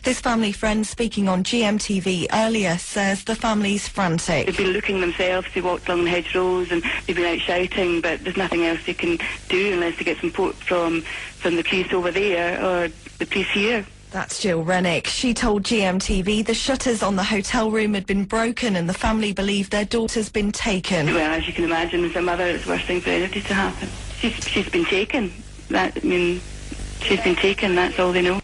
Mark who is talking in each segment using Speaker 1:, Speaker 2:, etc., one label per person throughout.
Speaker 1: This family friend speaking on GMTV earlier says the family's frantic.
Speaker 2: They've been looking themselves, they walked along the hedgerows and they've been out shouting, but there's nothing else they can do unless they get support from the police over there or the police here.
Speaker 1: That's Jill Rennick. She told GMTV the shutters on the hotel room had been broken and the family believe their daughter's been taken.
Speaker 2: Well, as you can imagine, as a mother, it's the worst thing for anybody to happen. She's been taken. She's been taken, that's all they know.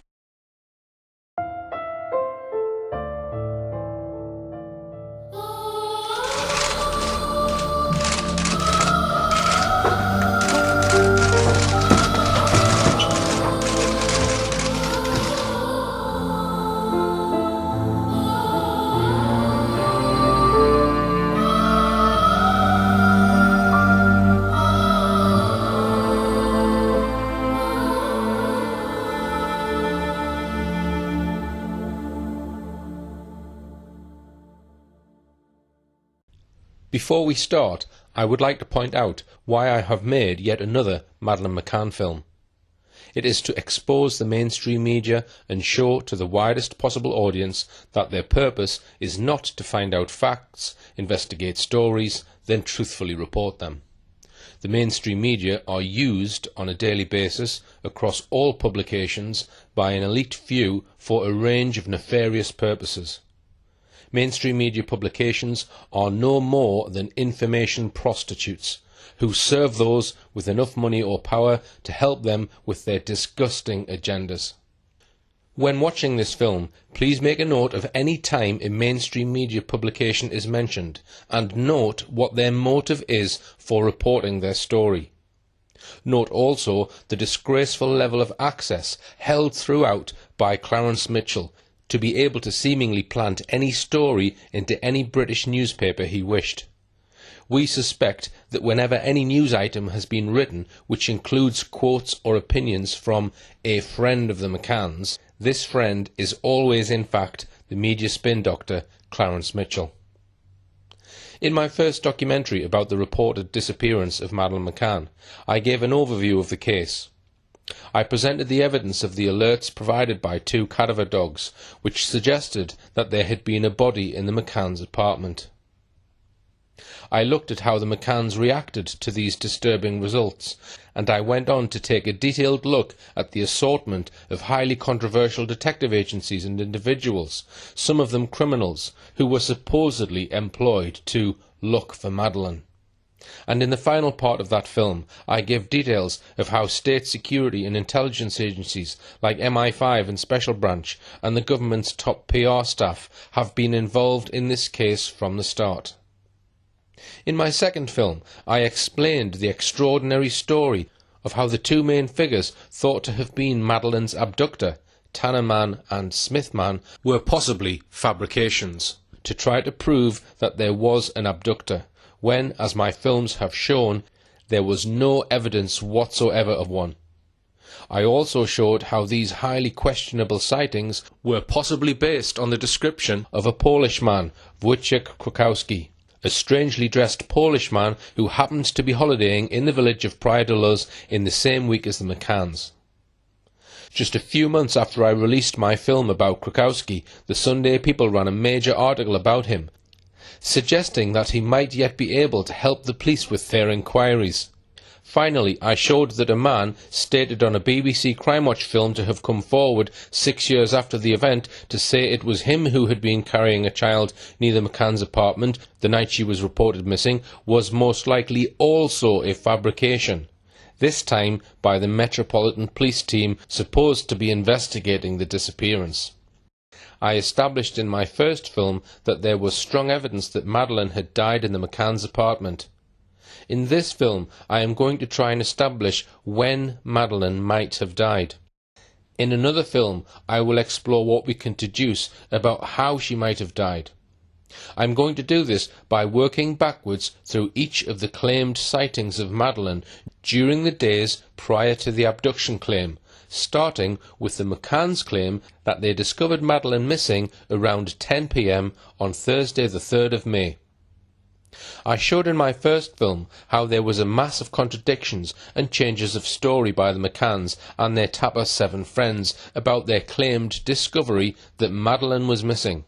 Speaker 3: Before we start, I would like to point out why I have made yet another Madeleine McCann film. It is to expose the mainstream media and show to the widest possible audience that their purpose is not to find out facts, investigate stories, then truthfully report them. The mainstream media are used on a daily basis across all publications by an elite few for a range of nefarious purposes. Mainstream media publications are no more than information prostitutes who serve those with enough money or power to help them with their disgusting agendas. When watching this film, please make a note of any time a mainstream media publication is mentioned and note what their motive is for reporting their story. Note also the disgraceful level of access held throughout by Clarence Mitchell to be able to seemingly plant any story into any British newspaper he wished. We suspect that whenever any news item has been written which includes quotes or opinions from a friend of the McCanns, this friend is always in fact the media spin doctor Clarence Mitchell. In my first documentary about the reported disappearance of Madeleine McCann, I gave an overview of the case. I presented the evidence of the alerts provided by 2 cadaver dogs, which suggested that there had been a body in the McCanns' apartment. I looked at how the McCanns reacted to these disturbing results, and I went on to take a detailed look at the assortment of highly controversial detective agencies and individuals, some of them criminals, who were supposedly employed to look for Madeleine. And in the final part of that film, I give details of how state security and intelligence agencies like MI5 and Special Branch and the government's top PR staff have been involved in this case from the start. In my second film, I explained the extraordinary story of how the 2 main figures thought to have been Madeleine's abductor, Tanner Man and Smith Man, were possibly fabrications, to try to prove that there was an abductor, when, as my films have shown, there was no evidence whatsoever of one. I also showed how these highly questionable sightings were possibly based on the description of a Polish man, Wojciech Krakowski, a strangely dressed Polish man who happened to be holidaying in the village of Praia de Luz in the same week as the McCanns. Just a few months after I released my film about Krakowski, the Sunday People ran a major article about him, suggesting that he might yet be able to help the police with their inquiries. Finally, I showed that a man, stated on a BBC Crime Watch film to have come forward 6 years after the event to say it was him who had been carrying a child near the McCann's apartment the night she was reported missing, was most likely also a fabrication, this time by the Metropolitan Police team supposed to be investigating the disappearance. I established in my first film that there was strong evidence that Madeleine had died in the McCann's apartment. In this film, I am going to try and establish when Madeleine might have died. In another film, I will explore what we can deduce about how she might have died. I am going to do this by working backwards through each of the claimed sightings of Madeleine during the days prior to the abduction claim, starting with the McCanns' claim that they discovered Madeleine missing around 10 p.m. on Thursday the 3rd of May. I showed in my first film how there was a mass of contradictions and changes of story by the McCanns and their Tapper 7 friends about their claimed discovery that Madeleine was missing.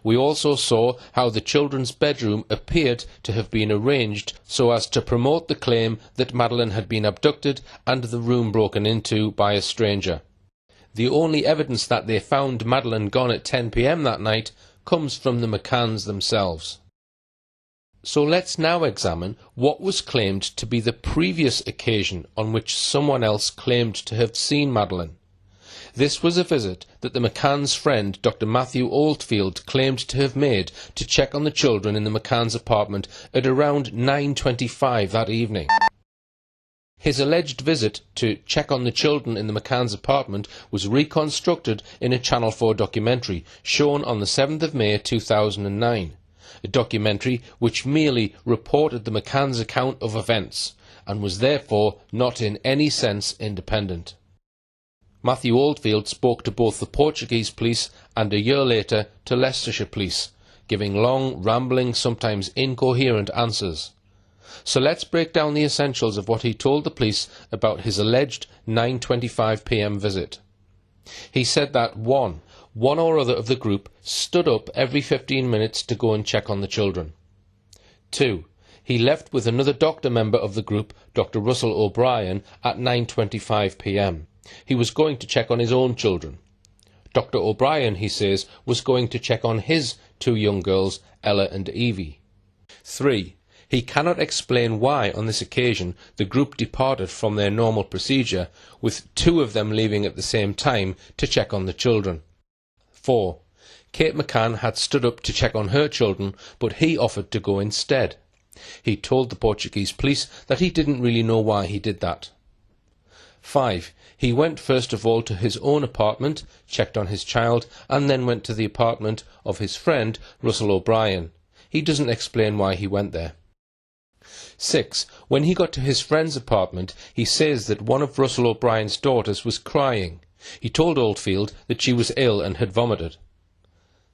Speaker 3: We also saw how the children's bedroom appeared to have been arranged so as to promote the claim that Madeleine had been abducted and the room broken into by a stranger. The only evidence that they found Madeleine gone at 10 p.m. that night comes from the McCanns themselves. So let's now examine what was claimed to be the previous occasion on which someone else claimed to have seen Madeleine. This was a visit that the McCann's friend Dr. Matthew Oldfield claimed to have made to check on the children in the McCann's apartment at around 9:25 that evening. His alleged visit to check on the children in the McCann's apartment was reconstructed in a Channel 4 documentary shown on the 7th of May 2009. A documentary which merely reported the McCann's account of events and was therefore not in any sense independent. Matthew Oldfield spoke to both the Portuguese police and a year later to Leicestershire police, giving long, rambling, sometimes incoherent answers. So let's break down the essentials of what he told the police about his alleged 9:25 p.m. visit. He said that one or other of the group stood up every 15 minutes to go and check on the children. 2. He left with another doctor member of the group, Dr. Russell O'Brien, at 9:25 p.m. He was going to check on his own children. Dr. O'Brien, he says, was going to check on his two young girls, Ella and Evie. 3. He cannot explain why, on this occasion, the group departed from their normal procedure, with two of them leaving at the same time to check on the children. 4. Kate McCann had stood up to check on her children, but he offered to go instead. He told the Portuguese police that he didn't really know why he did that. 5. He went first of all to his own apartment, checked on his child, and then went to the apartment of his friend, Russell O'Brien. He doesn't explain why he went there. 6. When he got to his friend's apartment, he says that one of Russell O'Brien's daughters was crying. He told Oldfield that she was ill and had vomited.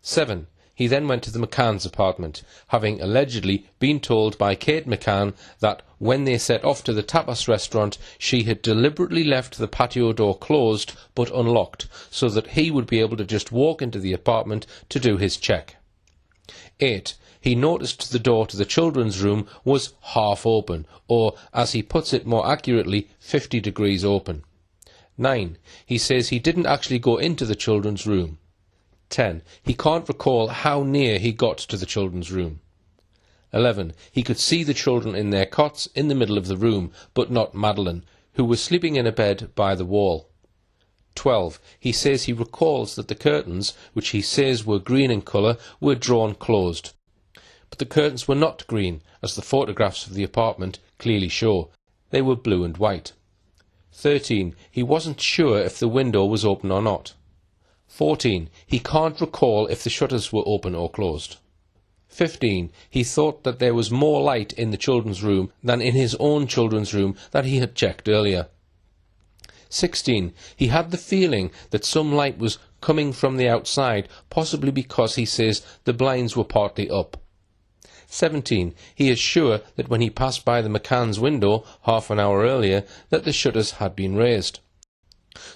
Speaker 3: 7. He then went to the McCann's apartment, having allegedly been told by Kate McCann that when they set off to the tapas restaurant, she had deliberately left the patio door closed but unlocked, so that he would be able to just walk into the apartment to do his check. 8. He noticed the door to the children's room was half open, or, as he puts it more accurately, 50 degrees open. 9. He says he didn't actually go into the children's room. 10. He can't recall how near he got to the children's room. 11. He could see the children in their cots in the middle of the room, but not Madeleine, who was sleeping in a bed by the wall. 12. He says he recalls that the curtains, which he says were green in colour, were drawn closed. But the curtains were not green, as the photographs of the apartment clearly show. They were blue and white. 13. He wasn't sure if the window was open or not. 14. He can't recall if the shutters were open or closed. 15. He thought that there was more light in the children's room than in his own children's room that he had checked earlier. 16. He had the feeling that some light was coming from the outside, possibly because he says the blinds were partly up. 17. He is sure that when he passed by the McCann's window half an hour earlier, that the shutters had been raised.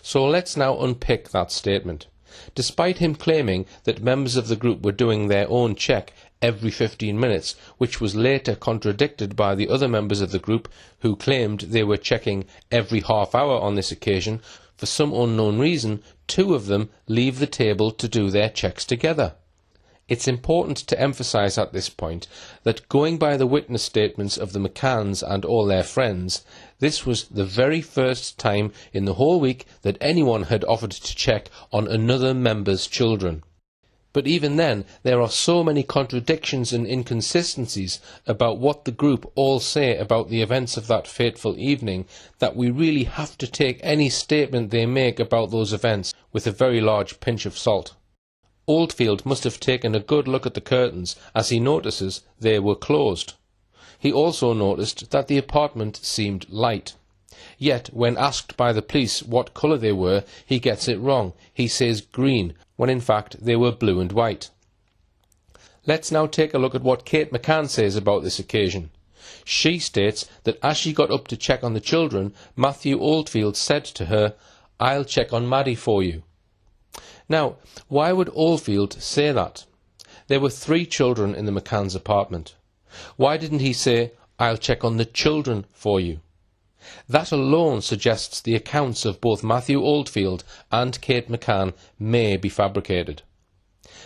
Speaker 3: So let's now unpick that statement. Despite him claiming that members of the group were doing their own check every 15 minutes, which was later contradicted by the other members of the group who claimed they were checking every half hour on this occasion, for some unknown reason, two of them leave the table to do their checks together. It's important to emphasise at this point that, going by the witness statements of the McCanns and all their friends, this was the very first time in the whole week that anyone had offered to check on another member's children. But even then, there are so many contradictions and inconsistencies about what the group all say about the events of that fateful evening that we really have to take any statement they make about those events with a very large pinch of salt. Oldfield must have taken a good look at the curtains, as he notices they were closed. He also noticed that the apartment seemed light. Yet, when asked by the police what colour they were, he gets it wrong. He says green, when in fact they were blue and white. Let's now take a look at what Kate McCann says about this occasion. She states that as she got up to check on the children, Matthew Oldfield said to her, "I'll check on Maddie for you." Now, why would Oldfield say that? There were 3 children in the McCann's apartment. Why didn't he say, "I'll check on the children for you"? That alone suggests the accounts of both Matthew Oldfield and Kate McCann may be fabricated.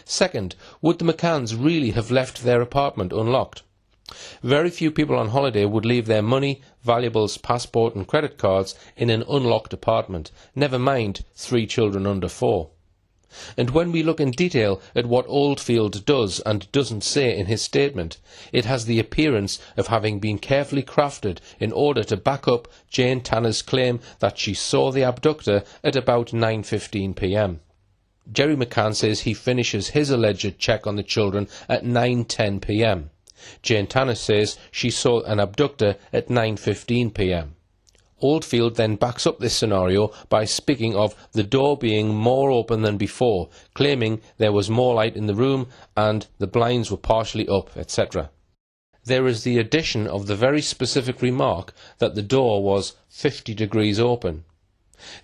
Speaker 3: Second, would the McCanns really have left their apartment unlocked? Very few people on holiday would leave their money, valuables, passport and credit cards in an unlocked apartment, never mind 3 children under 4. And when we look in detail at what Oldfield does and doesn't say in his statement, it has the appearance of having been carefully crafted in order to back up Jane Tanner's claim that she saw the abductor at about 9:15 p.m. Jerry McCann says he finishes his alleged check on the children at 9:10 p.m. Jane Tanner says she saw an abductor at 9:15 p.m. Oldfield then backs up this scenario by speaking of the door being more open than before, claiming there was more light in the room and the blinds were partially up, etc. There is the addition of the very specific remark that the door was 50 degrees open.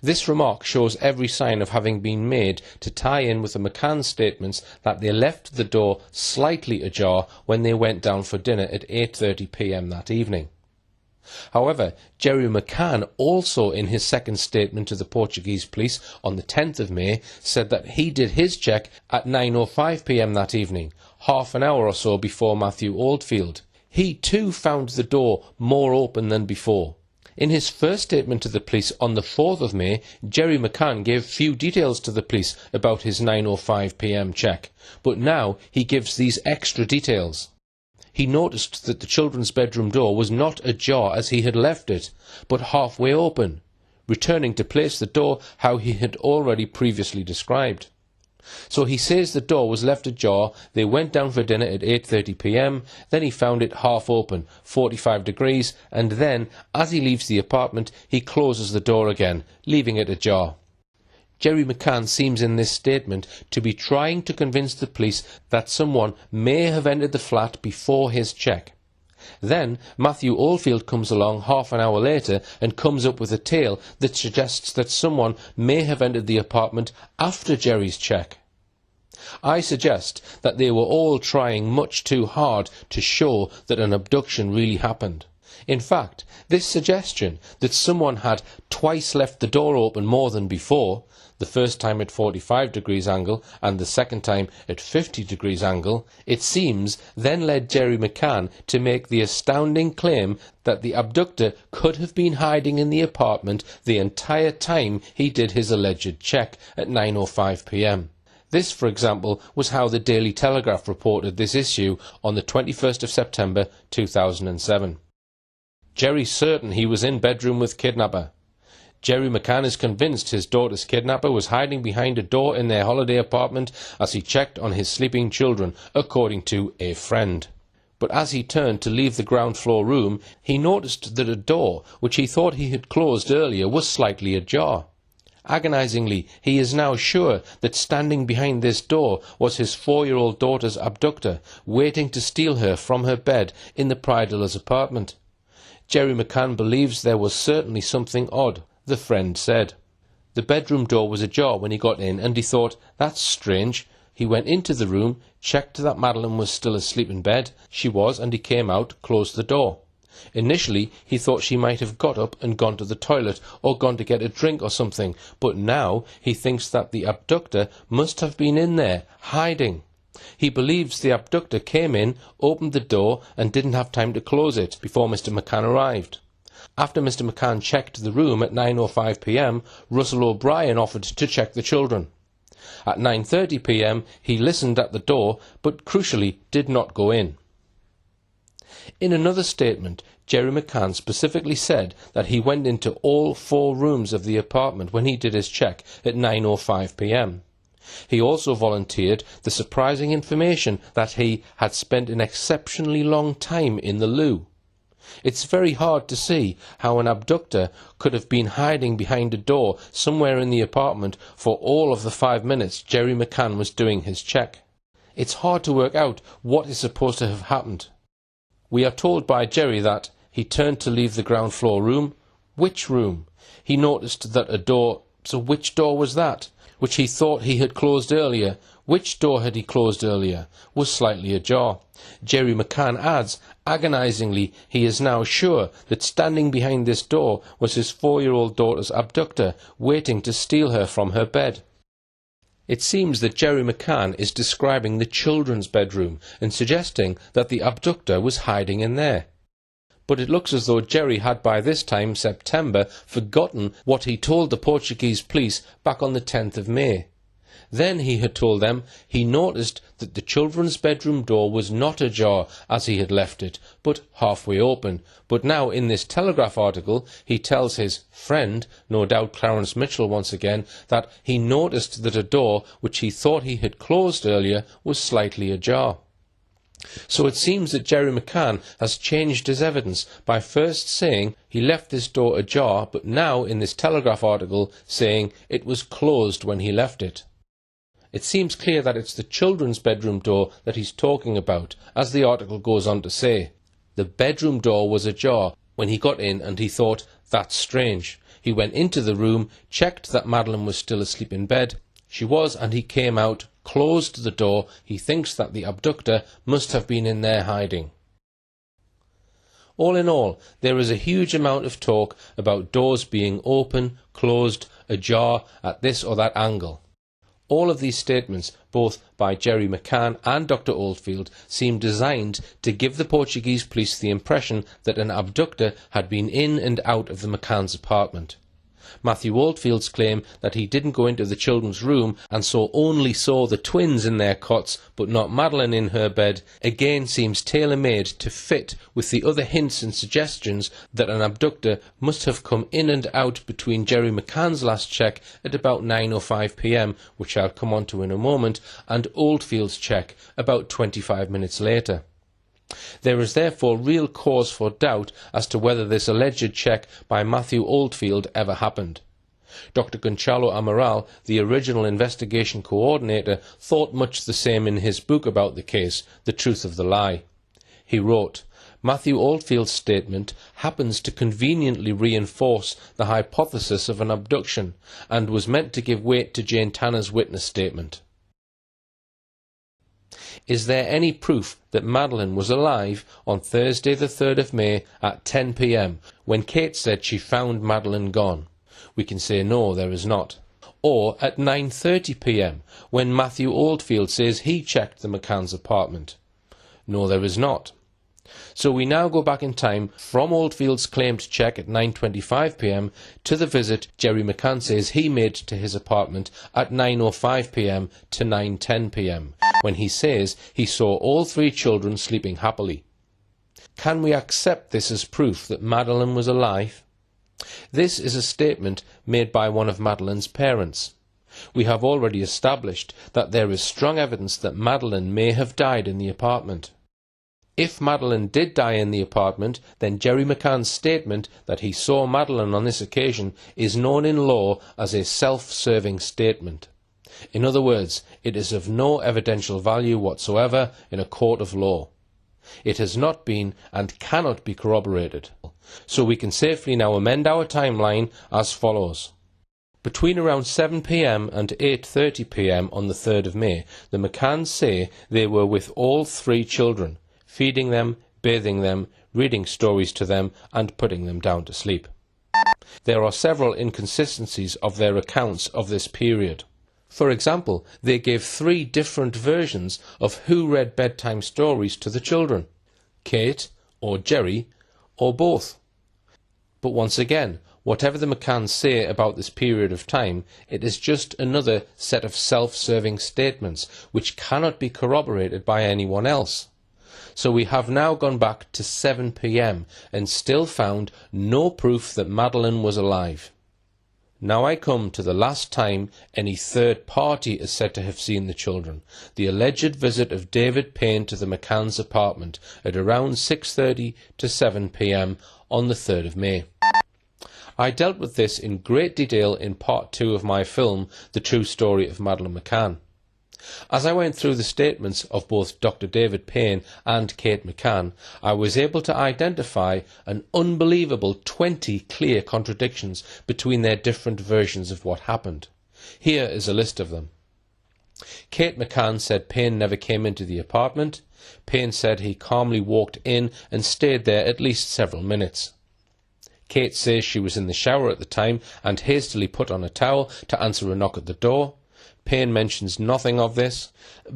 Speaker 3: This remark shows every sign of having been made to tie in with the McCann statements that they left the door slightly ajar when they went down for dinner at 8:30 p.m. that evening. However, Jerry McCann also in his second statement to the Portuguese police on the 10th of May said that he did his check at 9:05 p.m. that evening, half an hour or so before Matthew Oldfield. He too found the door more open than before. In his first statement to the police on the 4th of May, Jerry McCann gave few details to the police about his 9:05 p.m. check, but now he gives these extra details. He noticed that the children's bedroom door was not ajar as he had left it, but halfway open, returning to place the door how he had already previously described. So he says the door was left ajar, they went down for dinner at 8:30 p.m, then he found it half open, 45 degrees, and then, as he leaves the apartment, he closes the door again, leaving it ajar. Jerry McCann seems in this statement to be trying to convince the police that someone may have entered the flat before his check. Then Matthew Oldfield comes along half an hour later and comes up with a tale that suggests that someone may have entered the apartment after Jerry's check. I suggest that they were all trying much too hard to show that an abduction really happened. In fact, this suggestion that someone had twice left the door open more than before, the first time at 45 degrees angle and the second time at 50 degrees angle, it seems then led Jerry McCann to make the astounding claim that the abductor could have been hiding in the apartment the entire time he did his alleged check at 9:05 p.m. This, for example, was how the Daily Telegraph reported this issue on the 21st of September 2007. Jerry's certain he was in bedroom with kidnapper. Jerry McCann is convinced his daughter's kidnapper was hiding behind a door in their holiday apartment as he checked on his sleeping children, according to a friend. But as he turned to leave the ground floor room, he noticed that a door, which he thought he had closed earlier, was slightly ajar. Agonizingly, he is now sure that standing behind this door was his 4-year-old daughter's abductor, waiting to steal her from her bed in the Prydilla's apartment. Jerry McCann believes there was certainly something odd, the friend said. The bedroom door was ajar when he got in, and he thought, that's strange. He went into the room, checked that Madeleine was still asleep in bed. She was, and he came out, closed the door. Initially, he thought she might have got up and gone to the toilet, or gone to get a drink or something, but now he thinks that the abductor must have been in there, hiding. He believes the abductor came in, opened the door, and didn't have time to close it before Mr. McCann arrived. After Mr. McCann checked the room at 9:05 p.m, Russell O'Brien offered to check the children. At 9:30 p.m, he listened at the door, but crucially did not go in. In another statement, Jerry McCann specifically said that he went into all 4 rooms of the apartment when he did his check at 9:05 p.m. He also volunteered the surprising information that he had spent an exceptionally long time in the loo. It's very hard to see how an abductor could have been hiding behind a door somewhere in the apartment for all of the 5 minutes Jerry McCann was doing his check. It's hard to work out what is supposed to have happened. We are told by Jerry that he turned to leave the ground floor room. Which room? He noticed that a door, so which door was that? Which he thought he had closed earlier. Which door had he closed earlier? Was slightly ajar. Jerry McCann adds, agonizingly, he is now sure that standing behind this door was his 4-year-old daughter's abductor, waiting to steal her from her bed. It seems that Jerry McCann is describing the children's bedroom and suggesting that the abductor was hiding in there. But it looks as though Jerry had by this time, September, forgotten what he told the Portuguese police back on the 10th of May. Then he had told them he noticed that the children's bedroom door was not ajar as he had left it, but halfway open. But now in this Telegraph article he tells his friend, no doubt Clarence Mitchell once again, that he noticed that a door which he thought he had closed earlier was slightly ajar. So it seems that Jerry McCann has changed his evidence by first saying he left this door ajar, but now in this Telegraph article saying it was closed when he left it. It seems clear that it's the children's bedroom door that he's talking about, as the article goes on to say. The bedroom door was ajar when he got in and he thought, that's strange. He went into the room, checked that Madeleine was still asleep in bed. She was, and he came out, closed the door. He thinks that the abductor must have been in there hiding. All in all, there is a huge amount of talk about doors being open, closed, ajar, at this or that angle. All of these statements, both by Jerry McCann and Dr. Oldfield, seem designed to give the Portuguese police the impression that an abductor had been in and out of the McCanns' apartment. Matthew Oldfield's claim that he didn't go into the children's room and so only saw the twins in their cots but not Madeleine in her bed again seems tailor-made to fit with the other hints and suggestions that an abductor must have come in and out between Jerry McCann's last check at about 9:05 p.m, which I'll come on to in a moment, and Oldfield's check about 25 minutes later. There is therefore real cause for doubt as to whether this alleged check by Matthew Oldfield ever happened. Dr. Gonçalo Amaral, the original investigation coordinator, thought much the same in his book about the case, The Truth of the Lie. He wrote, Matthew Oldfield's statement happens to conveniently reinforce the hypothesis of an abduction and was meant to give weight to Jane Tanner's witness statement. Is there any proof that Madeleine was alive on Thursday the 3rd of May at 10 p.m. when Kate said she found Madeleine gone? We can say no, there is not. Or at 9:30 p.m. when Matthew Oldfield says he checked the McCann's apartment? No, there is not. So we now go back in time from Oldfield's claimed check at 9:25 p.m. to the visit Jerry McCann says he made to his apartment at 9:05 p.m. to 9:10 p.m. when he says he saw all 3 children sleeping happily. Can we accept this as proof that Madeleine was alive? This is a statement made by one of Madeleine's parents. We have already established that there is strong evidence that Madeleine may have died in the apartment. If Madeleine did die in the apartment, then Jerry McCann's statement that he saw Madeleine on this occasion is known in law as a self-serving statement. In other words, it is of no evidential value whatsoever in a court of law. It has not been and cannot be corroborated. So we can safely now amend our timeline as follows. Between around 7 p.m. and 8:30 p.m. on the 3rd of May, the McCanns say they were with all 3 children, feeding them, bathing them, reading stories to them, and putting them down to sleep. There are several inconsistencies of their accounts of this period. For example, they gave 3 different versions of who read bedtime stories to the children: Kate, or Jerry, or both. But once again, whatever the McCanns say about this period of time, it is just another set of self-serving statements which cannot be corroborated by anyone else. So we have now gone back to 7 p.m. and still found no proof that Madeleine was alive. Now I come to the last time any third party is said to have seen the children, the alleged visit of David Payne to the McCanns' apartment at around 6:30 to 7 p.m. on the 3rd of May. I dealt with this in great detail in part 2 of my film, The True Story of Madeleine McCann. As I went through the statements of both Dr. David Payne and Kate McCann, I was able to identify an unbelievable 20 clear contradictions between their different versions of what happened. Here is a list of them. Kate McCann said Payne never came into the apartment. Payne said he calmly walked in and stayed there at least several minutes. Kate says she was in the shower at the time and hastily put on a towel to answer a knock at the door. Payne mentions nothing of this.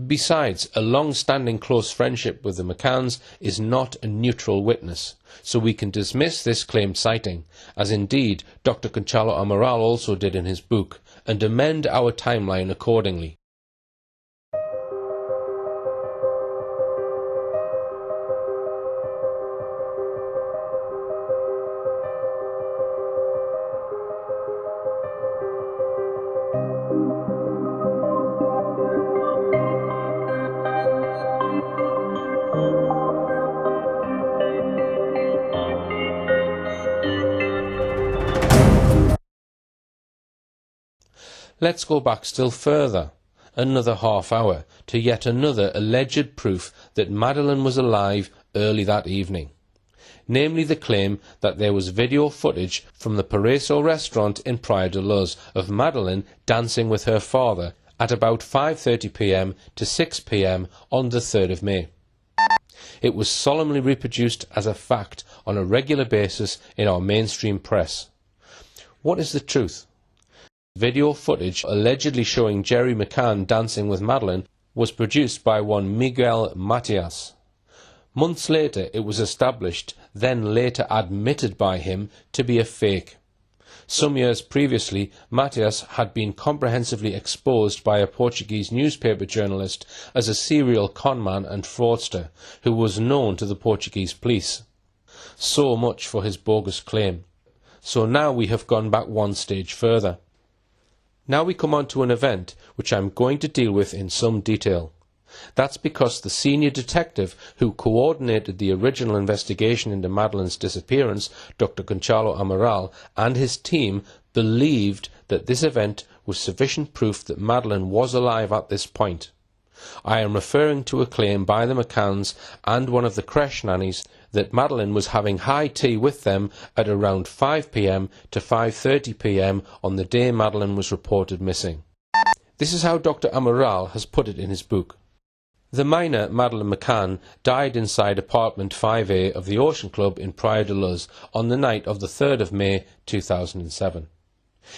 Speaker 3: Besides, a long-standing close friendship with the McCanns is not a neutral witness, so we can dismiss this claimed sighting, as indeed Dr. Conchalo Amaral also did in his book, and amend our timeline accordingly. Let's go back still further, another half hour, to yet another alleged proof that Madeleine was alive early that evening. Namely the claim that there was video footage from the Paraiso restaurant in Praia de Luz of Madeleine dancing with her father at about 5:30 p.m. to 6 p.m. on the 3rd of May. It was solemnly reproduced as a fact on a regular basis in our mainstream press. What is the truth? Video footage allegedly showing Jerry McCann dancing with Madeleine was produced by one Miguel Matias. Months later it was established, then later admitted by him, to be a fake. Some years previously, Matias had been comprehensively exposed by a Portuguese newspaper journalist as a serial conman and fraudster who was known to the Portuguese police. So much for his bogus claim. So now we have gone back one stage further. Now we come on to an event which I am going to deal with in some detail. That's because the senior detective who coordinated the original investigation into Madeleine's disappearance, Dr. Conchalo Amaral, and his team believed that this event was sufficient proof that Madeleine was alive at this point. I am referring to a claim by the McCanns and one of the creche nannies that Madeleine was having high tea with them at around 5 p.m. to 5:30 p.m. on the day Madeleine was reported missing. This is how Dr. Amaral has put it in his book. The minor Madeleine McCann died inside apartment 5A of the Ocean Club in Praia de Luz on the night of the 3rd of May 2007.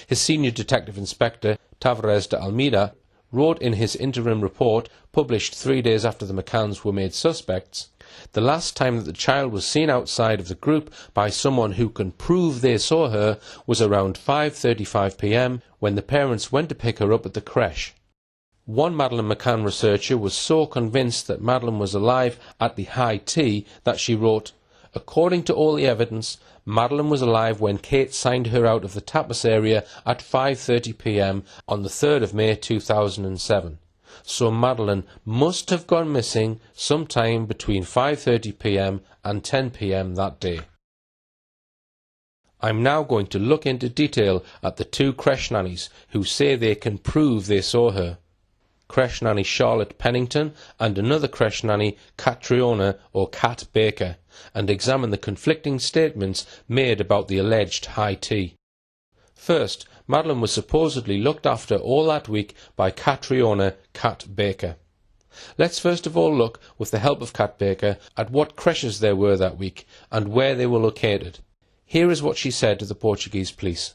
Speaker 3: His senior detective inspector, Tavares de Almeida, wrote in his interim report, published 3 days after the McCanns were made suspects, the last time that the child was seen outside of the group by someone who can prove they saw her was around 5:35 p.m. when the parents went to pick her up at the creche. One Madeleine McCann researcher was so convinced that Madeleine was alive at the high tea that she wrote, "According to all the evidence, Madeleine was alive when Kate signed her out of the tapas area at 5:30 p.m. on the 3rd of May 2007. So Madeleine must have gone missing sometime between 5:30 p.m. and 10 p.m. that day." I'm now going to look into detail at the two creche nannies who say they can prove they saw her. Creche nanny Charlotte Pennington and another creche nanny, Catriona or Cat Baker, and examine the conflicting statements made about the alleged high tea. First, Madeleine was supposedly looked after all that week by Catriona Cat Baker. Let's first of all look, with the help of Cat Baker, at what creches there were that week and where they were located. Here is what she said to the Portuguese police.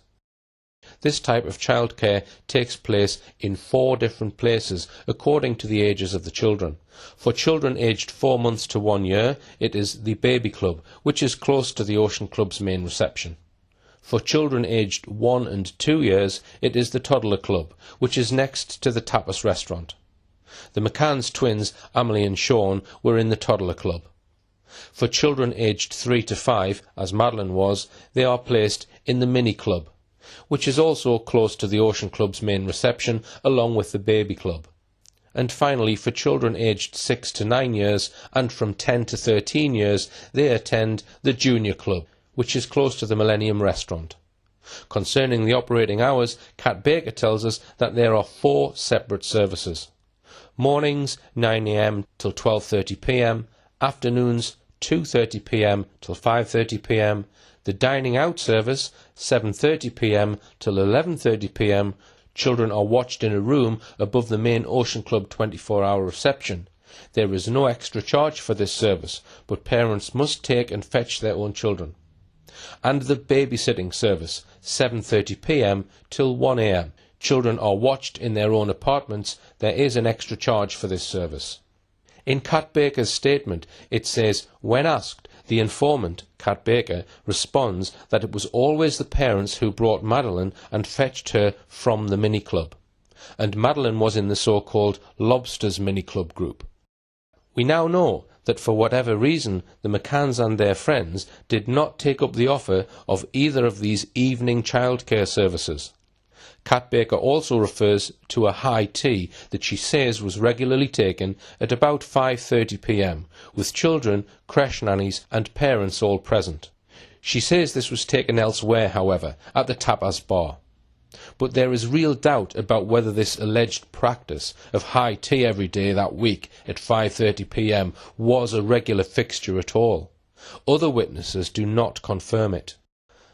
Speaker 3: This type of childcare takes place in 4 different places according to the ages of the children. For children aged 4 months to 1 year, it is the Baby Club, which is close to the Ocean Club's main reception. For children aged 1 and 2 years, it is the Toddler Club, which is next to the Tapas restaurant. The McCanns twins, Amelie and Sean, were in the Toddler Club. For children aged 3 to 5, as Madeleine was, they are placed in the Mini Club, which is also close to the Ocean Club's main reception, along with the Baby Club. And finally, for children aged 6 to 9 years and from 10 to 13 years, they attend the Junior Club, which is close to the Millennium Restaurant. Concerning the operating hours, Cat Baker tells us that there are 4 separate services. Mornings 9 a.m. till 12:30 p.m, afternoons 2:30 p.m. till 5:30 p.m, the dining out service 7:30 p.m. till 11:30 p.m. Children are watched in a room above the main Ocean Club 24-hour reception. There is no extra charge for this service, but parents must take and fetch their own children. And the babysitting service 7:30 p.m. till 1 a.m. Children are watched in their own apartments. There is an extra charge for this service. In Kat Baker's statement, it says, when asked, the informant, Kat Baker, responds that it was always the parents who brought Madeleine and fetched her from the mini-club. And Madeleine was in the so-called Lobsters mini-club group. We now know that for whatever reason, the McCanns and their friends did not take up the offer of either of these evening childcare services. Kat Baker also refers to a high tea that she says was regularly taken at about 5:30 p.m, with children, creche nannies and parents all present. She says this was taken elsewhere, however, at the tapas bar. But there is real doubt about whether this alleged practice of high tea every day that week at 5:30 p.m. was a regular fixture at all. Other witnesses do not confirm it.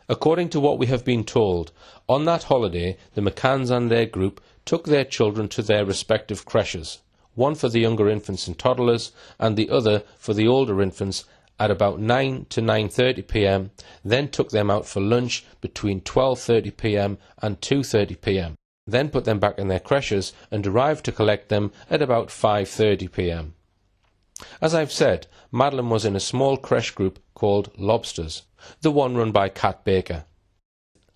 Speaker 3: According to what we have been told, on that holiday the McCanns and their group took their children to their respective creches, one for the younger infants and toddlers and the other for the older infants, at about 9 to 9:30 p.m, then took them out for lunch between 12:30 p.m. and 2:30 p.m, then put them back in their creches and arrived to collect them at about 5:30 p.m. As I've said, Madeleine was in a small creche group called Lobsters, the one run by Kat Baker.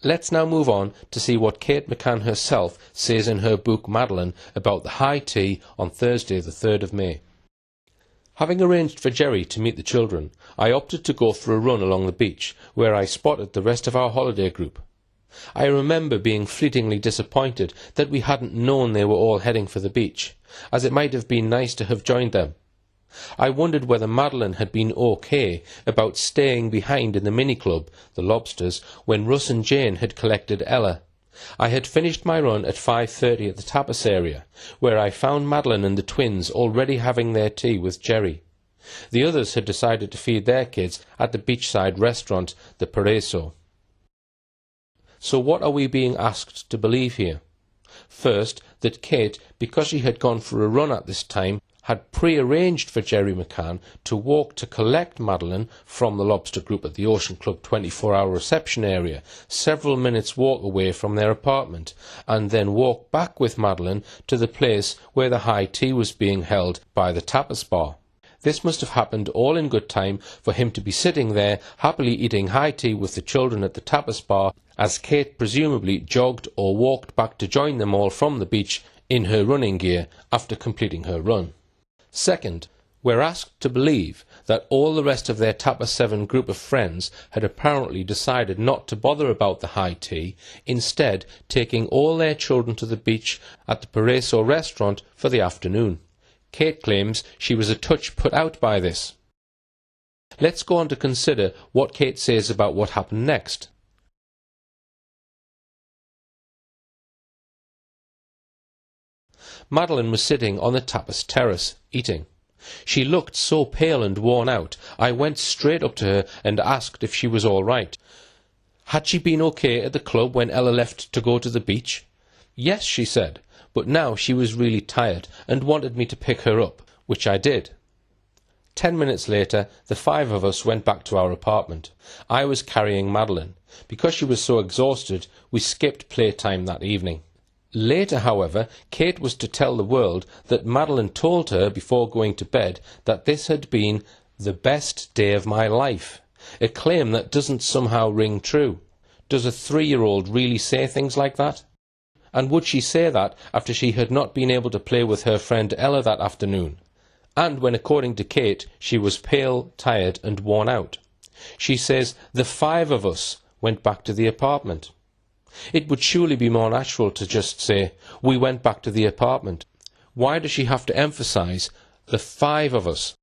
Speaker 3: Let's now move on to see what Kate McCann herself says in her book Madeleine about the high tea on Thursday the 3rd of May. Having arranged for Jerry to meet the children, I opted to go for a run along the beach, where I spotted the rest of our holiday group. I remember being fleetingly disappointed that we hadn't known they were all heading for the beach, as it might have been nice to have joined them. I wondered whether Madeleine had been okay about staying behind in the mini-club, the Lobsters, when Russ and Jane had collected Ella. I had finished my run at 5:30 at the tapas area, where I found Madeleine and the twins already having their tea with Jerry. The others had decided to feed their kids at the beachside restaurant, the Paraiso. So what are we being asked to believe here? First, that Kate, because she had gone for a run at this time, had pre-arranged for Jerry McCann to walk to collect Madeleine from the Lobster group at the Ocean Club 24-hour reception area, several minutes' walk away from their apartment, and then walk back with Madeleine to the place where the high tea was being held by the tapas bar. This must have happened all in good time for him to be sitting there happily eating high tea with the children at the tapas bar, as Kate presumably jogged or walked back to join them all from the beach in her running gear after completing her run. Second, we're asked to believe that all the rest of their Tapas 7 group of friends had apparently decided not to bother about the high tea, instead taking all their children to the beach at the Paraiso restaurant for the afternoon. Kate claims she was a touch put out by this. Let's go on to consider what Kate says about what happened next. Madeleine was sitting on the tapas terrace, eating. She looked so pale and worn out, I went straight up to her and asked if she was all right. Had she been okay at the club when Ella left to go to the beach? Yes, she said, but now she was really tired and wanted me to pick her up, which I did. 10 minutes later, the 5 of us went back to our apartment. I was carrying Madeleine. Because she was so exhausted, we skipped playtime that evening. Later, however, Kate was to tell the world that Madeleine told her before going to bed that this had been the best day of my life, a claim that doesn't somehow ring true. Does a 3-year-old really say things like that? And would she say that after she had not been able to play with her friend Ella that afternoon, and when, according to Kate, she was pale, tired and worn out? She says the 5 of us went back to the apartment. It would surely be more natural to just say, we went back to the apartment. Why does she have to emphasise the 5 of us?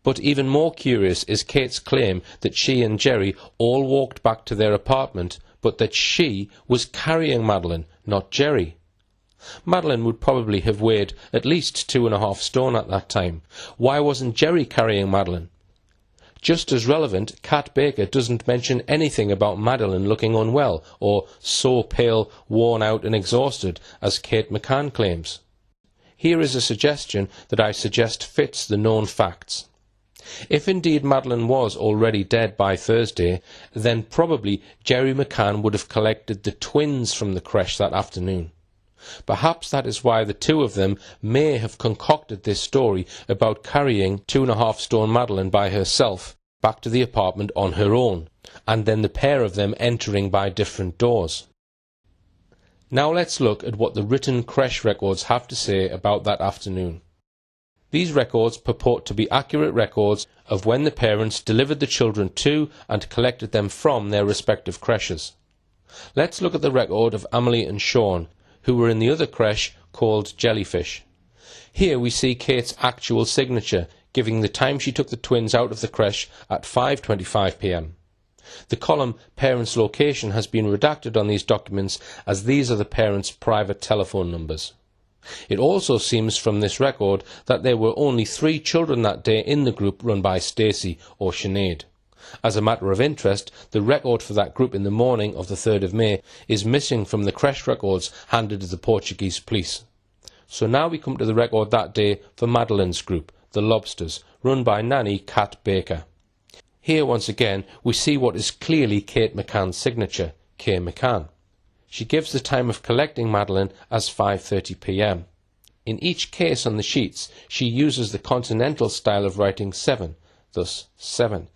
Speaker 3: But even more curious is Kate's claim that she and Jerry all walked back to their apartment, but that she was carrying Madeleine, not Jerry. Madeleine would probably have weighed at least 2.5 stone at that time. Why wasn't Jerry carrying Madeleine? Just as relevant, Kat Baker doesn't mention anything about Madeleine looking unwell or so pale, worn out and exhausted as Kate McCann claims. Here is a suggestion that I suggest fits the known facts. If indeed Madeleine was already dead by Thursday, then probably Jerry McCann would have collected the twins from the creche that afternoon. Perhaps that is why the two of them may have concocted this story about carrying 2.5 stone Madeleine by herself back to the apartment on her own, and then the pair of them entering by different doors. Now let's look at what the written creche records have to say about that afternoon. These records purport to be accurate records of when the parents delivered the children to and collected them from their respective creches. Let's look at the record of Emily and Sean, who were in the other creche called Jellyfish. Here we see Kate's actual signature, giving the time she took the twins out of the creche at 5:25 p.m. The column Parents' Location has been redacted on these documents, as these are the parents' private telephone numbers. It also seems from this record that there were only 3 children that day in the group run by Stacey or Sinead. As a matter of interest, the record for that group in the morning of the 3rd of May is missing from the creche records handed to the Portuguese police. So now we come to the record that day for Madeleine's group, the Lobsters, run by nanny Kat Baker. Here once again we see what is clearly Kate McCann's signature, K. McCann. She gives the time of collecting Madeleine as 5:30 p.m. In each case on the sheets she uses the continental style of writing 7, thus 7.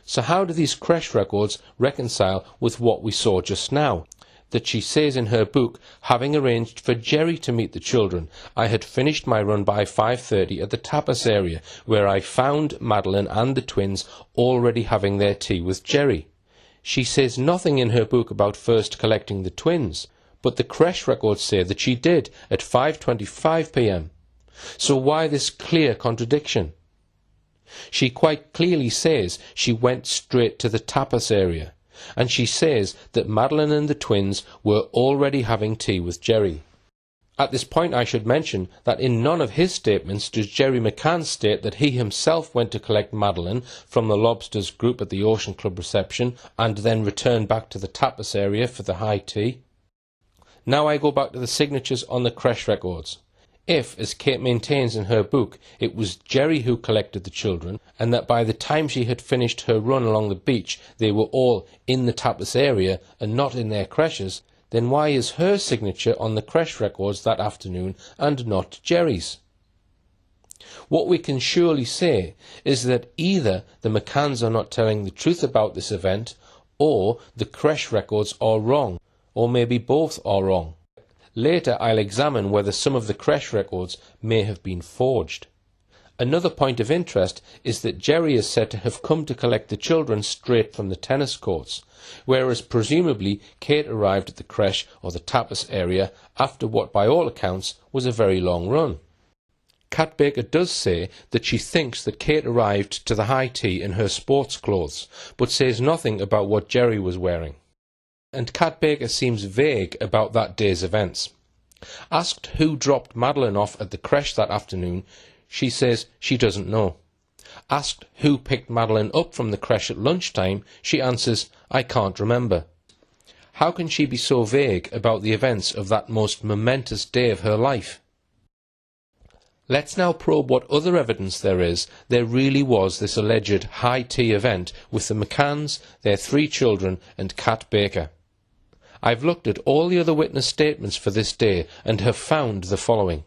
Speaker 3: So how do these creche records reconcile with what we saw just now? That she says in her book, having arranged for Jerry to meet the children, I had finished my run by 5:30 at the tapas area, where I found Madeleine and the twins already having their tea with Jerry. She says nothing in her book about first collecting the twins, but the creche records say that she did at 5:25 p.m. So why this clear contradiction? She quite clearly says she went straight to the tapas area, and she says that Madeleine and the twins were already having tea with Jerry. At this point I should mention that in none of his statements does Jerry McCann state that he himself went to collect Madeleine from the Lobsters group at the Ocean Club reception and then returned back to the tapas area for the high tea. Now I go back to the signatures on the creche records. If, as Kate maintains in her book, it was Jerry who collected the children, and that by the time she had finished her run along the beach they were all in the tapas area and not in their creches, then why is her signature on the creche records that afternoon and not Jerry's? What we can surely say is that either the McCanns are not telling the truth about this event, or the creche records are wrong, or maybe both are wrong. Later I'll examine whether some of the creche records may have been forged. Another point of interest is that Jerry is said to have come to collect the children straight from the tennis courts, whereas presumably Kate arrived at the creche or the tapas area after what by all accounts was a very long run. Kat Baker does say that she thinks that Kate arrived to the high tea in her sports clothes, but says nothing about what Jerry was wearing. And Kat Baker seems vague about that day's events. Asked who dropped Madeleine off at the creche that afternoon, she says she doesn't know. Asked who picked Madeleine up from the creche at lunchtime, she answers, I can't remember. How can she be so vague about the events of that most momentous day of her life? Let's now probe what other evidence there really was this alleged high tea event with the McCanns, their 3 children and Kat Baker. I've looked at all the other witness statements for this day and have found the following.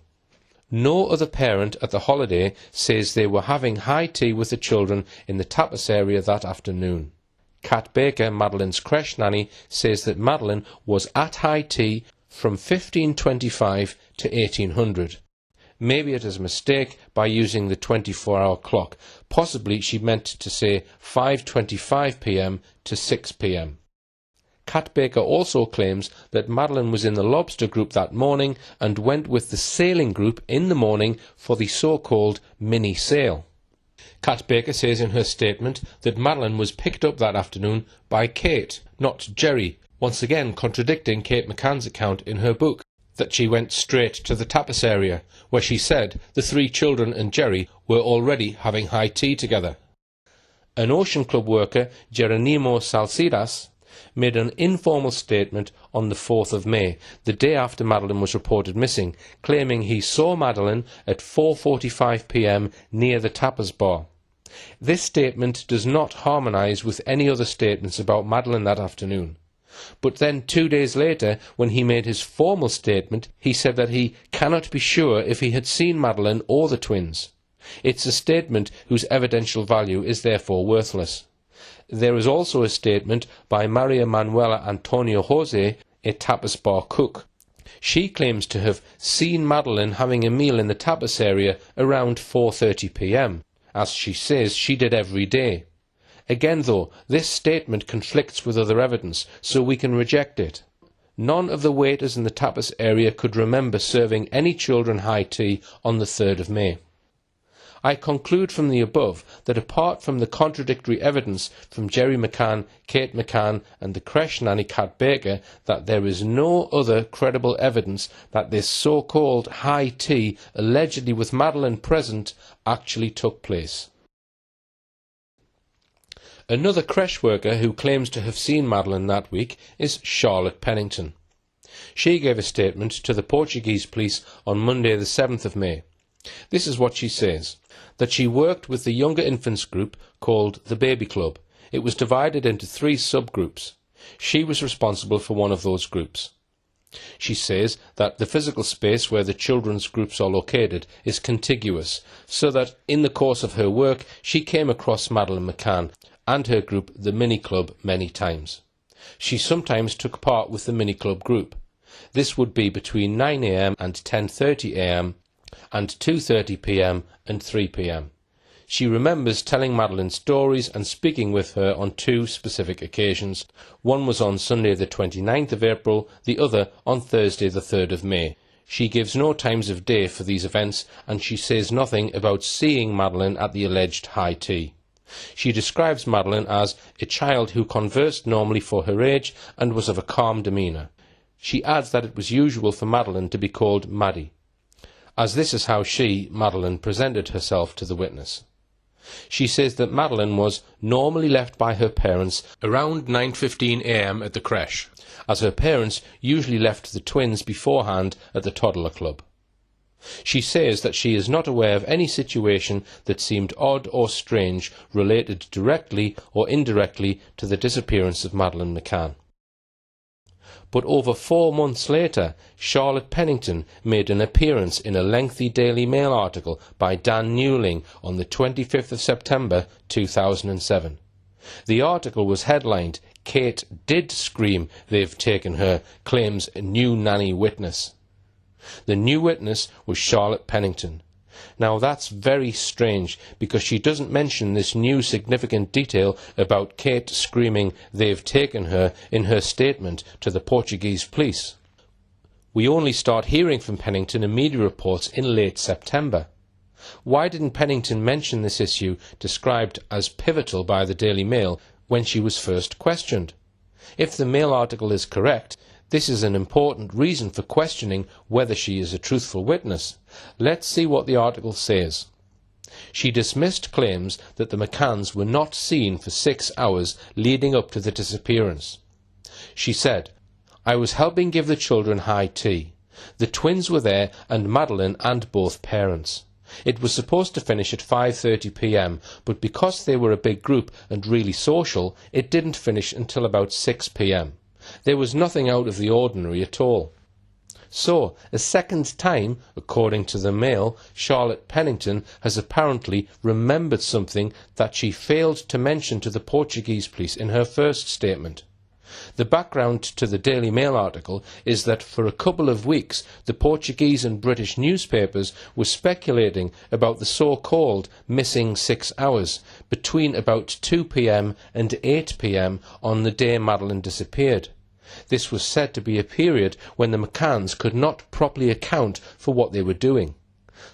Speaker 3: No other parent at the holiday says they were having high tea with the children in the tapas area that afternoon. Kat Baker, Madeleine's creche nanny, says that Madeleine was at high tea from 1525 to 1800. Maybe it is a mistake by using the 24-hour clock. Possibly she meant to say 5:25 p.m. to 6 p.m. Kat Baker also claims that Madeleine was in the Lobster group that morning and went with the sailing group in the morning for the so-called mini-sail. Kat Baker says in her statement that Madeleine was picked up that afternoon by Kate, not Jerry, once again contradicting Kate McCann's account in her book. that she went straight to the tapas area, where she said the 3 children and Jerry were already having high tea together. An Ocean Club worker, Jeronimo Salcidas, made an informal statement on the 4th of May, the day after Madeleine was reported missing, claiming he saw Madeleine at 4:45 p.m. near the tapas bar. This statement does not harmonise with any other statements about Madeleine that afternoon. But then 2 days later, when he made his formal statement, he said that he cannot be sure if he had seen Madeleine or the twins. It's a statement whose evidential value is therefore worthless. There is also a statement by Maria Manuela Antonio Jose, a tapas bar cook. She claims to have seen Madeleine having a meal in the tapas area around 4:30 p.m, as she says she did every day. Again though, this statement conflicts with other evidence, so we can reject it. None of the waiters in the tapas area could remember serving any children high tea on the 3rd of May. I conclude from the above that apart from the contradictory evidence from Jerry McCann, Kate McCann and the creche nanny Kat Baker that there is no other credible evidence that this so-called high tea, allegedly with Madeleine present, actually took place. Another creche worker who claims to have seen Madeleine that week is Charlotte Pennington. She gave a statement to the Portuguese police on Monday the 7th of May. This is what she says, that she worked with the younger infants group called the Baby Club. It was divided into 3 subgroups. She was responsible for one of those groups. She says that the physical space where the children's groups are located is contiguous, so that in the course of her work she came across Madeleine McCann and her group, the Mini Club, many times. She sometimes took part with the Mini Club group. This would be between 9 a.m. and 10:30 a.m. and 2:30 p.m. and 3 p.m. She remembers telling Madeleine stories and speaking with her on 2 specific occasions. One was on Sunday the 29th of April, the other on Thursday the 3rd of May. She gives no times of day for these events, and she says nothing about seeing Madeleine at the alleged high tea. She describes Madeleine as a child who conversed normally for her age and was of a calm demeanour. She adds that it was usual for Madeleine to be called Maddie, as this is how she, Madeleine, presented herself to the witness. She says that Madeleine was normally left by her parents around 9:15 a.m. at the creche, as her parents usually left the twins beforehand at the toddler club. She says that she is not aware of any situation that seemed odd or strange related directly or indirectly to the disappearance of Madeleine McCann. But over 4 months later, Charlotte Pennington made an appearance in a lengthy Daily Mail article by Dan Newling on the 25th of September 2007. The article was headlined, "Kate did scream, they've taken her, claims a new nanny witness." The new witness was Charlotte Pennington. Now that's very strange, because she doesn't mention this new significant detail about Kate screaming "they've taken her" in her statement to the Portuguese police. We only start hearing from Pennington in media reports in late September. Why didn't Pennington mention this issue, described as pivotal by the Daily Mail, when she was first questioned? If the Mail article is correct, this is an important reason for questioning whether she is a truthful witness. Let's see what the article says. She dismissed claims that the McCanns were not seen for 6 hours leading up to the disappearance. She said, "I was helping give the children high tea. The twins were there and Madeleine and both parents. It was supposed to finish at 5:30 p.m, but because they were a big group and really social, it didn't finish until about 6 p.m. There was nothing out of the ordinary at all." So, a second time, according to the Mail, Charlotte Pennington has apparently remembered something that she failed to mention to the Portuguese police in her first statement. The background to the Daily Mail article is that for a couple of weeks the Portuguese and British newspapers were speculating about the so-called missing 6 hours between about 2 p.m. and 8 p.m. on the day Madeleine disappeared. This was said to be a period when the McCanns could not properly account for what they were doing.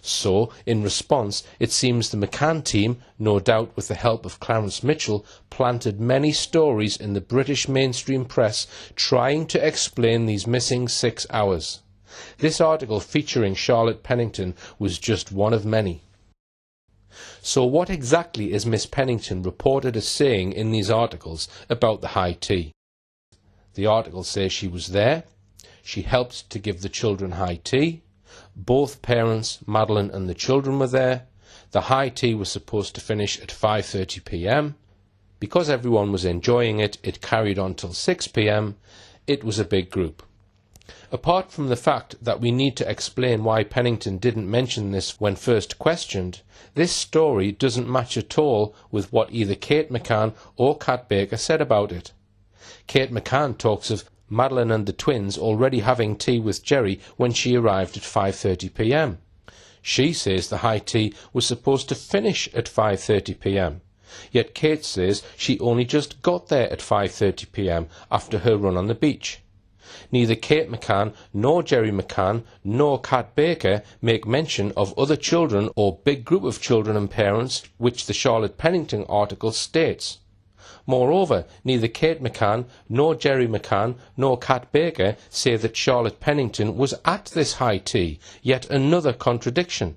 Speaker 3: So, in response, it seems the McCann team, no doubt with the help of Clarence Mitchell, planted many stories in the British mainstream press trying to explain these missing 6 hours. This article featuring Charlotte Pennington was just one of many. So what exactly is Miss Pennington reported as saying in these articles about the high tea? The article says she was there, she helped to give the children high tea, both parents, Madeleine and the children, were there, the high tea was supposed to finish at 5:30 p.m. Because everyone was enjoying it, it carried on till 6 p.m. It was a big group. Apart from the fact that we need to explain why Pennington didn't mention this when first questioned, this story doesn't match at all with what either Kate McCann or Kat Baker said about it. Kate McCann talks of Madeleine and the twins already having tea with Jerry when she arrived at 5:30 p.m. She says the high tea was supposed to finish at 5:30 p.m. Yet Kate says she only just got there at 5:30 p.m. after her run on the beach. Neither Kate McCann, nor Jerry McCann, nor Kat Baker make mention of other children or big group of children and parents, which the Charlotte Pennington article states. Moreover, neither Kate McCann, nor Jerry McCann, nor Kat Baker say that Charlotte Pennington was at this high tea, yet another contradiction.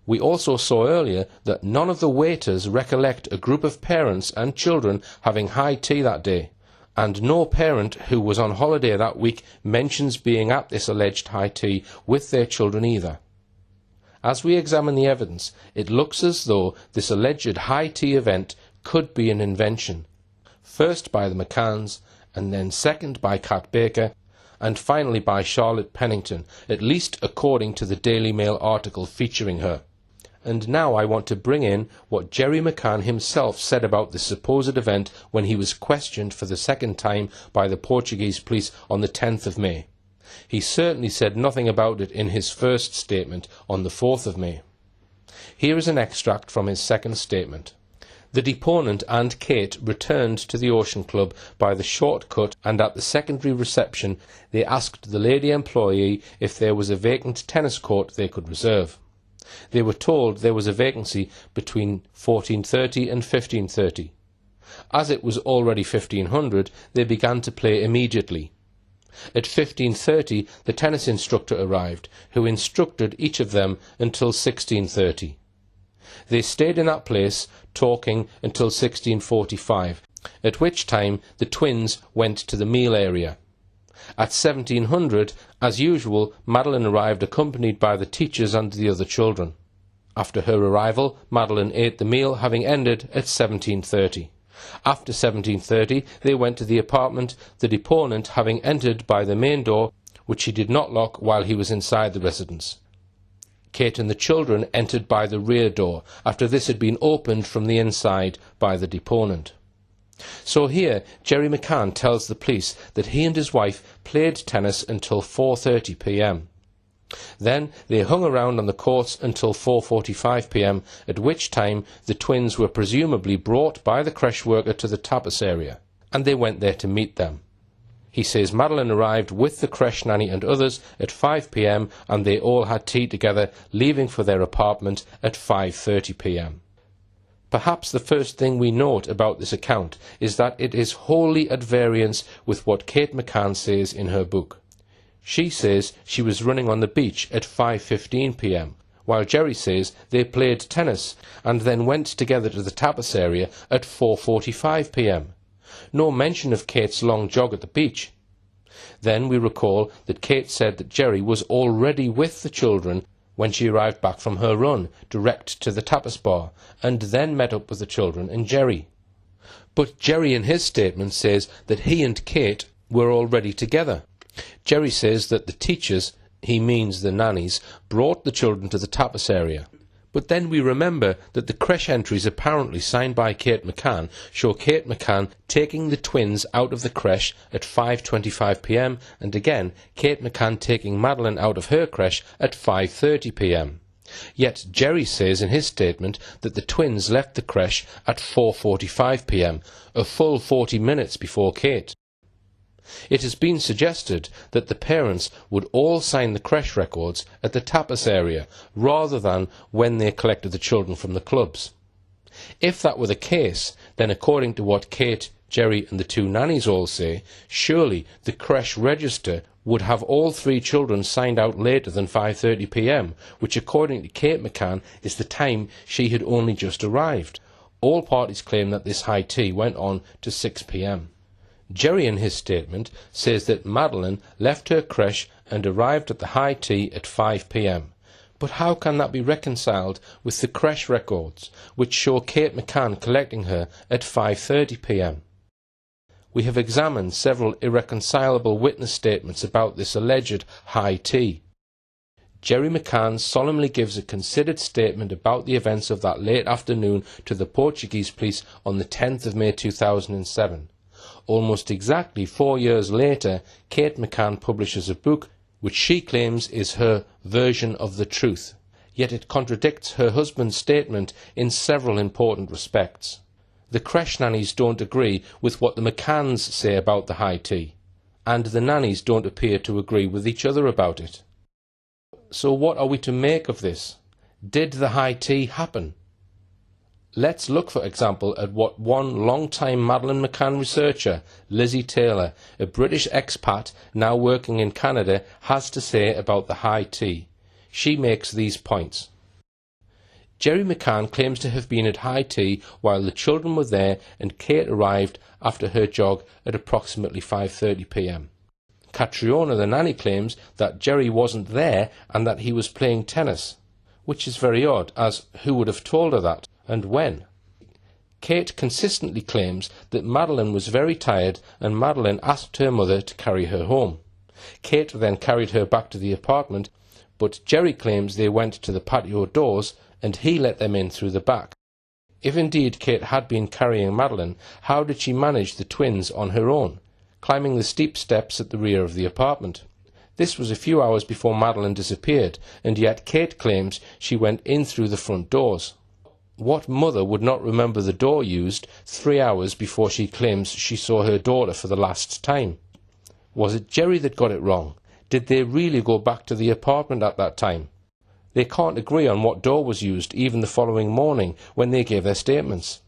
Speaker 3: We also saw earlier that none of the waiters recollect a group of parents and children having high tea that day, and no parent who was on holiday that week mentions being at this alleged high tea with their children either. As we examine the evidence, it looks as though this alleged high tea event could be an invention, first by the McCanns, and then second by Kat Baker, and finally by Charlotte Pennington, at least according to the Daily Mail article featuring her. And now I want to bring in what Jerry McCann himself said about the supposed event when he was questioned for the second time by the Portuguese police on the 10th of May. He certainly said nothing about it in his first statement on the 4th of May. Here is an extract from his second statement. The deponent and Kate returned to the Ocean Club by the shortcut, and at the secondary reception they asked the lady employee if there was a vacant tennis court they could reserve. They were told there was a vacancy between 14:30 and 15:30. As it was already 1500, they began to play immediately. At 15:30, the tennis instructor arrived, who instructed each of them until 16:30. They stayed in that place, talking until 16:45, at which time the twins went to the meal area. At 1700, as usual, Madeleine arrived accompanied by the teachers and the other children. After her arrival, Madeleine ate the meal, having ended at 17:30. After 17:30, they went to the apartment, the deponent having entered by the main door, which he did not lock while he was inside the residence. Kate and the children entered by the rear door, after this had been opened from the inside by the deponent. So here, Jerry McCann tells the police that he and his wife played tennis until 4:30 p.m. Then they hung around on the courts until 4:45 p.m, at which time the twins were presumably brought by the creche worker to the tapas area, and they went there to meet them. He says Madeleine arrived with the creche nanny and others at 5 p.m, and they all had tea together, leaving for their apartment at 5:30 p.m. Perhaps the first thing we note about this account is that it is wholly at variance with what Kate McCann says in her book. She says she was running on the beach at 5:15 p.m, while Jerry says they played tennis and then went together to the tapas area at 4:45 p.m. No mention of Kate's long jog at the beach. Then we recall that Kate said that Jerry was already with the children when she arrived back from her run, direct to the tapas bar, and then met up with the children and Jerry. But Jerry in his statement says that he and Kate were already together. Jerry says that the teachers, he means the nannies, brought the children to the tapas area. But then we remember that the creche entries apparently signed by Kate McCann show Kate McCann taking the twins out of the creche at 5:25 p.m. and again Kate McCann taking Madeleine out of her creche at 5:30 p.m. Yet Jerry says in his statement that the twins left the creche at 4:45 p.m, a full 40 minutes before Kate. It has been suggested that the parents would all sign the creche records at the tapas area rather than when they collected the children from the clubs. If that were the case, then according to what Kate, Jerry and the two nannies all say, surely the creche register would have all 3 children signed out later than 5:30 p.m, which according to Kate McCann is the time she had only just arrived. All parties claim that this high tea went on to 6 p.m. Jerry in his statement says that Madeleine left her creche and arrived at the high tea at 5 p.m. But how can that be reconciled with the creche records, which show Kate McCann collecting her at 5:30 p.m? We have examined several irreconcilable witness statements about this alleged high tea. Jerry McCann solemnly gives a considered statement about the events of that late afternoon to the Portuguese police on the 10th of May 2007. Almost exactly 4 years later, Kate McCann publishes a book which she claims is her version of the truth, yet it contradicts her husband's statement in several important respects. The creche nannies don't agree with what the McCanns say about the high tea, and the nannies don't appear to agree with each other about it. So what are we to make of this? Did the high tea happen? Let's look, for example, at what one long-time Madeleine McCann researcher, Lizzie Taylor, a British expat now working in Canada, has to say about the high tea. She makes these points. Jerry McCann claims to have been at high tea while the children were there and Kate arrived after her jog at approximately 5:30 p.m. Catriona, the nanny, claims that Jerry wasn't there and that he was playing tennis, which is very odd, as who would have told her that, and when? Kate consistently claims that Madeleine was very tired and Madeleine asked her mother to carry her home. Kate then carried her back to the apartment, but Jerry claims they went to the patio doors and he let them in through the back. If indeed Kate had been carrying Madeleine, how did she manage the twins on her own, climbing the steep steps at the rear of the apartment? This was a few hours before Madeleine disappeared, and yet Kate claims she went in through the front doors. What mother would not remember the door used 3 hours before she claims she saw her daughter for the last time? Was it Jerry that got it wrong? Did they really go back to the apartment at that time? They can't agree on what door was used even the following morning when they gave their statements.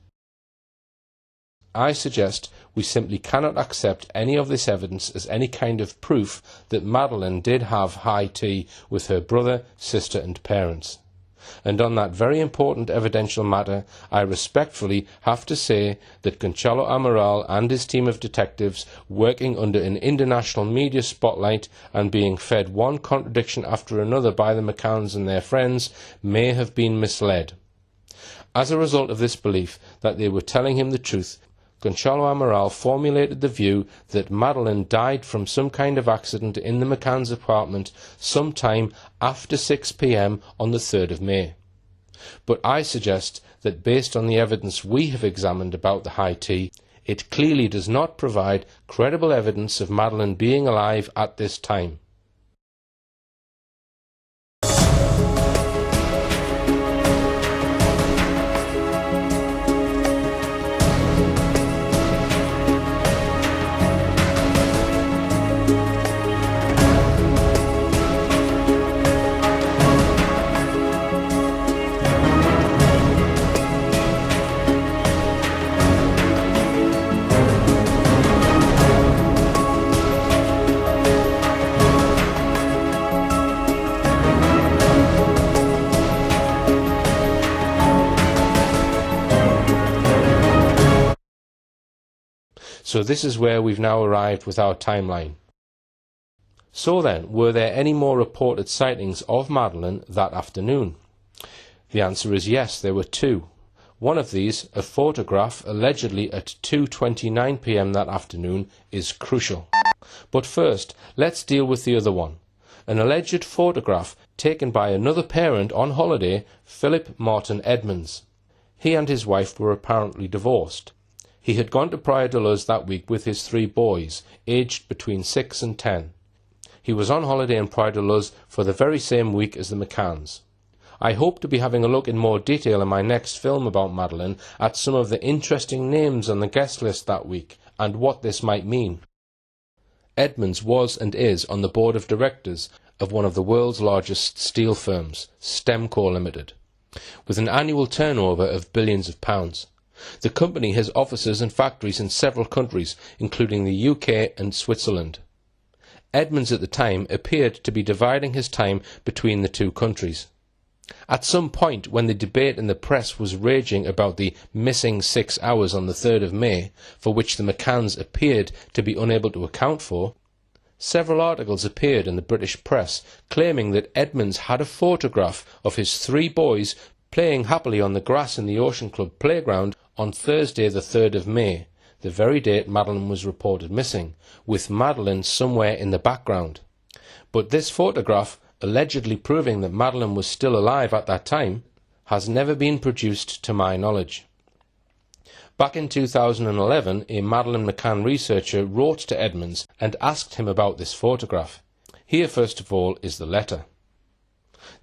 Speaker 3: I suggest we simply cannot accept any of this evidence as any kind of proof that Madeleine did have high tea with her brother, sister and parents. And on that very important evidential matter, I respectfully have to say that Gonçalo Amaral and his team of detectives, working under an international media spotlight and being fed one contradiction after another by the McCanns and their friends, may have been misled. As a result of this belief that they were telling him the truth, Gonçalo Amaral formulated the view that Madeleine died from some kind of accident in the McCanns' apartment sometime after 6 p.m. on the 3rd of May. But I suggest that based on the evidence we have examined about the high tea, it clearly does not provide credible evidence of Madeleine being alive at this time. So this is where we've now arrived with our timeline. So then, were there any more reported sightings of Madeleine that afternoon? The answer is yes, there were 2. One of these, a photograph allegedly at 2:29 p.m. that afternoon, is crucial. But first, let's deal with the other one. An alleged photograph taken by another parent on holiday, Philip Martin Edmonds. He and his wife were apparently divorced. He had gone to Praia de Luz that week with his 3 boys, aged between 6 and 10. He was on holiday in Praia de Luz for the very same week as the McCanns. I hope to be having a look in more detail in my next film about Madeleine at some of the interesting names on the guest list that week and what this might mean. Edmonds was and is on the board of directors of one of the world's largest steel firms, Stemco Limited, with an annual turnover of billions of pounds. The company has offices and factories in several countries, including the UK and Switzerland. Edmonds at the time appeared to be dividing his time between the two countries. At some point, when the debate in the press was raging about the missing 6 hours on the 3rd of May, for which the McCanns appeared to be unable to account for, several articles appeared in the British press claiming that Edmonds had a photograph of his 3 boys playing happily on the grass in the Ocean Club playground on Thursday the 3rd of May, the very date Madeleine was reported missing, with Madeleine somewhere in the background. But this photograph, allegedly proving that Madeleine was still alive at that time, has never been produced to my knowledge. Back in 2011, a Madeleine McCann researcher wrote to Edmonds and asked him about this photograph. Here, first of all, is the letter.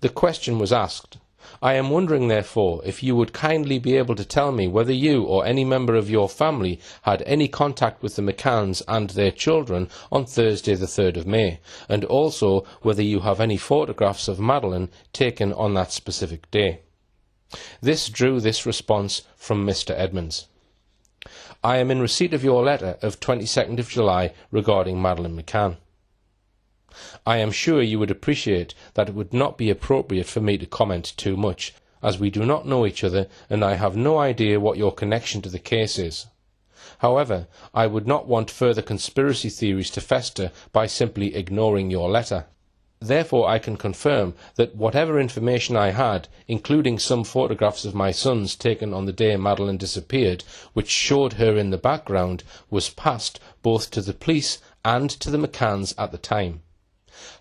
Speaker 3: The question was asked, "I am wondering, therefore, if you would kindly be able to tell me whether you or any member of your family had any contact with the McCanns and their children on Thursday the 3rd of May, and also whether you have any photographs of Madeleine taken on that specific day." This drew this response from Mr. Edmonds. "I am in receipt of your letter of 22nd of July regarding Madeleine McCann. I am sure you would appreciate that it would not be appropriate for me to comment too much, as we do not know each other and I have no idea what your connection to the case is. However, I would not want further conspiracy theories to fester by simply ignoring your letter. Therefore, I can confirm that whatever information I had, including some photographs of my sons taken on the day Madeleine disappeared, which showed her in the background, was passed both to the police and to the McCanns at the time.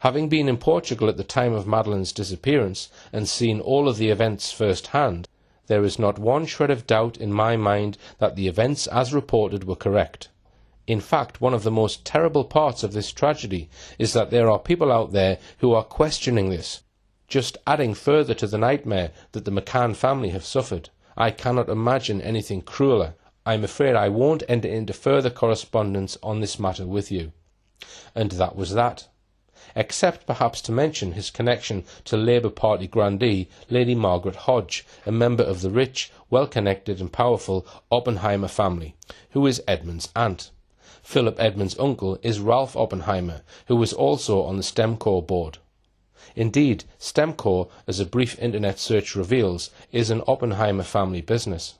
Speaker 3: Having been in Portugal at the time of Madeleine's disappearance and seen all of the events firsthand, there is not one shred of doubt in my mind that the events as reported were correct. In fact, one of the most terrible parts of this tragedy is that there are people out there who are questioning this, just adding further to the nightmare that the McCann family have suffered. I cannot imagine anything crueler. I am afraid I won't enter into further correspondence on this matter with you." And that was that. Except perhaps to mention his connection to Labour Party grandee Lady Margaret Hodge, a member of the rich, well-connected and powerful Oppenheimer family, who is Edmonds' aunt. Philip Edmonds' uncle is Ralph Oppenheimer, who was also on the STEMCOR board. Indeed, STEMCOR, as a brief internet search reveals, is an Oppenheimer family business.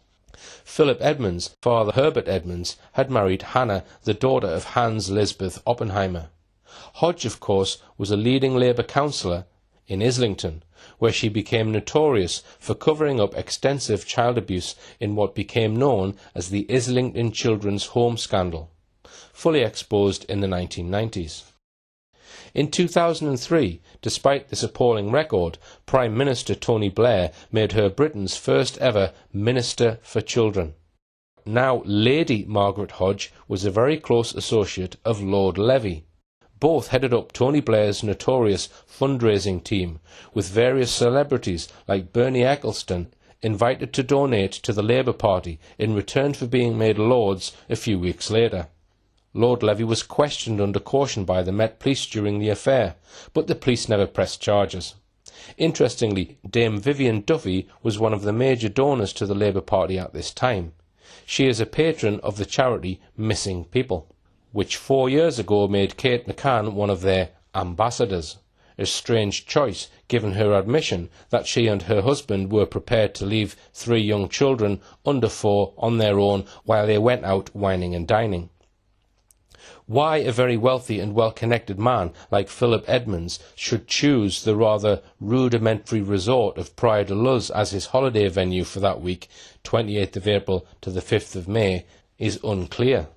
Speaker 3: Philip Edmonds' father Herbert Edmonds had married Hannah, the daughter of Hans Lisbeth Oppenheimer. Hodge, of course, was a leading Labour councillor in Islington, where she became notorious for covering up extensive child abuse in what became known as the Islington Children's Home Scandal, fully exposed in the 1990s. In 2003, despite this appalling record, Prime Minister Tony Blair made her Britain's first ever Minister for Children. Now Lady Margaret Hodge was a very close associate of Lord Levy. Both headed up Tony Blair's notorious fundraising team, with various celebrities like Bernie Ecclestone invited to donate to the Labour Party in return for being made lords a few weeks later. Lord Levy was questioned under caution by the Met Police during the affair, but the police never pressed charges. Interestingly, Dame Vivian Duffy was one of the major donors to the Labour Party at this time. She is a patron of the charity Missing People, which 4 years ago made Kate McCann one of their ambassadors, a strange choice given her admission that she and her husband were prepared to leave 3 young children under 4 on their own while they went out wining and dining. Why a very wealthy and well-connected man like Philip Edmonds should choose the rather rudimentary resort of Praia de Luz as his holiday venue for that week, 28th of April to the 5th of May, is unclear.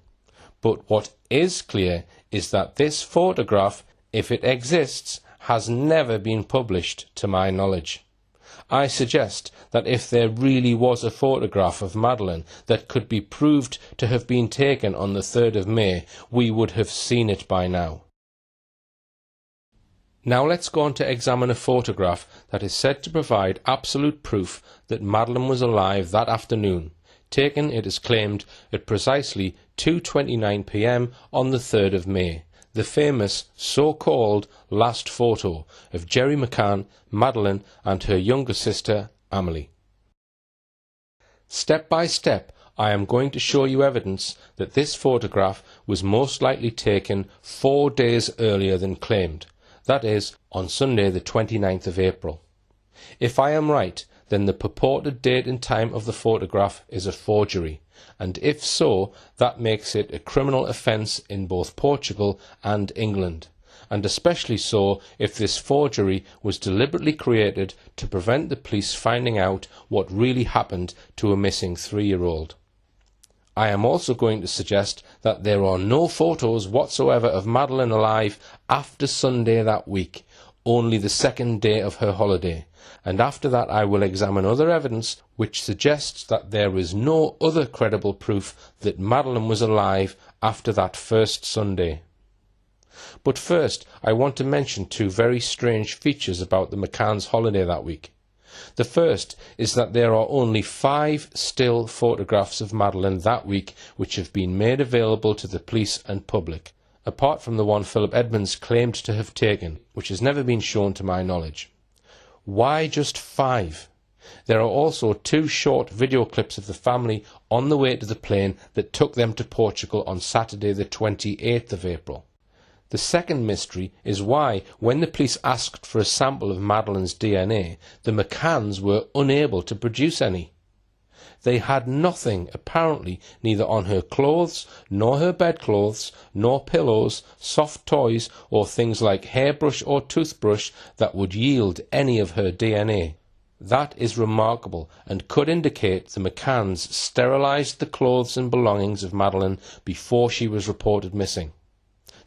Speaker 3: But what is clear is that this photograph, if it exists, has never been published to my knowledge. I suggest that if there really was a photograph of Madeleine that could be proved to have been taken on the 3rd of May, we would have seen it by now. Now let's go on to examine a photograph that is said to provide absolute proof that Madeleine was alive that afternoon, taken, it is claimed, at precisely 2:29 p.m. on the 3rd of May. The famous so-called last photo of Gerry McCann, Madeleine and her younger sister Amelie. Step by step, I am going to show you evidence that this photograph was most likely taken 4 days earlier than claimed, that is, on Sunday the 29th of April. If I am right, then the purported date and time of the photograph is a forgery, and if so, that makes it a criminal offence in both Portugal and England, and especially so if this forgery was deliberately created to prevent the police finding out what really happened to a missing 3-year-old. I am also going to suggest that there are no photos whatsoever of Madeleine alive after Sunday that week, only the second day of her holiday, and after that I will examine other evidence which suggests that there is no other credible proof that Madeleine was alive after that first Sunday. But first, I want to mention 2 very strange features about the McCanns' holiday that week. The first is that there are only 5 still photographs of Madeleine that week which have been made available to the police and public, apart from the one Philip Edmonds claimed to have taken, which has never been shown to my knowledge. Why just 5? There are also 2 short video clips of the family on the way to the plane that took them to Portugal on Saturday the 28th of April. The second mystery is why, when the police asked for a sample of Madeleine's DNA, the McCanns were unable to produce any. They had nothing, apparently, neither on her clothes, nor her bedclothes, nor pillows, soft toys, or things like hairbrush or toothbrush that would yield any of her DNA. That is remarkable, and could indicate the McCanns sterilised the clothes and belongings of Madeleine before she was reported missing.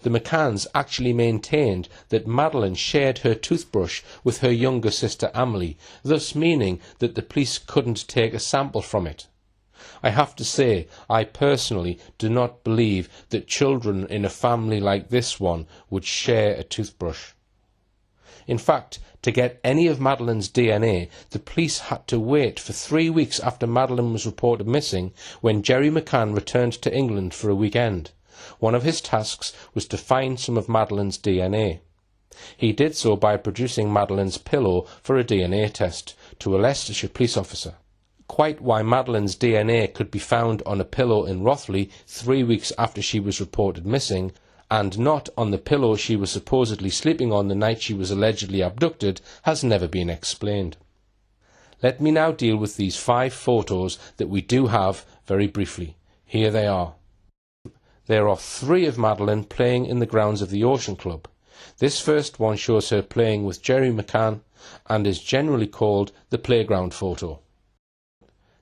Speaker 3: The McCanns actually maintained that Madeleine shared her toothbrush with her younger sister Amelie, thus meaning that the police couldn't take a sample from it. I have to say, I personally do not believe that children in a family like this one would share a toothbrush. In fact, to get any of Madeleine's DNA, the police had to wait for 3 weeks after Madeleine was reported missing, when Jerry McCann returned to England for a weekend. One of his tasks was to find some of Madeleine's DNA. He did so by producing Madeleine's pillow for a DNA test to a Leicestershire police officer. Quite why Madeleine's DNA could be found on a pillow in Rothley 3 weeks after she was reported missing, and not on the pillow she was supposedly sleeping on the night she was allegedly abducted, has never been explained. Let me now deal with these 5 photos that we do have very briefly. Here they are. There are 3 of Madeleine playing in the grounds of the Ocean Club. This first one shows her playing with Jerry McCann and is generally called the playground photo.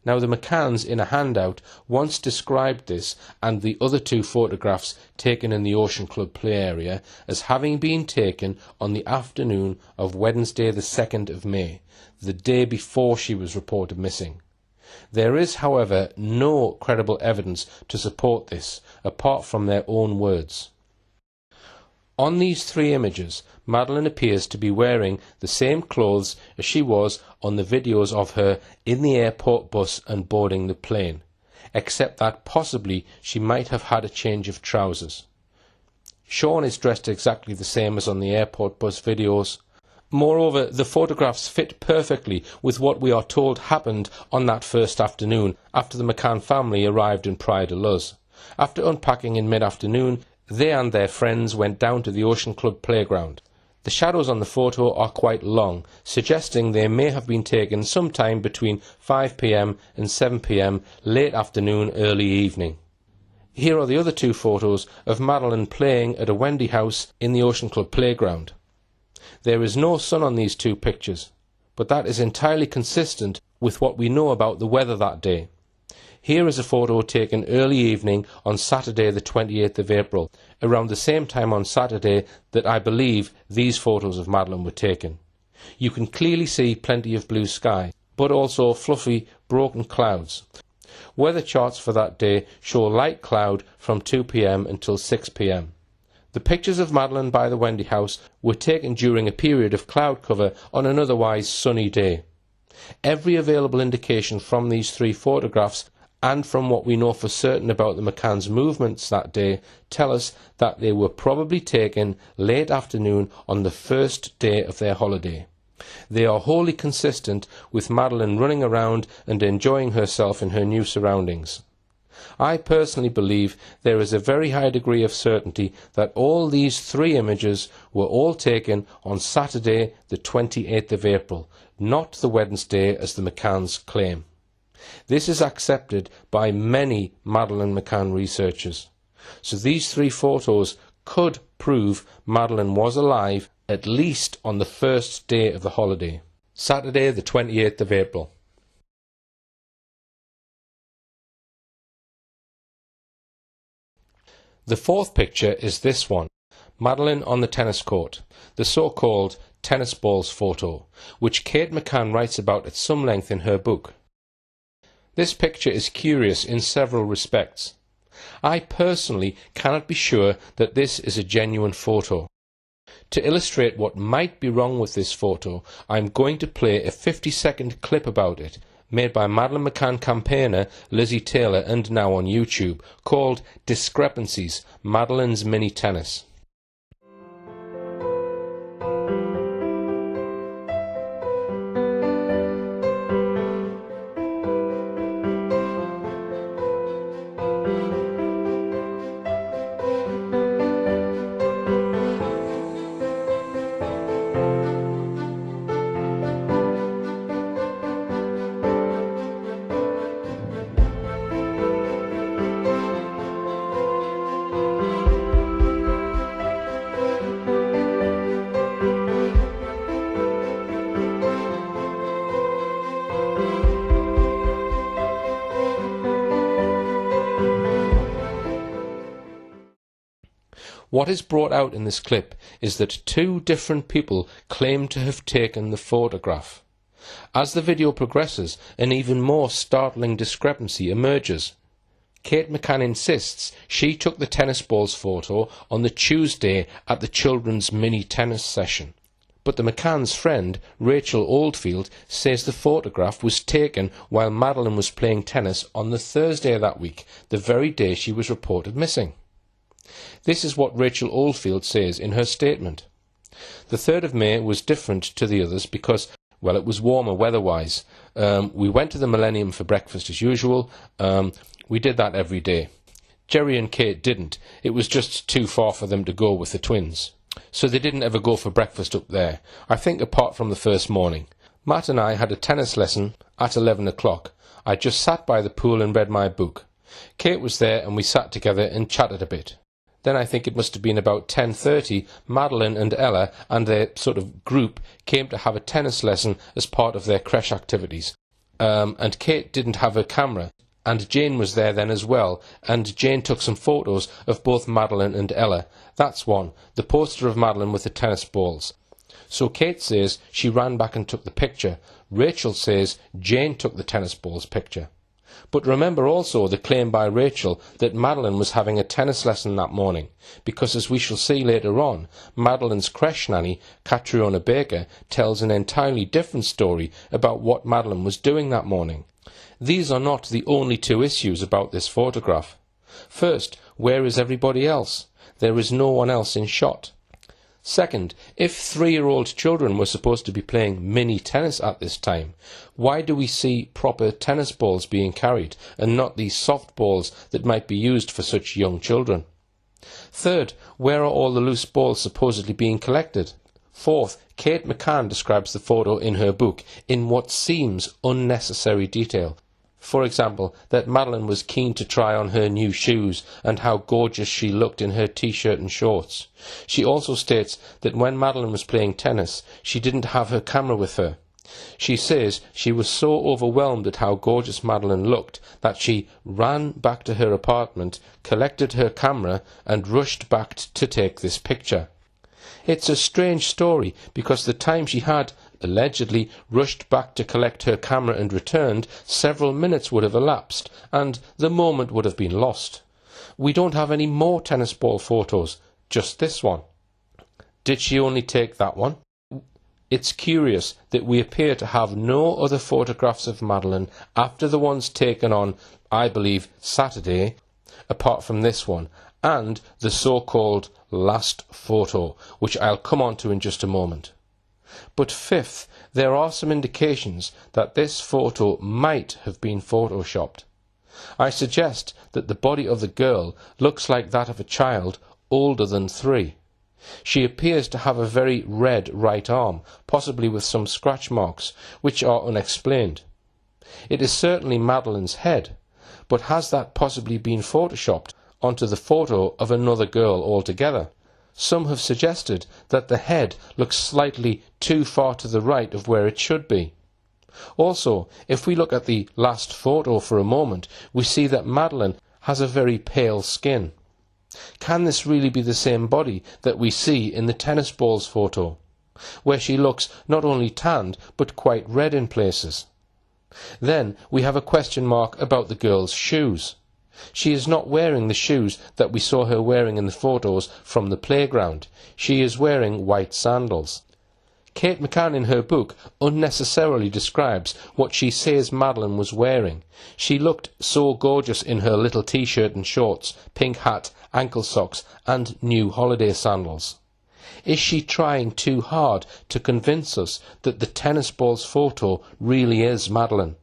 Speaker 3: Now, the McCanns in a handout once described this and the other 2 photographs taken in the Ocean Club play area as having been taken on the afternoon of Wednesday the 2nd of May, the day before she was reported missing. There is, however, no credible evidence to support this, apart from their own words. On these 3 images, Madeleine appears to be wearing the same clothes as she was on the videos of her in the airport bus and boarding the plane, except that possibly she might have had a change of trousers. Sean is dressed exactly the same as on the airport bus videos. Moreover, the photographs fit perfectly with what we are told happened on that first afternoon after the McCann family arrived in Praia de Luz. After unpacking in mid-afternoon, they and their friends went down to the Ocean Club playground. The shadows on the photo are quite long, suggesting they may have been taken sometime between 5 p.m. and 7 p.m. late afternoon, early evening. Here are the other 2 photos of Madeleine playing at a Wendy house in the Ocean Club playground. There is no sun on these 2 pictures, but that is entirely consistent with what we know about the weather that day. Here is a photo taken early evening on Saturday the 28th of April, around the same time on Saturday that I believe these photos of Madeleine were taken. You can clearly see plenty of blue sky, but also fluffy, broken clouds. Weather charts for that day show light cloud from 2 p.m. until 6 p.m. The pictures of Madeleine by the Wendy house were taken during a period of cloud cover on an otherwise sunny day. Every available indication from these 3 photographs and from what we know for certain about the McCanns' movements that day tell us that they were probably taken late afternoon on the first day of their holiday. They are wholly consistent with Madeleine running around and enjoying herself in her new surroundings. I personally believe there is a very high degree of certainty that all these three images were all taken on Saturday the 28th of April, not the Wednesday as the McCanns claim. This is accepted by many Madeleine McCann researchers. So these three photos could prove Madeleine was alive at least on the first day of the holiday, Saturday the 28th of April. The fourth picture is this one, Madeleine on the tennis court, the so-called tennis balls photo, which Kate McCann writes about at some length in her book. This picture is curious in several respects. I personally cannot be sure that this is a genuine photo. To illustrate what might be wrong with this photo, I am going to play a 50-second clip about it, made by Madeleine McCann campaigner Lizzie Taylor and now on YouTube, called Discrepancies, Madeleine's Mini Tennis. What is brought out in this clip is that two different people claim to have taken the photograph. As the video progresses, an even more startling discrepancy emerges. Kate McCann insists she took the tennis balls photo on the Tuesday at the children's mini tennis session. But the McCann's friend, Rachel Oldfield, says the photograph was taken while Madeleine was playing tennis on the Thursday of that week, the very day she was reported missing. This is what Rachel Oldfield says in her statement. The 3rd of May was different to the others because, well, it was warmer weather-wise. We went to the Millennium for breakfast as usual. We did that every day. Jerry and Kate didn't. It was just too far for them to go with the twins. So they didn't ever go for breakfast up there, I think apart from the first morning. Matt and I had a tennis lesson at 11 o'clock. I just sat by the pool and read my book. Kate was there and we sat together and chatted a bit. Then I think it must have been about 10:30, Madeleine and Ella and their sort of group came to have a tennis lesson as part of their creche activities. And Kate didn't have a camera. And Jane was there then as well, and Jane took some photos of both Madeleine and Ella. That's one, the poster of Madeleine with the tennis balls. So Kate says she ran back and took the picture. Rachel says Jane took the tennis balls picture. But remember also the claim by Rachel that Madeleine was having a tennis lesson that morning, because as we shall see later on, Madeleine's creche nanny, Catriona Baker, tells an entirely different story about what Madeleine was doing that morning. These are not the only two issues about this photograph. First, where is everybody else? There is no one else in shot. Second, if 3-year-old children were supposed to be playing mini tennis at this time, why do we see proper tennis balls being carried and not these soft balls that might be used for such young children? Third, where are all the loose balls supposedly being collected? Fourth, Kate McCann describes the photo in her book in what seems unnecessary detail. For example, that Madeleine was keen to try on her new shoes and how gorgeous she looked in her t-shirt and shorts. She also states that when Madeleine was playing tennis, she didn't have her camera with her. She says she was so overwhelmed at how gorgeous Madeleine looked that she ran back to her apartment, collected her camera and rushed back to take this picture. It's a strange story because the time she had allegedly rushed back to collect her camera and returned, several minutes would have elapsed and the moment would have been lost. We don't have any more tennis ball photos, just this one. Did she only take that one? It's curious that we appear to have no other photographs of Madeleine after the ones taken on, I believe, Saturday, apart from this one, and the so-called last photo, which I'll come on to in just a moment. But fifth, there are some indications that this photo might have been photoshopped. I suggest that the body of the girl looks like that of a child older than 3. She appears to have a very red right arm, possibly with some scratch marks, which are unexplained. It is certainly Madeleine's head, but has that possibly been photoshopped onto the photo of another girl altogether? Some have suggested that the head looks slightly too far to the right of where it should be. Also, if we look at the last photo for a moment, we see that Madeleine has a very pale skin. Can this really be the same body that we see in the tennis balls photo, where she looks not only tanned but quite red in places? Then we have a question mark about the girl's shoes. She is not wearing the shoes that we saw her wearing in the photos from the playground. She is wearing white sandals. Kate McCann in her book unnecessarily describes what she says Madeleine was wearing. She looked so gorgeous in her little t-shirt and shorts, pink hat, ankle socks and new holiday sandals. Is she trying too hard to convince us that the tennis balls photo really is Madeleine?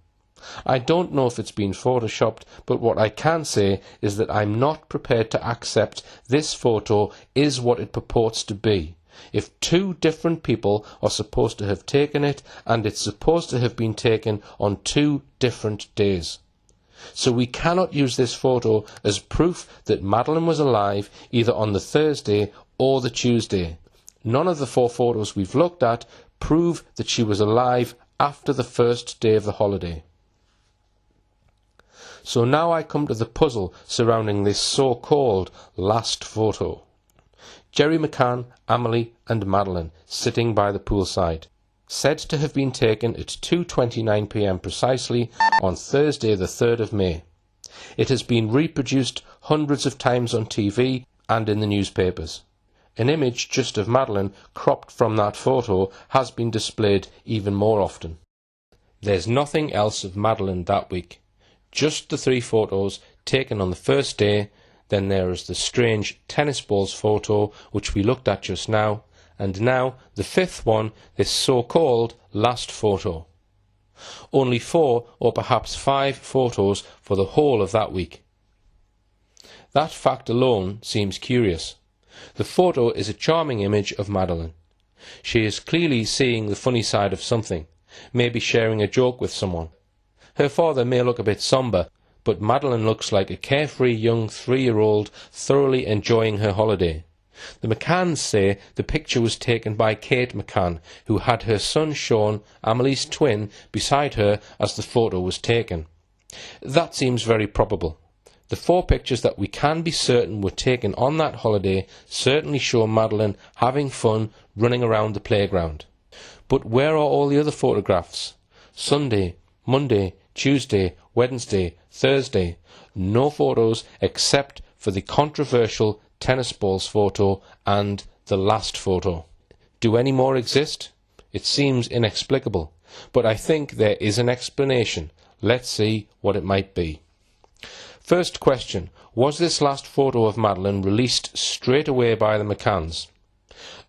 Speaker 3: I don't know if it's been photoshopped, but what I can say is that I'm not prepared to accept this photo is what it purports to be. If 2 different people are supposed to have taken it, and it's supposed to have been taken on 2 different days. So we cannot use this photo as proof that Madeleine was alive either on the Thursday or the Tuesday. None of the 4 photos we've looked at prove that she was alive after the first day of the holiday. So now I come to the puzzle surrounding this so-called last photo. Jerry McCann, Amelie and Madeleine sitting by the poolside, said to have been taken at 2:29 p.m. precisely on Thursday the 3rd of May. It has been reproduced hundreds of times on TV and in the newspapers. An image just of Madeleine cropped from that photo has been displayed even more often. There's nothing else of Madeleine that week. Just the 3 photos taken on the first day. Then there is the strange tennis balls photo which we looked at just now, and now the 5th one, this so-called last photo. Only 4 or perhaps 5 photos for the whole of that week. That fact alone seems curious. The photo is a charming image of Madeleine. She is clearly seeing the funny side of something, maybe sharing a joke with someone. Her father may look a bit sombre, but Madeleine looks like a carefree young 3-year-old thoroughly enjoying her holiday. The McCanns say the picture was taken by Kate McCann, who had her son Sean, Amelie's twin, beside her as the photo was taken. That seems very probable. The 4 pictures that we can be certain were taken on that holiday certainly show Madeleine having fun running around the playground. But where are all the other photographs? Sunday, Monday, Tuesday, Wednesday, Thursday. No photos except for the controversial tennis balls photo and the last photo. Do any more exist? It seems inexplicable, but I think there is an explanation. Let's see what it might be. First question, was this last photo of Madeleine released straight away by the McCanns?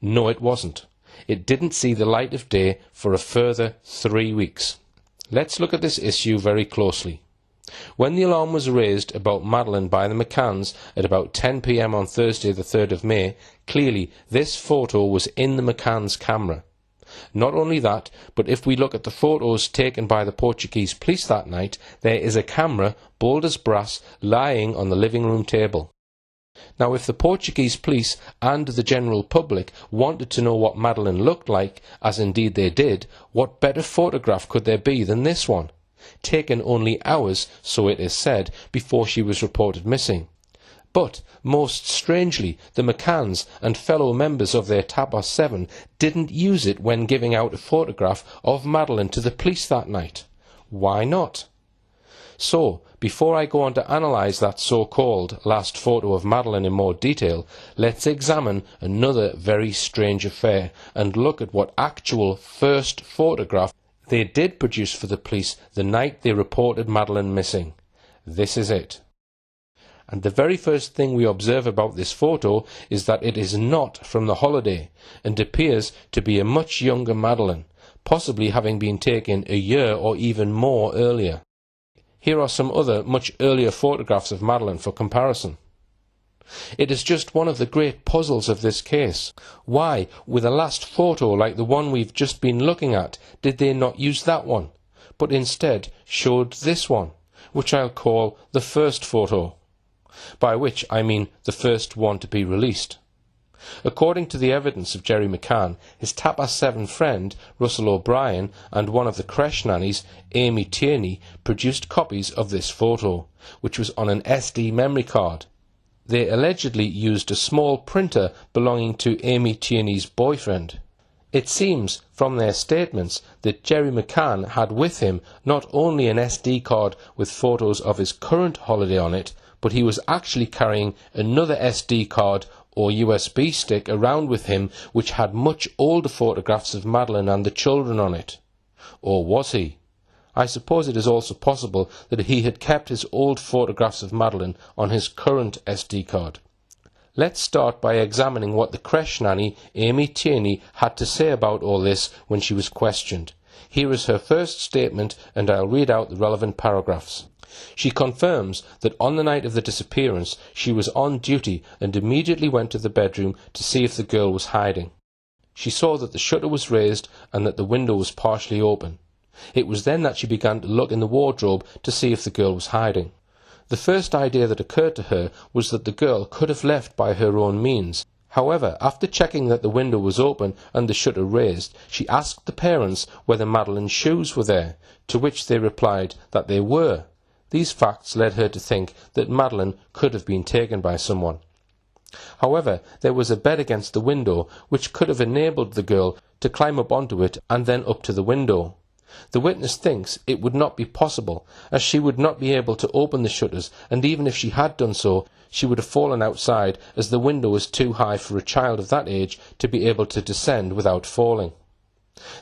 Speaker 3: No, it wasn't. It didn't see the light of day for a further 3 weeks. Let's look at this issue very closely. When the alarm was raised about Madeleine by the McCanns at about 10 p.m. on Thursday the 3rd of May, clearly this photo was in the McCanns' camera. Not only that, but if we look at the photos taken by the Portuguese police that night, there is a camera, bold as brass, lying on the living room table. Now, if the Portuguese police and the general public wanted to know what Madeleine looked like, as indeed they did, what better photograph could there be than this one? Taken only hours, so it is said, before she was reported missing. But, most strangely, the McCanns and fellow members of their Tabor 7 didn't use it when giving out a photograph of Madeleine to the police that night. Why not? So, before I go on to analyse that so-called last photo of Madeleine in more detail, let's examine another very strange affair and look at what actual first photograph they did produce for the police the night they reported Madeleine missing. This is it. And the very first thing we observe about this photo is that it is not from the holiday and appears to be a much younger Madeleine, possibly having been taken a year or even more earlier. Here are some other much earlier photographs of Madeleine for comparison. It is just one of the great puzzles of this case. Why, with a last photo like the one we've just been looking at, did they not use that one, but instead showed this one, which I'll call the first photo, by which I mean the first one to be released. According to the evidence of Jerry McCann, his Tapas 7 friend, Russell O'Brien, and one of the creche nannies, Amy Tierney, produced copies of this photo, which was on an SD memory card. They allegedly used a small printer belonging to Amy Tierney's boyfriend. It seems, from their statements, that Jerry McCann had with him not only an SD card with photos of his current holiday on it, but he was actually carrying another SD card or USB stick around with him which had much older photographs of Madeleine and the children on it. Or was he? I suppose it is also possible that he had kept his old photographs of Madeleine on his current SD card. Let's start by examining what the creche nanny, Amy Tierney, had to say about all this when she was questioned. Here is her first statement, and I'll read out the relevant paragraphs. She confirms that on the night of the disappearance she was on duty and immediately went to the bedroom to see if the girl was hiding. She saw that the shutter was raised and that the window was partially open. It was then that she began to look in the wardrobe to see if the girl was hiding. The first idea that occurred to her was that the girl could have left by her own means. However, after checking that the window was open and the shutter raised, she asked the parents whether Madeleine's shoes were there, to which they replied that they were. These facts led her to think that Madeleine could have been taken by someone. However, there was a bed against the window which could have enabled the girl to climb up onto it and then up to the window. The witness thinks it would not be possible, as she would not be able to open the shutters, and even if she had done so, she would have fallen outside, as the window was too high for a child of that age to be able to descend without falling.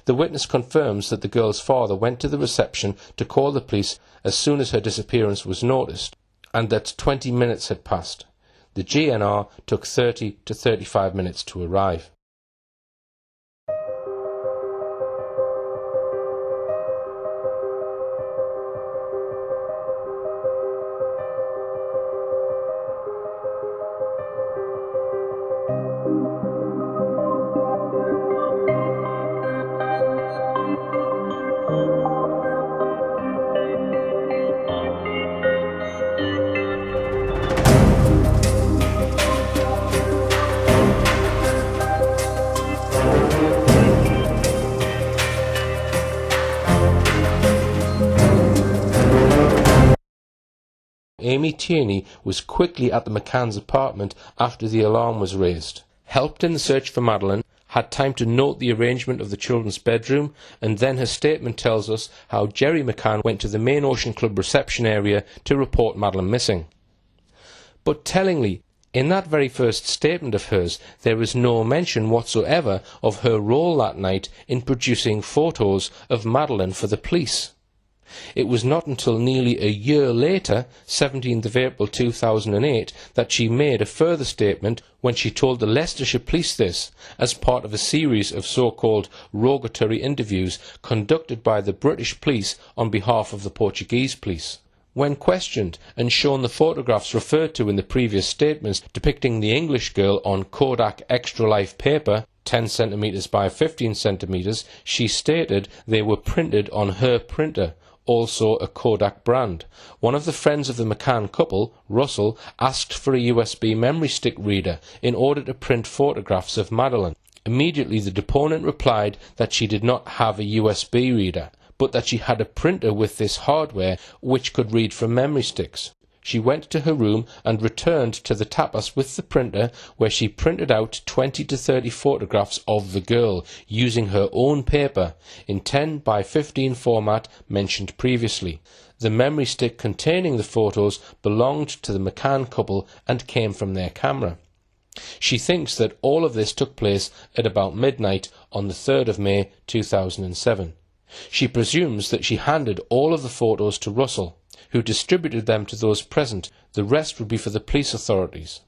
Speaker 3: The witness confirms that the girl's father went to the reception to call the police as soon as her disappearance was noticed, and that 20 minutes had passed. The GNR took 30 to 35 minutes to arrive. Amy Tierney was quickly at the McCanns' apartment after the alarm was raised, helped in the search for Madeleine, had time to note the arrangement of the children's bedroom, and then her statement tells us how Jerry McCann went to the main Ocean Club reception area to report Madeleine missing. But tellingly, in that very first statement of hers, there is no mention whatsoever of her role that night in producing photos of Madeleine for the police. It was not until nearly a year later, 17th of April 2008, that she made a further statement when she told the Leicestershire Police this, as part of a series of so-called rogatory interviews conducted by the British police on behalf of the Portuguese police. When questioned and shown the photographs referred to in the previous statements depicting the English girl on Kodak Extra Life paper, 10 cm by 15 cm, she stated they were printed on her printer, also a Kodak brand. One of the friends of the McCann couple, Russell, asked for a USB memory stick reader in order to print photographs of Madeleine. Immediately the deponent replied that she did not have a USB reader, but that she had a printer with this hardware which could read from memory sticks. She went to her room and returned to the tapas with the printer, where she printed out 20 to 30 photographs of the girl using her own paper in 10 by 15 format mentioned previously. The memory stick containing the photos belonged to the McCann couple and came from their camera. She thinks that all of this took place at about midnight on the 3rd of May 2007. She presumes that she handed all of the photos to Russell, who distributed them to those present. The rest would be for the police authorities.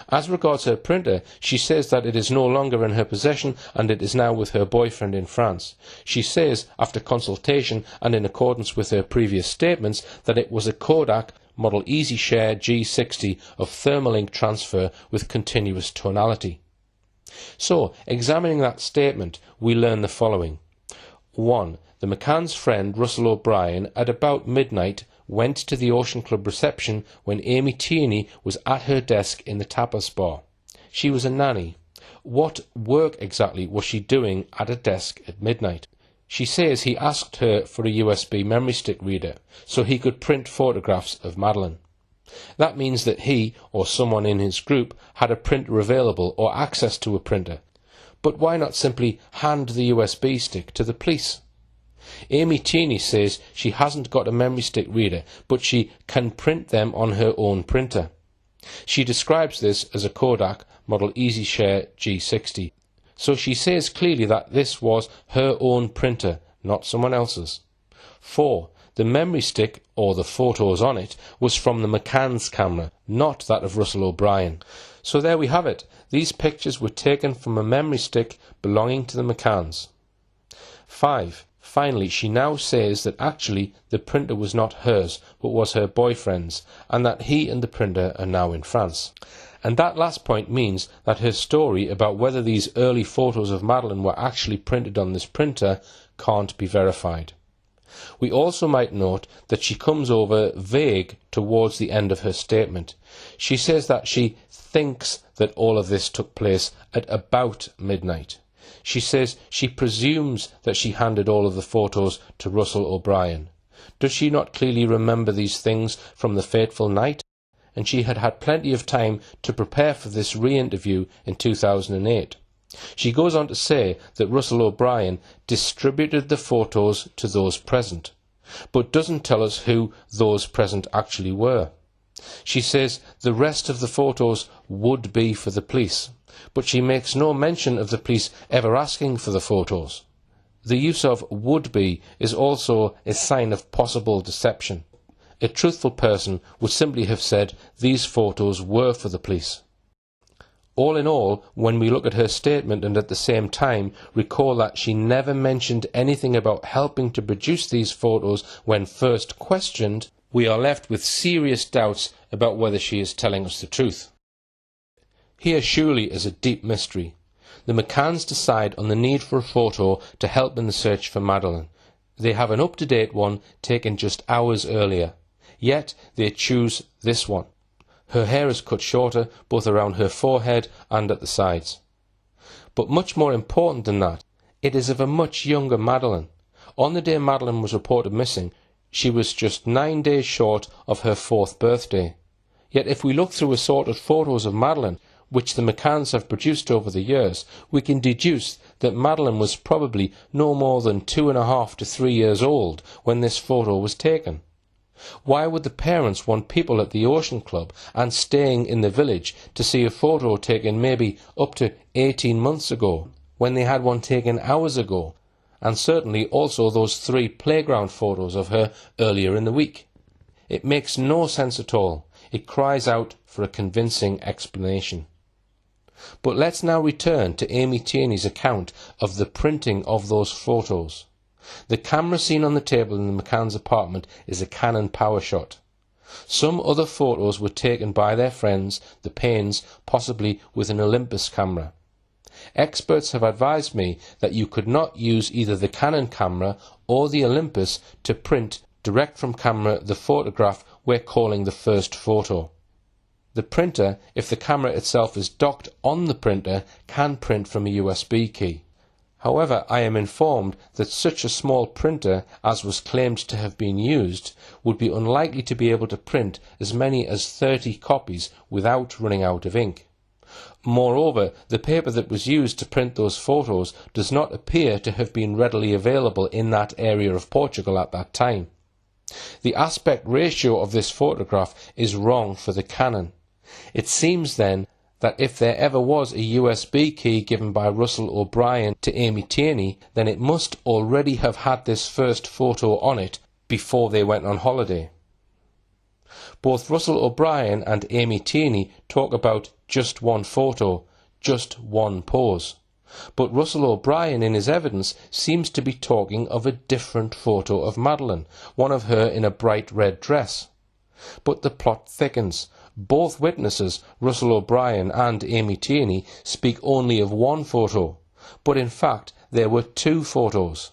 Speaker 3: As regards her printer, she says that it is no longer in her possession and it is now with her boyfriend in France. She says, after consultation and in accordance with her previous statements, that it was a Kodak model EasyShare G60 of thermal ink transfer with continuous tonality. So, examining that statement, we learn the following. 1. The McCann's friend Russell O'Brien at about midnight went to the Ocean Club reception when Amy Tierney was at her desk in the tapas bar. She was a nanny. What work exactly was she doing at a desk at midnight? She says he asked her for a USB memory stick reader so he could print photographs of Madeleine. That means that he, or someone in his group, had a printer available or access to a printer. But why not simply hand the USB stick to the police? Amy Tierney says she hasn't got a memory stick reader, but she can print them on her own printer. She describes this as a Kodak model EasyShare G60. So she says clearly that this was her own printer, not someone else's. 4. The memory stick, or the photos on it, was from the McCann's camera, not that of Russell O'Brien. So there we have it. These pictures were taken from a memory stick belonging to the McCanns. 5. Finally, she now says that actually the printer was not hers, but was her boyfriend's, and that he and the printer are now in France. And that last point means that her story about whether these early photos of Madeleine were actually printed on this printer can't be verified. We also might note that she comes over vague towards the end of her statement. She says that she thinks that all of this took place at about midnight. She says she presumes that she handed all of the photos to Russell O'Brien. Does she not clearly remember these things from the fateful night? And she had had plenty of time to prepare for this re-interview in 2008. She goes on to say that Russell O'Brien distributed the photos to those present, but doesn't tell us who those present actually were. She says the rest of the photos would be for the police, but she makes no mention of the police ever asking for the photos. The use of would be is also a sign of possible deception. A truthful person would simply have said these photos were for the police. All in all, when we look at her statement and at the same time recall that she never mentioned anything about helping to produce these photos when first questioned, we are left with serious doubts about whether she is telling us the truth. Here surely is a deep mystery. The McCanns decide on the need for a photo to help in the search for Madeleine. They have an up-to-date one taken just hours earlier, yet they choose this one. Her hair is cut shorter, both around her forehead and at the sides. But much more important than that, it is of a much younger Madeleine. On the day Madeleine was reported missing, she was just 9 days short of her 4th birthday. Yet if we look through assorted photos of Madeleine, which the McCanns have produced over the years, we can deduce that Madeleine was probably no more than 2.5 to 3 years old when this photo was taken. Why would the parents want people at the Ocean Club and staying in the village to see a photo taken maybe up to 18 months ago, when they had one taken hours ago, and certainly also those 3 playground photos of her earlier in the week? It makes no sense at all. It cries out for a convincing explanation. But let's now return to Amy Tierney's account of the printing of those photos. The camera seen on the table in the McCann's apartment is a Canon PowerShot. Some other photos were taken by their friends, the Paynes, possibly with an Olympus camera. Experts have advised me that you could not use either the Canon camera or the Olympus to print direct from camera the photograph we're calling the first photo. The printer, if the camera itself is docked on the printer, can print from a USB key. However, I am informed that such a small printer as was claimed to have been used would be unlikely to be able to print as many as 30 copies without running out of ink. Moreover, the paper that was used to print those photos does not appear to have been readily available in that area of Portugal at that time. The aspect ratio of this photograph is wrong for the Canon. It seems then that if there ever was a USB key given by Russell O'Brien to Amy Tierney, then it must already have had this first photo on it before they went on holiday. Both Russell O'Brien and Amy Tierney talk about just one photo, just one pose. But Russell O'Brien in his evidence seems to be talking of a different photo of Madeleine, one of her in a bright red dress. But the plot thickens. Both witnesses, Russell O'Brien and Amy Tierney, speak only of one photo, but in fact there were two photos.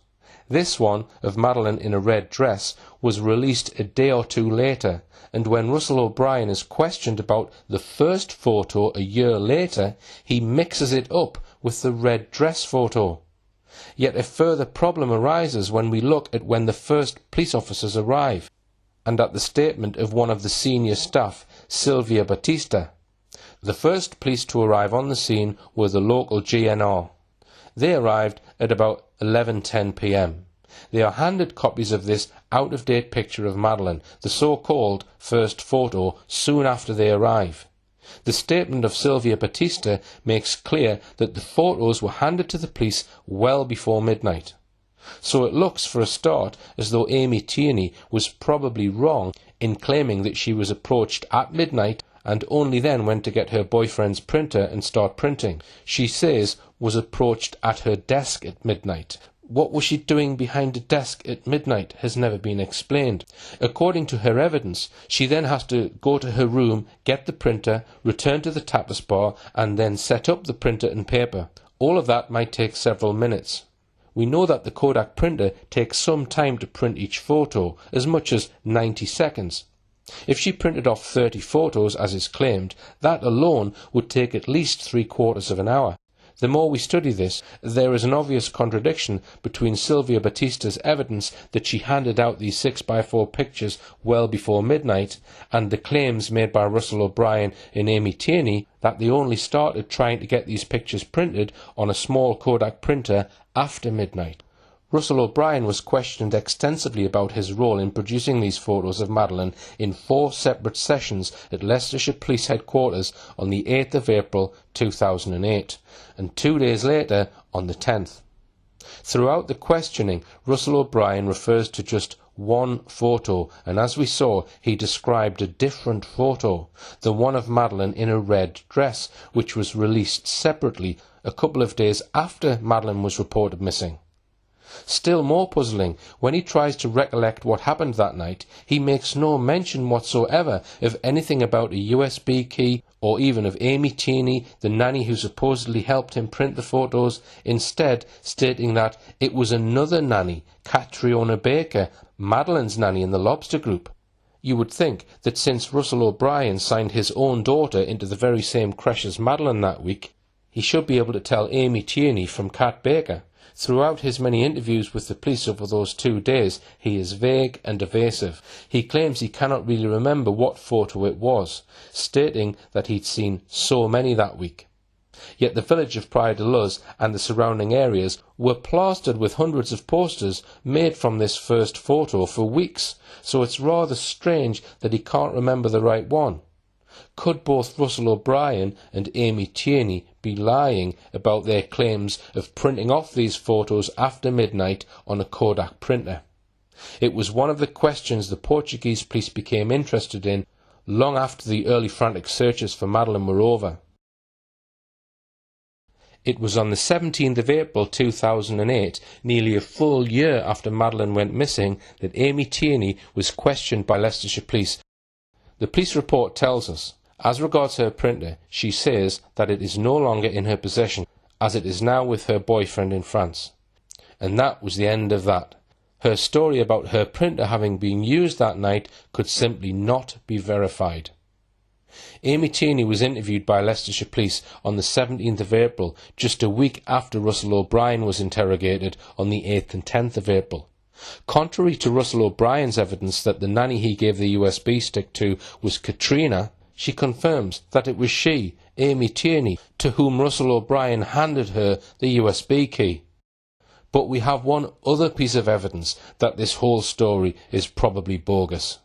Speaker 3: This one, of Madeleine in a red dress, was released a day or two later, and when Russell O'Brien is questioned about the first photo a year later, he mixes it up with the red dress photo. Yet a further problem arises when we look at when the first police officers arrive, and at the statement of one of the senior staff, Sylvia Batista. The first police to arrive on the scene were the local GNR. They arrived at about 11:10 p.m. They are handed copies of this out-of-date picture of Madeleine, the so-called first photo, soon after they arrive. The statement of Sylvia Batista makes clear that the photos were handed to the police well before midnight. So it looks, for a start, as though Amy Tierney was probably wrong in claiming that she was approached at midnight and only then went to get her boyfriend's printer and start printing. She says was approached at her desk at midnight. What was she doing behind a desk at midnight has never been explained. According to her evidence, she then has to go to her room, get the printer, return to the tapas bar, and then set up the printer and paper. All of that might take several minutes. We know that the Kodak printer takes some time to print each photo, as much as 90 seconds. If she printed off 30 photos, as is claimed, that alone would take at least 3/4 of an hour. The more we study this, there is an obvious contradiction between Sylvia Batista's evidence that she handed out these 6x4 pictures well before midnight and the claims made by Russell O'Brien and Amy Tierney that they only started trying to get these pictures printed on a small Kodak printer after midnight. Russell O'Brien was questioned extensively about his role in producing these photos of Madeleine in 4 separate sessions at Leicestershire Police Headquarters on the 8th of April 2008, and 2 days later on the 10th. Throughout the questioning, Russell O'Brien refers to just one photo, and as we saw, he described a different photo, the one of Madeleine in a red dress, which was released separately a couple of days after Madeleine was reported missing. Still more puzzling, when he tries to recollect what happened that night, he makes no mention whatsoever of anything about a USB key or even of Amy Tierney, the nanny who supposedly helped him print the photos, instead stating that it was another nanny, Catriona Baker, Madeleine's nanny in the Lobster Group. You would think that since Russell O'Brien signed his own daughter into the very same creche as Madeleine that week, he should be able to tell Amy Tierney from Cat Baker. Throughout his many interviews with the police over those 2 days, he is vague and evasive. He claims he cannot really remember what photo it was, stating that he'd seen so many that week. Yet the village of Praia de Luz and the surrounding areas were plastered with hundreds of posters made from this first photo for weeks, so it's rather strange that he can't remember the right one. Could both Russell O'Brien and Amy Tierney be lying about their claims of printing off these photos after midnight on a Kodak printer? It was one of the questions the Portuguese police became interested in long after the early frantic searches for Madeleine were over. It was on the 17th of April 2008, nearly a full year after Madeleine went missing, that Amy Tierney was questioned by Leicestershire Police. The police report tells us, as regards her printer, she says that it is no longer in her possession, as it is now with her boyfriend in France. And that was the end of that. Her story about her printer having been used that night could simply not be verified. Amy Tierney was interviewed by Leicestershire Police on the 17th of April, just a week after Russell O'Brien was interrogated on the 8th and 10th of April. Contrary to Russell O'Brien's evidence that the nanny he gave the USB stick to was Katrina, she confirms that it was she, Amy Tierney, to whom Russell O'Brien handed her the USB key. But we have one other piece of evidence that this whole story is probably bogus.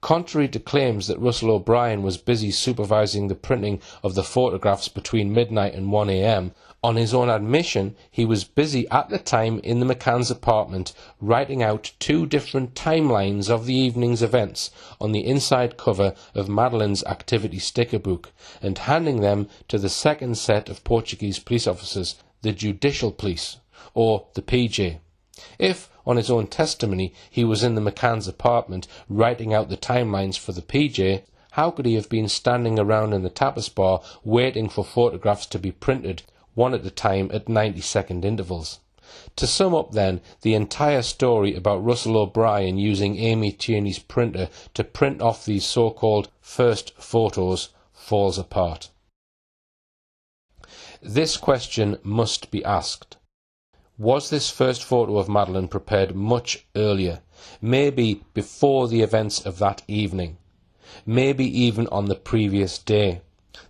Speaker 3: Contrary to claims that Russell O'Brien was busy supervising the printing of the photographs between midnight and 1 a.m, On his own admission, he was busy at the time in the McCanns' apartment writing out 2 different timelines of the evening's events on the inside cover of Madeleine's activity sticker book and handing them to the second set of Portuguese police officers, the Judicial Police, or the PJ. If, on his own testimony, he was in the McCanns' apartment writing out the timelines for the PJ, how could he have been standing around in the tapas bar waiting for photographs to be printed, one at a time at 90-second intervals? To sum up then, the entire story about Russell O'Brien using Amy Tierney's printer to print off these so-called first photos falls apart. This question must be asked. Was this first photo of Madeleine prepared much earlier, maybe before the events of that evening, maybe even on the previous day?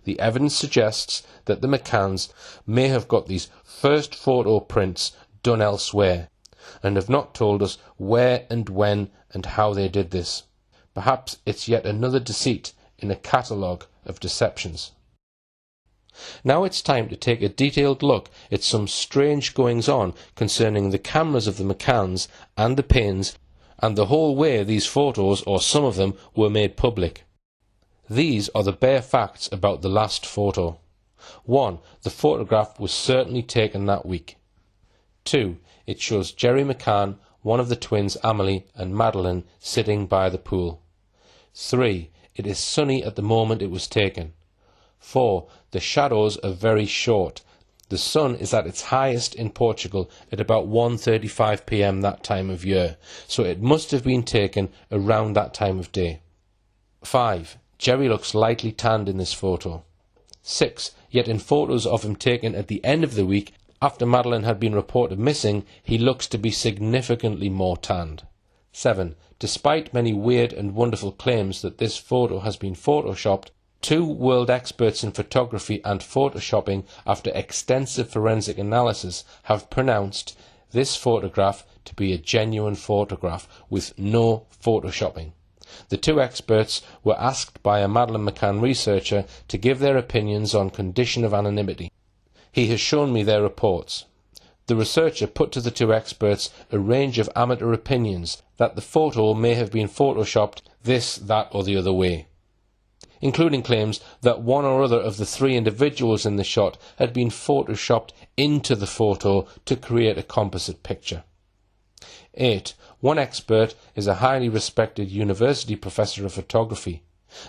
Speaker 3: The evidence suggests that the McCanns may have got these first photo prints done elsewhere, and have not told us where and when and how they did this. Perhaps it's yet another deceit in a catalogue of deceptions. Now it's time to take a detailed look at some strange goings-on concerning the cameras of the McCanns and the Paynes, and the whole way these photos, or some of them, were made public. These are the bare facts about the last photo. 1. The photograph was certainly taken that week. 2. It shows Jerry McCann, one of the twins Amelie and Madeleine, sitting by the pool. 3. It is sunny at the moment it was taken. 4. The shadows are very short. The sun is at its highest in Portugal at about 1:35 p.m. that time of year, so it must have been taken around that time of day. 5. Jerry looks lightly tanned in this photo. 6. Yet in photos of him taken at the end of the week, after Madeleine had been reported missing, he looks to be significantly more tanned. 7. Despite many weird and wonderful claims that this photo has been photoshopped, 2 world experts in photography and photoshopping, after extensive forensic analysis, have pronounced this photograph to be a genuine photograph with no photoshopping. The 2 experts were asked by a Madeleine McCann researcher to give their opinions on condition of anonymity. He has shown me their reports. The researcher put to the 2 experts a range of amateur opinions that the photo may have been photoshopped this, that or the other way, including claims that one or other of the 3 individuals in the shot had been photoshopped into the photo to create a composite picture. 8. One expert is a highly respected university professor of photography.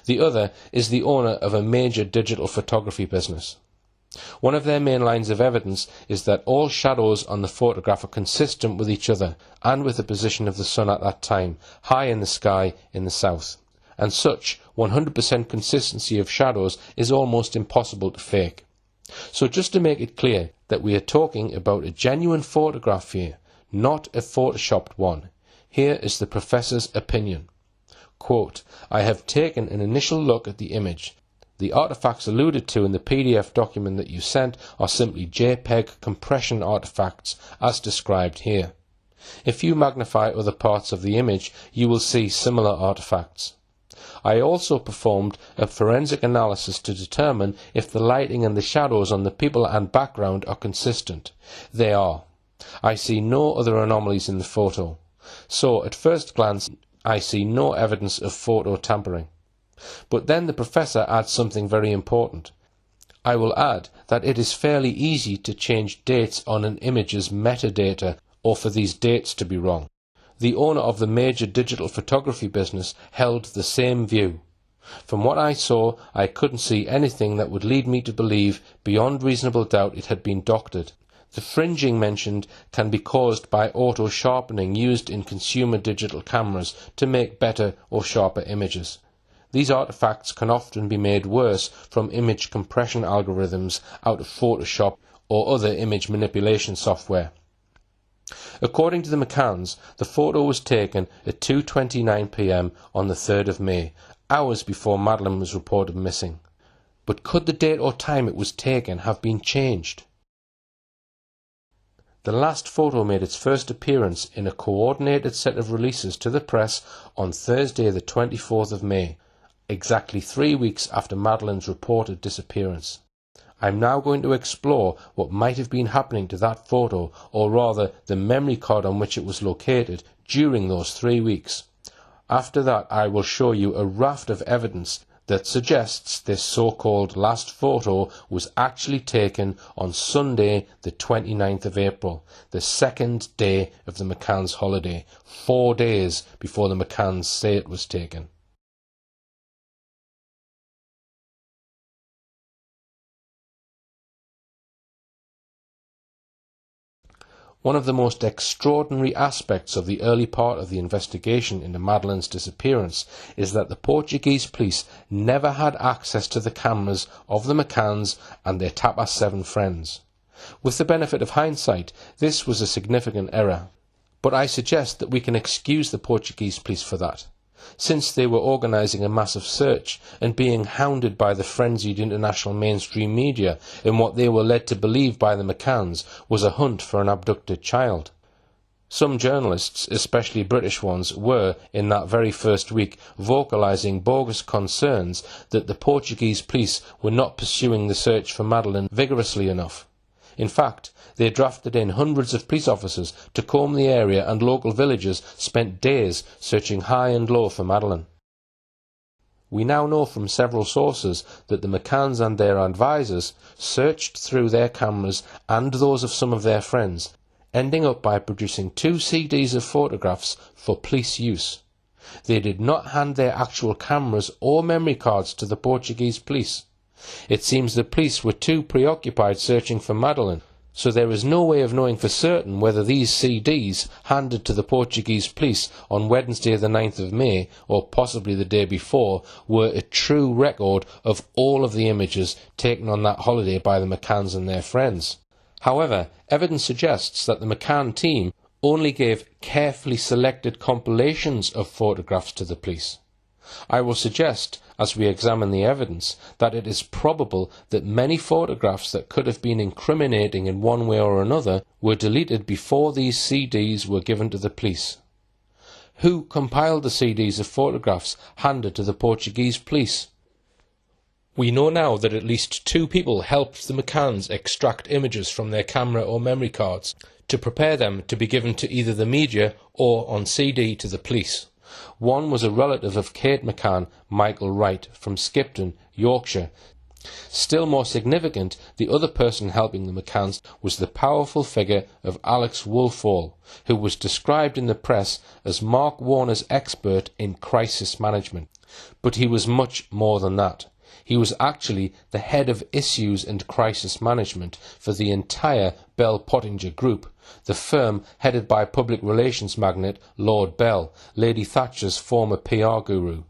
Speaker 3: The other is the owner of a major digital photography business. One of their main lines of evidence is that all shadows on the photograph are consistent with each other and with the position of the sun at that time, high in the sky in the south. And such 100% consistency of shadows is almost impossible to fake. So just to make it clear that we are talking about a genuine photograph here, not a photoshopped one, here is the professor's opinion. Quote, I have taken an initial look at the image. The artifacts alluded to in the PDF document that you sent are simply JPEG compression artifacts as described here. If you magnify other parts of the image, you will see similar artifacts. I also performed a forensic analysis to determine if the lighting and the shadows on the people and background are consistent. They are. I see no other anomalies in the photo. So, at first glance, I see no evidence of photo tampering. But then the professor adds something very important. I will add that it is fairly easy to change dates on an image's metadata or for these dates to be wrong. The owner of the major digital photography business held the same view. From what I saw, I couldn't see anything that would lead me to believe beyond reasonable doubt it had been doctored. The fringing mentioned can be caused by auto-sharpening used in consumer digital cameras to make better or sharper images. These artifacts can often be made worse from image compression algorithms out of Photoshop or other image manipulation software. According to the McCanns, the photo was taken at 2:29 p.m. on the 3rd of May, hours before Madeleine was reported missing. But could the date or time it was taken have been changed? The last photo made its first appearance in a coordinated set of releases to the press on Thursday the 24th of May, exactly 3 weeks after Madeleine's reported disappearance. I'm now going to explore what might have been happening to that photo, or rather the memory card on which it was located, during those 3 weeks. After that, I will show you a raft of evidence that suggests this so-called last photo was actually taken on Sunday, the 29th of April, the second day of the McCanns holiday, 4 days before the McCanns say it was taken. One of the most extraordinary aspects of the early part of the investigation into Madeleine's disappearance is that the Portuguese police never had access to the cameras of the McCanns and their Tapas 7 friends. With the benefit of hindsight, this was a significant error. But I suggest that we can excuse the Portuguese police for that, since they were organising a massive search and being hounded by the frenzied international mainstream media in what they were led to believe by the McCanns was a hunt for an abducted child. Some journalists, especially British ones, were, in that very first week, vocalising bogus concerns that the Portuguese police were not pursuing the search for Madeleine vigorously enough. In fact, they drafted in hundreds of police officers to comb the area, and local villagers spent days searching high and low for Madeleine. We now know from several sources that the McCanns and their advisers searched through their cameras and those of some of their friends, ending up by producing 2 CDs of photographs for police use. They did not hand their actual cameras or memory cards to the Portuguese police. It seems the police were too preoccupied searching for Madeleine, so there is no way of knowing for certain whether these CDs handed to the Portuguese police on Wednesday the 9th of May, or possibly the day before, were a true record of all of the images taken on that holiday by the McCanns and their friends. However, evidence suggests that the McCann team only gave carefully selected compilations of photographs to the police. I will suggest, as we examine the evidence, that it is probable that many photographs that could have been incriminating in one way or another were deleted before these CDs were given to the police. Who compiled the CDs of photographs handed to the Portuguese police? We know now that at least 2 people helped the McCanns extract images from their camera or memory cards to prepare them to be given to either the media or on CD to the police. One was a relative of Kate McCann, Michael Wright, from Skipton, Yorkshire. Still more significant, the other person helping the McCanns was the powerful figure of Alex Woolfall, who was described in the press as Mark Warner's expert in crisis management. But he was much more than that. He was actually the head of issues and crisis management for the entire Bell Pottinger Group, the firm headed by public relations magnate Lord Bell, Lady Thatcher's former PR guru.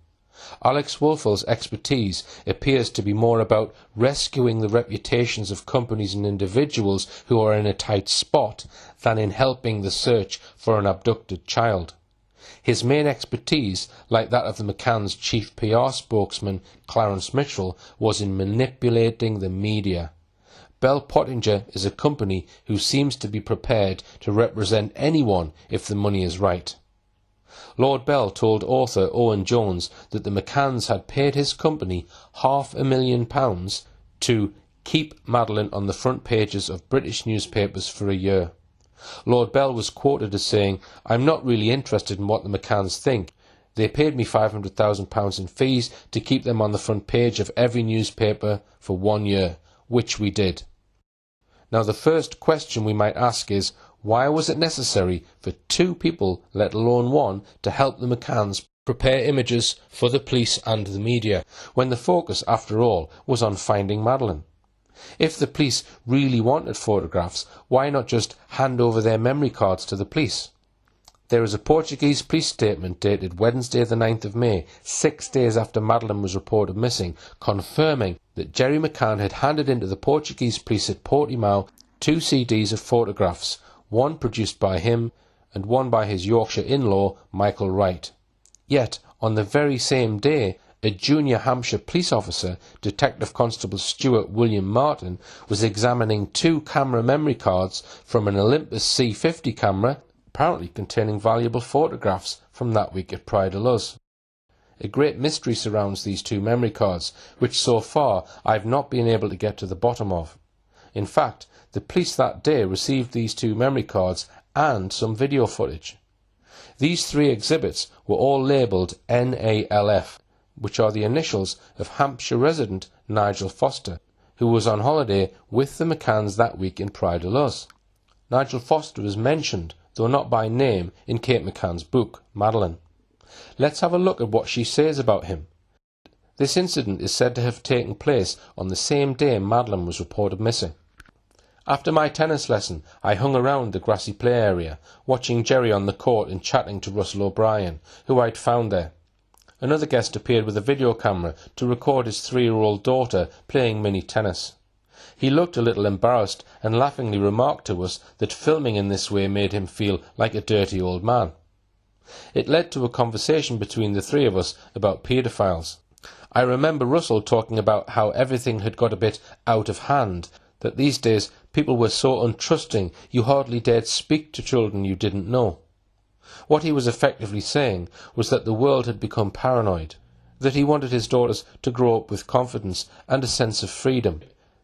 Speaker 3: Alex Woolfall's expertise appears to be more about rescuing the reputations of companies and individuals who are in a tight spot than in helping the search for an abducted child. His main expertise, like that of the McCanns' chief PR spokesman Clarence Mitchell, was in manipulating the media. Bell Pottinger is a company who seems to be prepared to represent anyone if the money is right. Lord Bell told author Owen Jones that the McCanns had paid his company £500,000 to keep Madeleine on the front pages of British newspapers for a year. Lord Bell was quoted as saying, "I'm not really interested in what the McCanns think. They paid me £500,000 in fees to keep them on the front page of every newspaper for 1 year, which we did." Now the first question we might ask is, why was it necessary for 2 people, let alone 1, to help the McCanns prepare images for the police and the media, when the focus, after all, was on finding Madeleine? If the police really wanted photographs, why not just hand over their memory cards to the police? There is a Portuguese police statement dated Wednesday the 9th of May, 6 days after Madeleine was reported missing, confirming that Jerry McCann had handed in to the Portuguese police at Portimao 2 CDs of photographs, one produced by him and one by his Yorkshire in-law, Michael Wright. Yet, on the very same day, a junior Hampshire police officer, Detective Constable Stuart William Martin, was examining 2 camera memory cards from an Olympus C50 camera, apparently containing valuable photographs from that week at Pride of Luz. A great mystery surrounds these two memory cards, which so far I've not been able to get to the bottom of. In fact, the police that day received these two memory cards and some video footage. These three exhibits were all labelled NALF, which are the initials of Hampshire resident Nigel Foster, who was on holiday with the McCanns that week in Praia da Luz. Nigel Foster is mentioned, though not by name, in Kate McCann's book, Madeleine. Let's have a look at what she says about him. This incident is said to have taken place on the same day Madeleine was reported missing. After my tennis lesson, I hung around the grassy play area, watching Jerry on the court and chatting to Russell O'Brien, who I'd found there. Another guest appeared with a video camera to record his 3-year-old daughter playing mini tennis. He looked a little embarrassed and laughingly remarked to us that filming in this way made him feel like a dirty old man. It led to a conversation between the three of us about paedophiles. I remember Russell talking about how everything had got a bit out of hand, that these days people were so untrusting you hardly dared speak to children you didn't know. What he was effectively saying was that the world had become paranoid, that he wanted his daughters to grow up with confidence and a sense of freedom.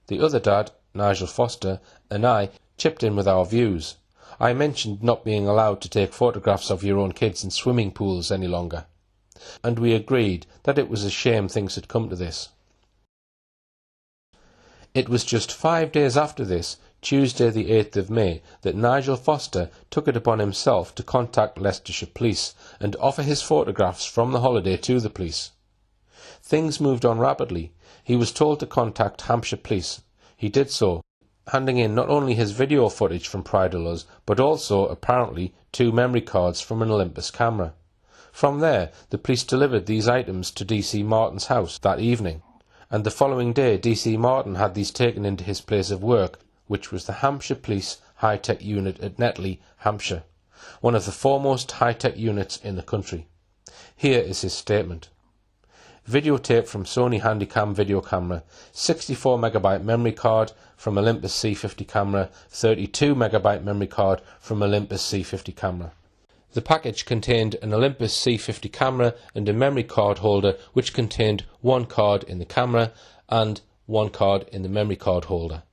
Speaker 3: The other dad, Nigel Foster, and I chipped in with our views. I mentioned not being allowed to take photographs of your own kids in swimming pools any longer, and we agreed that it was a shame things had come to this. It was just 5 days after this, Tuesday the 8th of May, that Nigel Foster took it upon himself to contact Leicestershire Police and offer his photographs from the holiday to the police. Things moved on rapidly. He was told to contact Hampshire Police. He did so, handing in not only his video footage from Praia da Luz, but also, apparently, 2 memory cards from an Olympus camera. From there, the police delivered these items to DC Martin's house that evening, and the following day DC Martin had these taken into his place of work, which was the Hampshire Police High-Tech Unit at Netley, Hampshire, one of the foremost high-tech units in the country. Here is his statement. Videotape from Sony Handycam video camera, 64MB memory card from Olympus C50 camera, 32MB memory card from Olympus C50 camera. The package contained an Olympus C50 camera and a memory card holder which contained 1 card in the camera and 1 card in the memory card holder.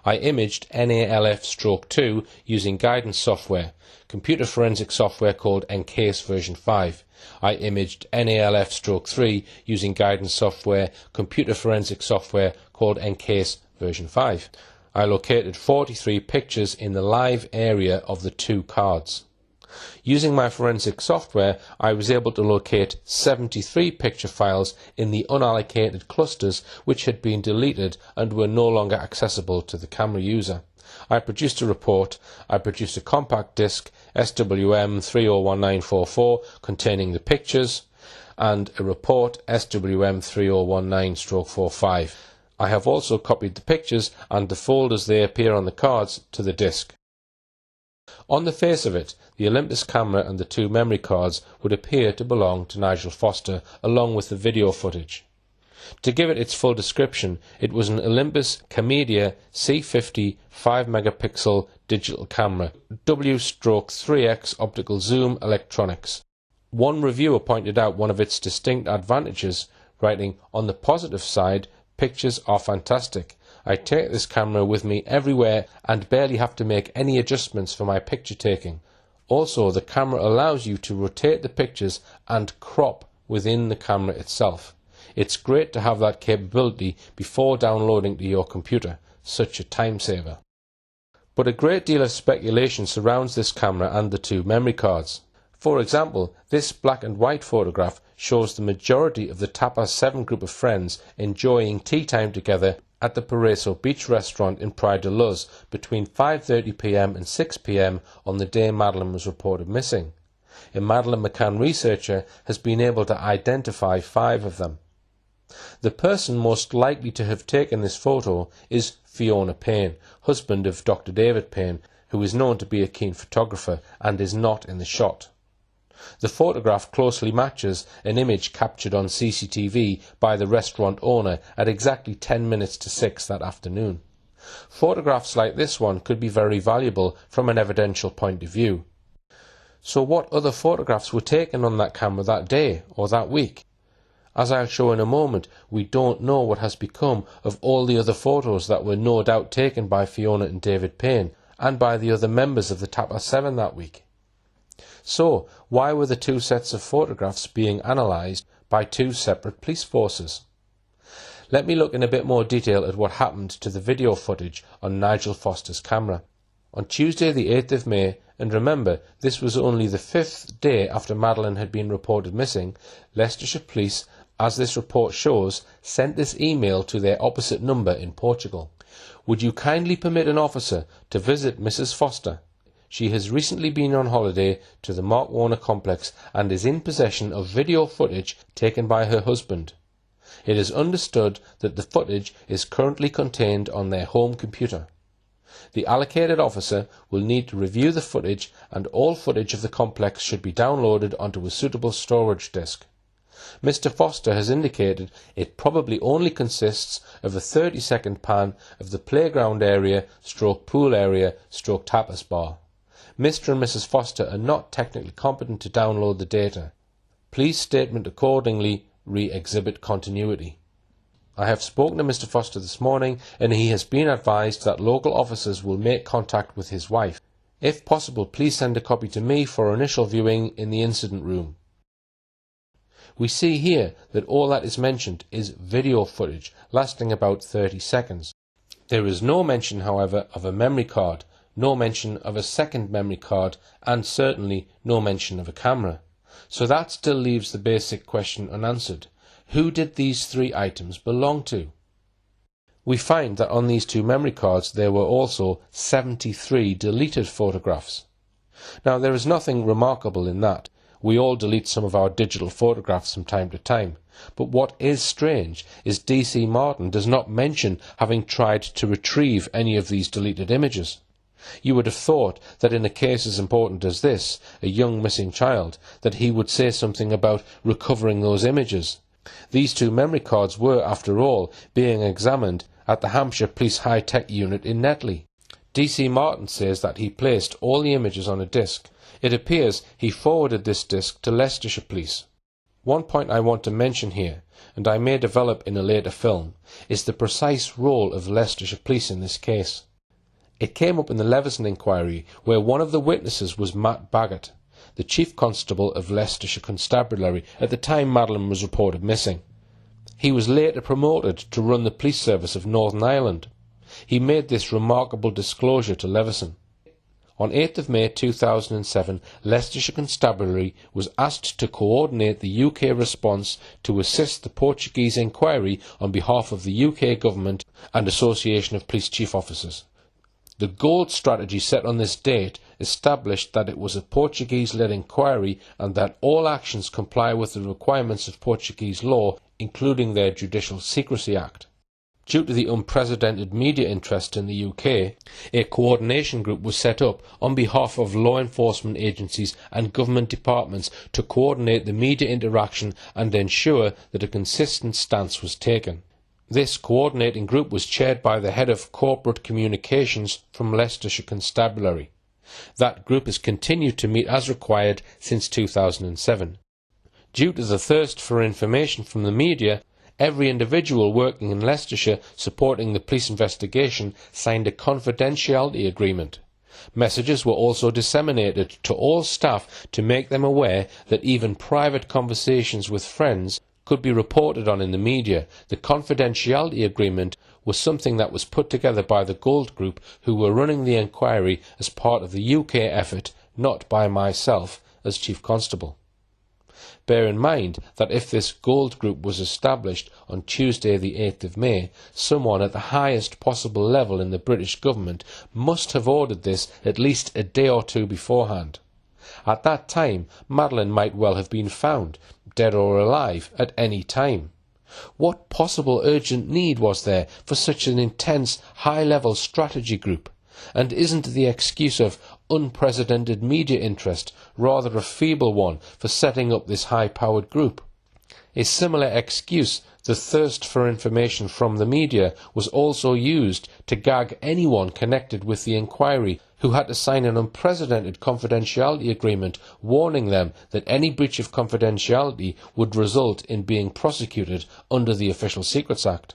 Speaker 3: I imaged NALF-2 using guidance software, computer forensic software called McCanns version 5. I imaged NALF-3 using guidance software, computer forensic software called McCanns version 5. I located 43 pictures in the live area of the 2 cards. Using my forensic software, I was able to locate 73 picture files in the unallocated clusters which had been deleted and were no longer accessible to the camera user. I produced a report. I produced a compact disc SWM 301944 containing the pictures and a report SWM 3019-45. I have also copied the pictures and the folders they appear on the cards to the disc. On the face of it, the Olympus camera and the 2 memory cards would appear to belong to Nigel Foster, along with the video footage. To give it its full description, it was an Olympus Camedia C50 5MP digital camera, W/3x optical zoom electronics. One reviewer pointed out one of its distinct advantages, writing, "On the positive side, pictures are fantastic. I take this camera with me everywhere and barely have to make any adjustments for my picture taking. Also, the camera allows you to rotate the pictures and crop within the camera itself. It's great to have that capability before downloading to your computer, such a time saver." But a great deal of speculation surrounds this camera and the 2 memory cards. For example, this black and white photograph shows the majority of the Tapas 7 group of friends enjoying tea time together at the Paraiso Beach restaurant in Praia da Luz between 5:30 p.m. and 6 p.m. on the day Madeleine was reported missing. A Madeleine McCann researcher has been able to identify 5 of them. The person most likely to have taken this photo is Fiona Payne, husband of Dr. David Payne, who is known to be a keen photographer and is not in the shot. The photograph closely matches an image captured on CCTV by the restaurant owner at exactly 10 minutes to 6 that afternoon. Photographs like this one could be very valuable from an evidential point of view. So what other photographs were taken on that camera that day or that week? As I'll show in a moment, we don't know what has become of all the other photos that were no doubt taken by Fiona and David Payne, and by the other members of the Tapper 7 that week. So, why were the two sets of photographs being analysed by two separate police forces? Let me look in a bit more detail at what happened to the video footage on Nigel Foster's camera. On Tuesday the 8th of May, and remember, this was only the 5th day after Madeleine had been reported missing, Leicestershire Police, as this report shows, sent this email to their opposite number in Portugal. Would you kindly permit an officer to visit Mrs. Foster? She has recently been on holiday to the Mark Warner complex and is in possession of video footage taken by her husband. It is understood that the footage is currently contained on their home computer. The allocated officer will need to review the footage, and all footage of the complex should be downloaded onto a suitable storage disk. Mr. Foster has indicated it probably only consists of a 30-second pan of the playground area / pool area / tapas bar. Mr. and Mrs. Foster are not technically competent to download the data. Please statement accordingly re-exhibit continuity. I have spoken to Mr. Foster this morning, and he has been advised that local officers will make contact with his wife. If possible, please send a copy to me for initial viewing in the incident room. We see here that all that is mentioned is video footage lasting about 30 seconds. There is no mention, however, of a memory card, no mention of a second memory card, and certainly no mention of a camera. So that still leaves the basic question unanswered. Who did these three items belong to? We find that on these two memory cards there were also 73 deleted photographs. Now, there is nothing remarkable in that. We all delete some of our digital photographs from time to time. But what is strange is DC Martin does not mention having tried to retrieve any of these deleted images. You would have thought that in a case as important as this, a young missing child, that he would say something about recovering those images. These two memory cards were, after all, being examined at the Hampshire Police High-Tech Unit in Netley. DC Martin says that he placed all the images on a disk. It appears he forwarded this disk to Leicestershire Police. One point I want to mention here, and I may develop in a later film, is the precise role of Leicestershire Police in this case. It came up in the Leveson inquiry, where one of the witnesses was Matt Baggott, the Chief Constable of Leicestershire Constabulary at the time Madeleine was reported missing. He was later promoted to run the police service of Northern Ireland. He made this remarkable disclosure to Leveson. On 8th of May 2007, Leicestershire Constabulary was asked to coordinate the UK response to assist the Portuguese inquiry on behalf of the UK Government and Association of Police Chief Officers. The gold strategy set on this date established that it was a Portuguese-led inquiry and that all actions comply with the requirements of Portuguese law, including their Judicial Secrecy Act. Due to the unprecedented media interest in the UK, a coordination group was set up on behalf of law enforcement agencies and government departments to coordinate the media interaction and ensure that a consistent stance was taken. This coordinating group was chaired by the head of corporate communications from Leicestershire Constabulary. That group has continued to meet as required since 2007. Due to the thirst for information from the media, every individual working in Leicestershire supporting the police investigation signed a confidentiality agreement. Messages were also disseminated to all staff to make them aware that even private conversations with friends could be reported on in the media. The confidentiality agreement was something that was put together by the Gold Group, who were running the inquiry as part of the UK effort, not by myself as Chief Constable. Bear in mind that if this Gold Group was established on Tuesday the 8th of May, someone at the highest possible level in the British government must have ordered this at least a day or two beforehand. At that time, Madeleine might well have been found, dead or alive, at any time. What possible urgent need was there for such an intense, high-level strategy group? And isn't the excuse of unprecedented media interest rather a feeble one for setting up this high-powered group? A similar excuse The thirst for information from the media was also used to gag anyone connected with the inquiry who had to sign an unprecedented confidentiality agreement warning them that any breach of confidentiality would result in being prosecuted under the Official Secrets Act.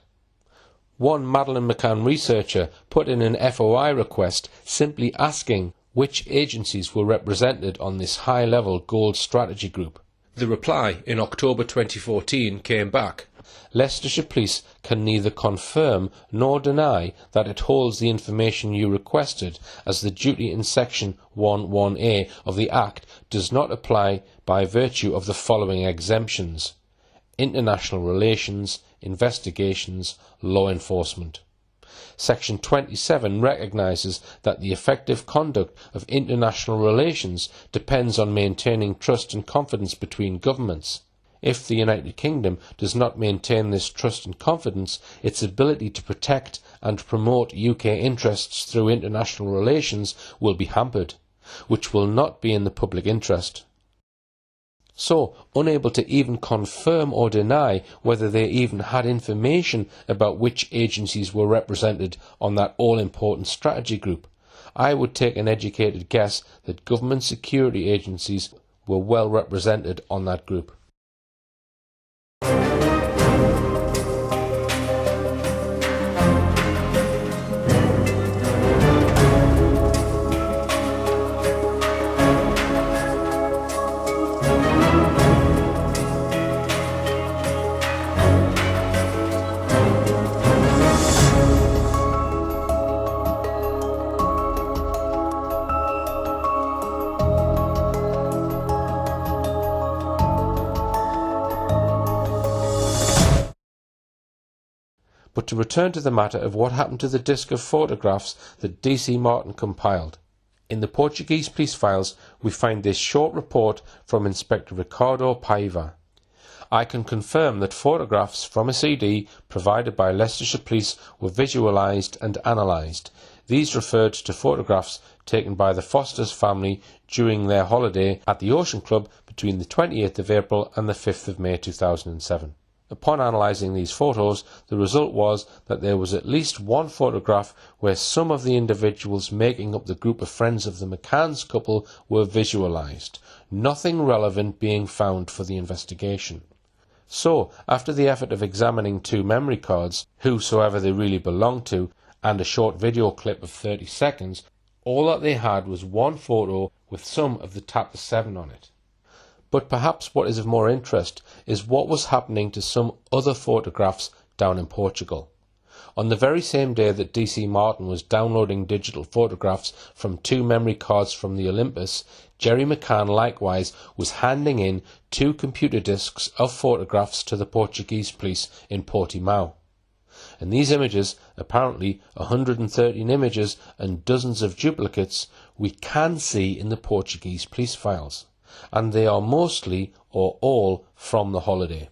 Speaker 3: One Madeleine McCann researcher put in an FOI request simply asking which agencies were represented on this high-level gold strategy group. The reply in October 2014 came back. Leicestershire Police can neither confirm nor deny that it holds the information you requested, as the duty in Section 11A of the Act does not apply by virtue of the following exemptions: international relations, investigations, law enforcement. Section 27 recognises that the effective conduct of international relations depends on maintaining trust and confidence between governments. If the United Kingdom does not maintain this trust and confidence, its ability to protect and promote UK interests through international relations will be hampered, which will not be in the public interest. So, unable to even confirm or deny whether they even had information about which agencies were represented on that all-important strategy group, I would take an educated guess that government security agencies were well represented on that group. But to return to the matter of what happened to the disc of photographs that DC Martin compiled. In the Portuguese police files, we find this short report from Inspector Ricardo Paiva. I can confirm that photographs from a CD provided by Leicestershire Police were visualised and analysed. These referred to photographs taken by the Foster's family during their holiday at the Ocean Club between the 28th of April and the 5th of May 2007. Upon analysing these photos, the result was that there was at least one photograph where some of the individuals making up the group of friends of the McCanns couple were visualised, nothing relevant being found for the investigation. So, after the effort of examining 2 memory cards, whosoever they really belonged to, and a short video clip of 30 seconds, all that they had was one photo with some of the Tapper 7 on it. But perhaps what is of more interest is what was happening to some other photographs down in Portugal. On the very same day that DC Martin was downloading digital photographs from 2 memory cards from the Olympus, Jerry McCann likewise was handing in 2 computer discs of photographs to the Portuguese police in Portimao. And these images, apparently 113 images and dozens of duplicates, we can see in the Portuguese police files. And they are mostly or all from the holiday.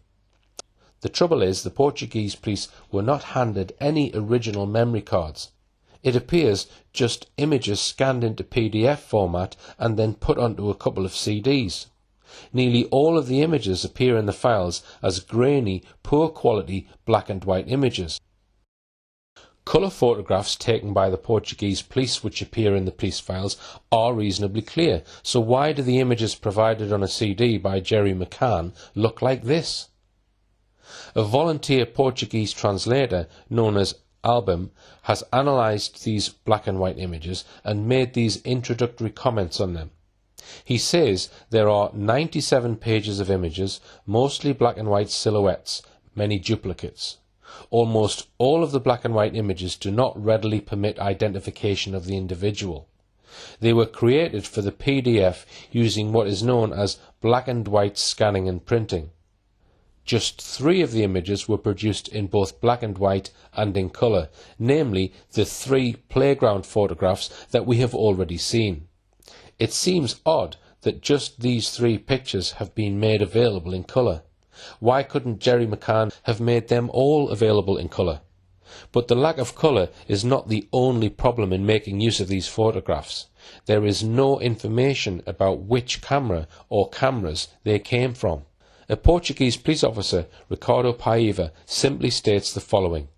Speaker 3: The trouble is, the Portuguese police were not handed any original memory cards. It appears just images scanned into PDF format and then put onto a couple of CDs. Nearly all of the images appear in the files as grainy, poor quality black and white images. Colour photographs taken by the Portuguese police which appear in the police files are reasonably clear, so why do the images provided on a CD by Jerry McCann look like this? A volunteer Portuguese translator known as Album has analysed these black and white images and made these introductory comments on them. He says there are 97 pages of images, mostly black and white silhouettes, many duplicates. Almost all of the black and white images do not readily permit identification of the individual. They were created for the PDF using what is known as black and white scanning and printing. Just 3 of the images were produced in both black and white and in colour, namely the 3 playground photographs that we have already seen. It seems odd that just these 3 pictures have been made available in colour. Why couldn't Jerry McCann have made them all available in colour? But the lack of colour is not the only problem in making use of these photographs. There is no information about which camera or cameras they came from. A Portuguese police officer, Ricardo Paiva, simply states the following: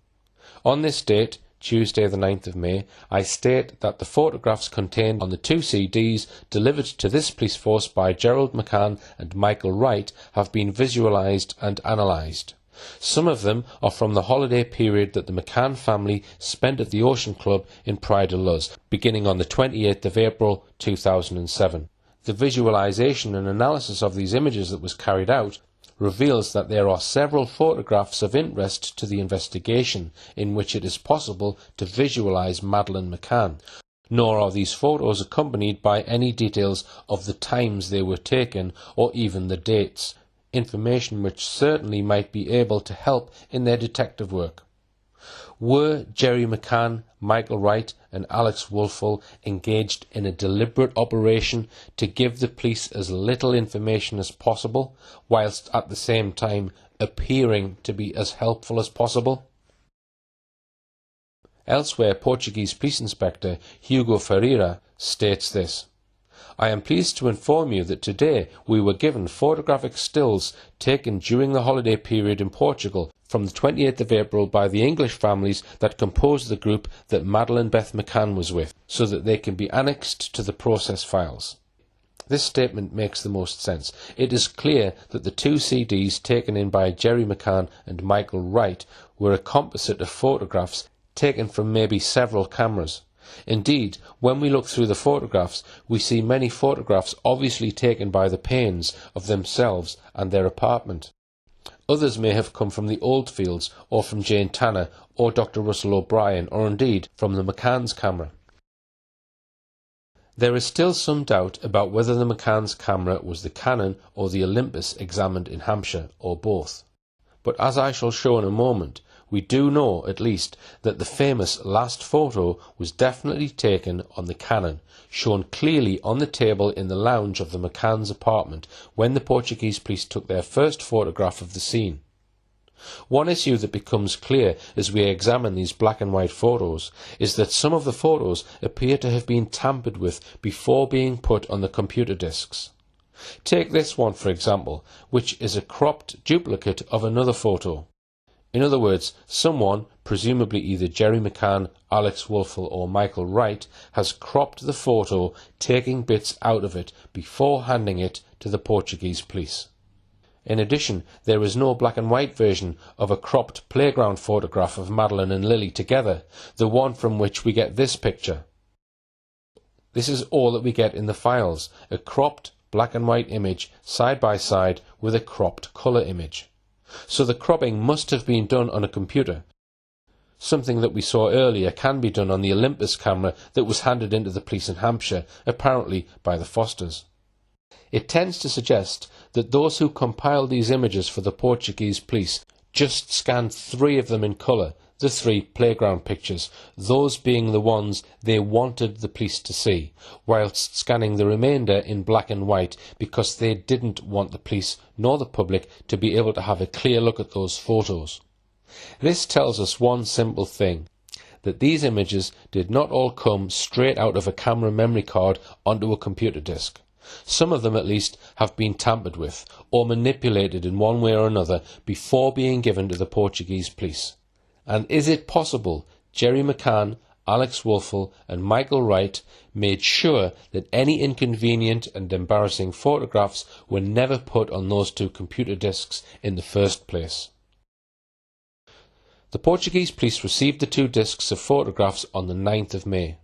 Speaker 3: "On this date, Tuesday the 9th of May, I state that the photographs contained on the 2 CDs delivered to this police force by Gerald McCann and Michael Wright have been visualised and analysed. Some of them are from the holiday period that the McCann family spent at the Ocean Club in Praia de Luz, beginning on the 28th of April 2007. The visualisation and analysis of these images that was carried out reveals that there are several photographs of interest to the investigation in which it is possible to visualise Madeleine McCann, nor are these photos accompanied by any details of the times they were taken or even the dates, information which certainly might be able to help in their detective work. Were Jerry McCann, Michael Wright and Alex Wolfel engaged in a deliberate operation to give the police as little information as possible, whilst at the same time appearing to be as helpful as possible? Elsewhere, Portuguese Police Inspector Hugo Ferreira states this: "I am pleased to inform you that today we were given photographic stills taken during the holiday period in Portugal from the 28th of April by the English families that composed the group that Madeleine Beth McCann was with, so that they can be annexed to the process files." This statement makes the most sense. It is clear that the 2 CDs taken in by Jerry McCann and Michael Wright were a composite of photographs taken from maybe several cameras. Indeed, when we look through the photographs, we see many photographs obviously taken by the Paynes of themselves and their apartment. Others may have come from the Oldfields, or from Jane Tanner, or Dr. Russell O'Brien, or indeed from the McCann's camera. There is still some doubt about whether the McCann's camera was the Canon or the Olympus examined in Hampshire, or both. But as I shall show in a moment, we do know, at least, that the famous last photo was definitely taken on the Canon, shown clearly on the table in the lounge of the McCann's apartment when the Portuguese police took their first photograph of the scene. One issue that becomes clear as we examine these black and white photos is that some of the photos appear to have been tampered with before being put on the computer disks. Take this one, for example, which is a cropped duplicate of another photo. In other words, someone, presumably either Jerry McCann, Alex Wolfel or Michael Wright, has cropped the photo, taking bits out of it before handing it to the Portuguese police. In addition, there is no black and white version of a cropped playground photograph of Madeleine and Lily together, the one from which we get this picture. This is all that we get in the files, a cropped black and white image side by side with a cropped colour image. So the cropping must have been done on a computer. Something that we saw earlier can be done on the Olympus camera that was handed into the police in Hampshire, apparently by the Fosters. It tends to suggest that those who compiled these images for the Portuguese police just scanned 3 of them in colour, the 3 playground pictures, those being the ones they wanted the police to see, whilst scanning the remainder in black and white because they didn't want the police nor the public to be able to have a clear look at those photos. This tells us one simple thing, that these images did not all come straight out of a camera memory card onto a computer disk. Some of them at least have been tampered with or manipulated in one way or another before being given to the Portuguese police. And is it possible Jerry McCann, Alex Wolfel and Michael Wright made sure that any inconvenient and embarrassing photographs were never put on those 2 computer disks in the first place? The Portuguese police received the 2 disks of photographs on the 9th of May.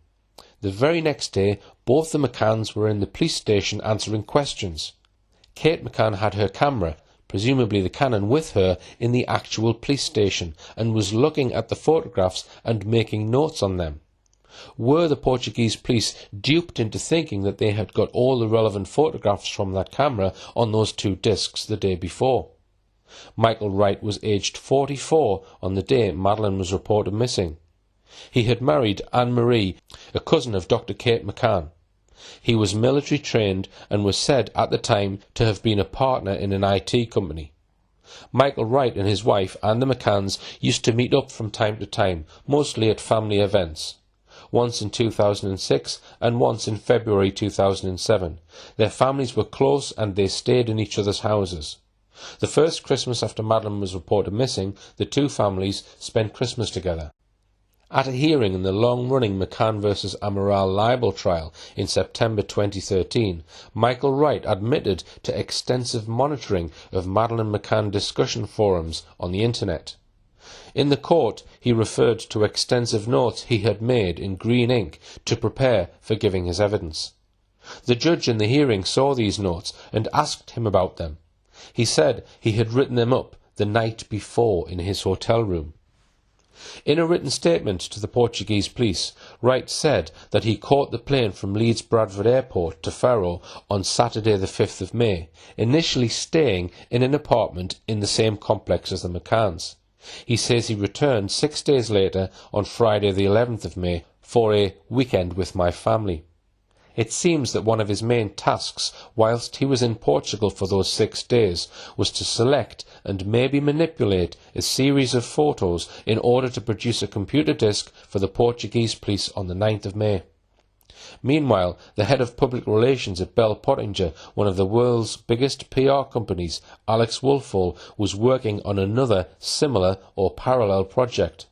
Speaker 3: The very next day, both the McCanns were in the police station answering questions. Kate McCann had her camera, presumably the Canon, with her in the actual police station and was looking at the photographs and making notes on them. Were the Portuguese police duped into thinking that they had got all the relevant photographs from that camera on those 2 discs the day before? Michael Wright was aged 44 on the day Madeleine was reported missing. He had married Anne-Marie, a cousin of Dr. Kate McCann. He was military trained and was said at the time to have been a partner in an IT company. Michael Wright and his wife and the McCanns used to meet up from time to time, mostly at family events. Once in 2006 and once in February 2007. Their families were close and they stayed in each other's houses. The first Christmas after Madeleine was reported missing, the two families spent Christmas together. At a hearing in the long-running McCann versus Amaral libel trial in September 2013, Michael Wright admitted to extensive monitoring of Madeleine McCann discussion forums on the internet. In the court, he referred to extensive notes he had made in green ink to prepare for giving his evidence. The judge in the hearing saw these notes and asked him about them. He said he had written them up the night before in his hotel room. In a written statement to the Portuguese police, Wright said that he caught the plane from Leeds Bradford Airport to Faro on Saturday the 5th of May, initially staying in an apartment in the same complex as the McCanns. He says he returned 6 days later on Friday the 11th of May for a weekend with my family. It seems that one of his main tasks whilst he was in Portugal for those 6 days was to select and maybe manipulate a series of photos in order to produce a computer disk for the Portuguese police on the 9th of May. Meanwhile, the head of public relations at Bell Pottinger, one of the world's biggest PR companies, Alex Woolfall, was working on another similar or parallel project.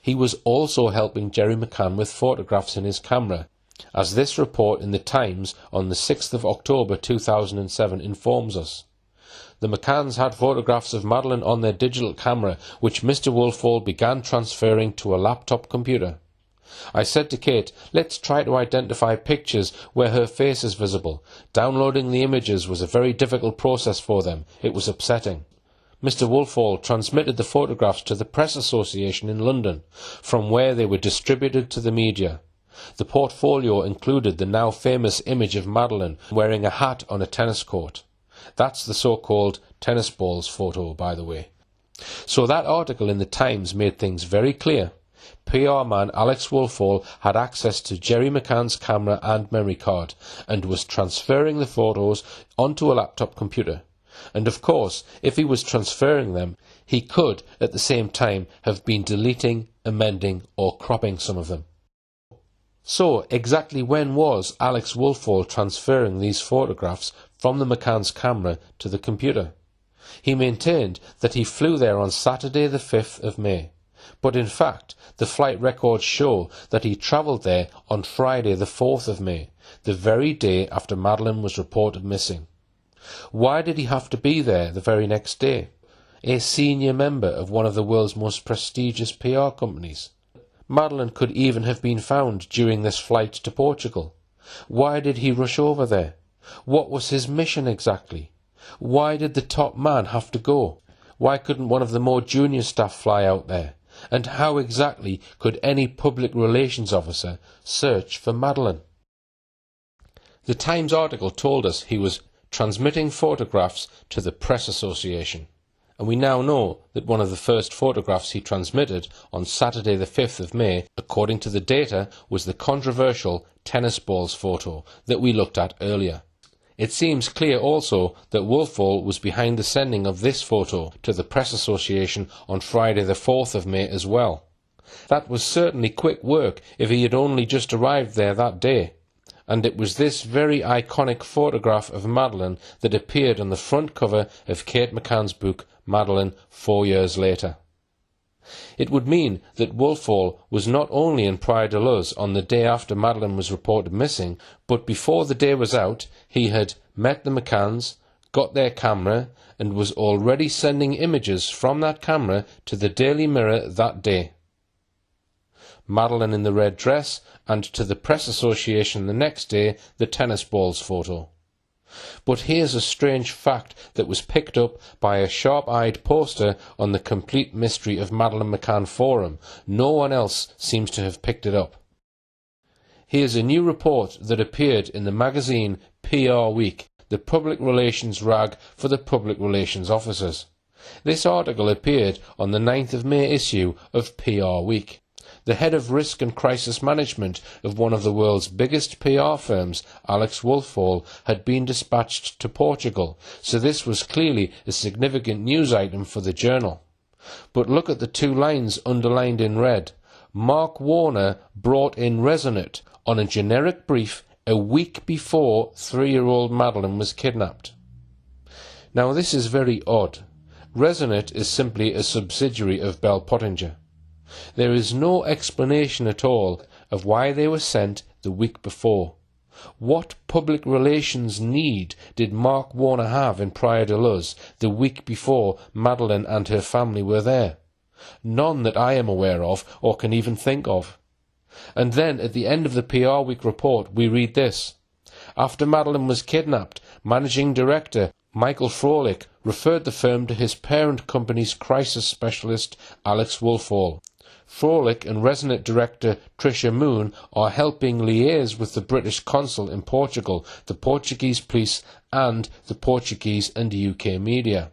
Speaker 3: He was also helping Jerry McCann with photographs in his camera, as this report in the Times on the 6th of October 2007 informs us. The McCanns had photographs of Madeleine on their digital camera, which Mr. Woolfall began transferring to a laptop computer. I said to Kate, let's try to identify pictures where her face is visible. Downloading the images was a very difficult process for them. It was upsetting. Mr. Woolfall transmitted the photographs to the Press Association in London, from where they were distributed to the media. The portfolio included the now famous image of Madeleine wearing a hat on a tennis court. That's the so-called tennis balls photo, by the way. So that article in the Times made things very clear. PR man Alex Woolfall had access to Jerry McCann's camera and memory card and was transferring the photos onto a laptop computer. And of course, if he was transferring them, he could at the same time have been deleting, amending or cropping some of them. So, exactly when was Alex Woolfall transferring these photographs from the McCann's camera to the computer? He maintained that he flew there on Saturday the 5th of May, but in fact the flight records show that he travelled there on Friday the 4th of May, the very day after Madeleine was reported missing. Why did he have to be there the very next day? A senior member of one of the world's most prestigious PR companies. Madeleine could even have been found during this flight to Portugal. Why did he rush over there? What was his mission exactly? Why did the top man have to go? Why couldn't one of the more junior staff fly out there? And how exactly could any public relations officer search for Madeleine? The Times article told us he was transmitting photographs to the Press Association. And we now know that one of the first photographs he transmitted on Saturday the 5th of May, according to the data, was the controversial tennis balls photo that we looked at earlier. It seems clear also that Woolfall was behind the sending of this photo to the Press Association on Friday the 4th of May as well. That was certainly quick work if he had only just arrived there that day. And it was this very iconic photograph of Madeleine that appeared on the front cover of Kate McCann's book Madeleine 4 years later. It would mean that Woolfall was not only in Praia de Luz on the day after Madeleine was reported missing, but before the day was out, he had met the McCanns, got their camera, and was already sending images from that camera to the Daily Mirror that day. Madeleine in the red dress, and to the Press Association the next day, the tennis balls photo. But here's a strange fact that was picked up by a sharp-eyed poster on the Complete Mystery of Madeleine McCann forum. No one else seems to have picked it up. Here's a new report that appeared in the magazine PR Week, the public relations rag for the public relations officers. This article appeared on the 9th of May issue of PR Week. The head of risk and crisis management of one of the world's biggest PR firms, Alex Woolfall, had been dispatched to Portugal, so this was clearly a significant news item for the journal. But look at the two lines underlined in red. Mark Warner brought in Resonate on a generic brief a week before 3-year-old Madeleine was kidnapped. Now this is very odd. RICHPLANET is simply a subsidiary of Bell Pottinger. There is no explanation at all of why they were sent the week before. What public relations need did Mark Warner have in Praia de Luz the week before Madeleine and her family were there? None that I am aware of or can even think of. And then at the end of the PR Week report we read this. After Madeleine was kidnapped, Managing Director Michael Froelich referred the firm to his parent company's crisis specialist Alex Woolfall. Froelich and Resonant Director Tricia Moon are helping liaise with the British consul in Portugal, the Portuguese police and the Portuguese and UK media.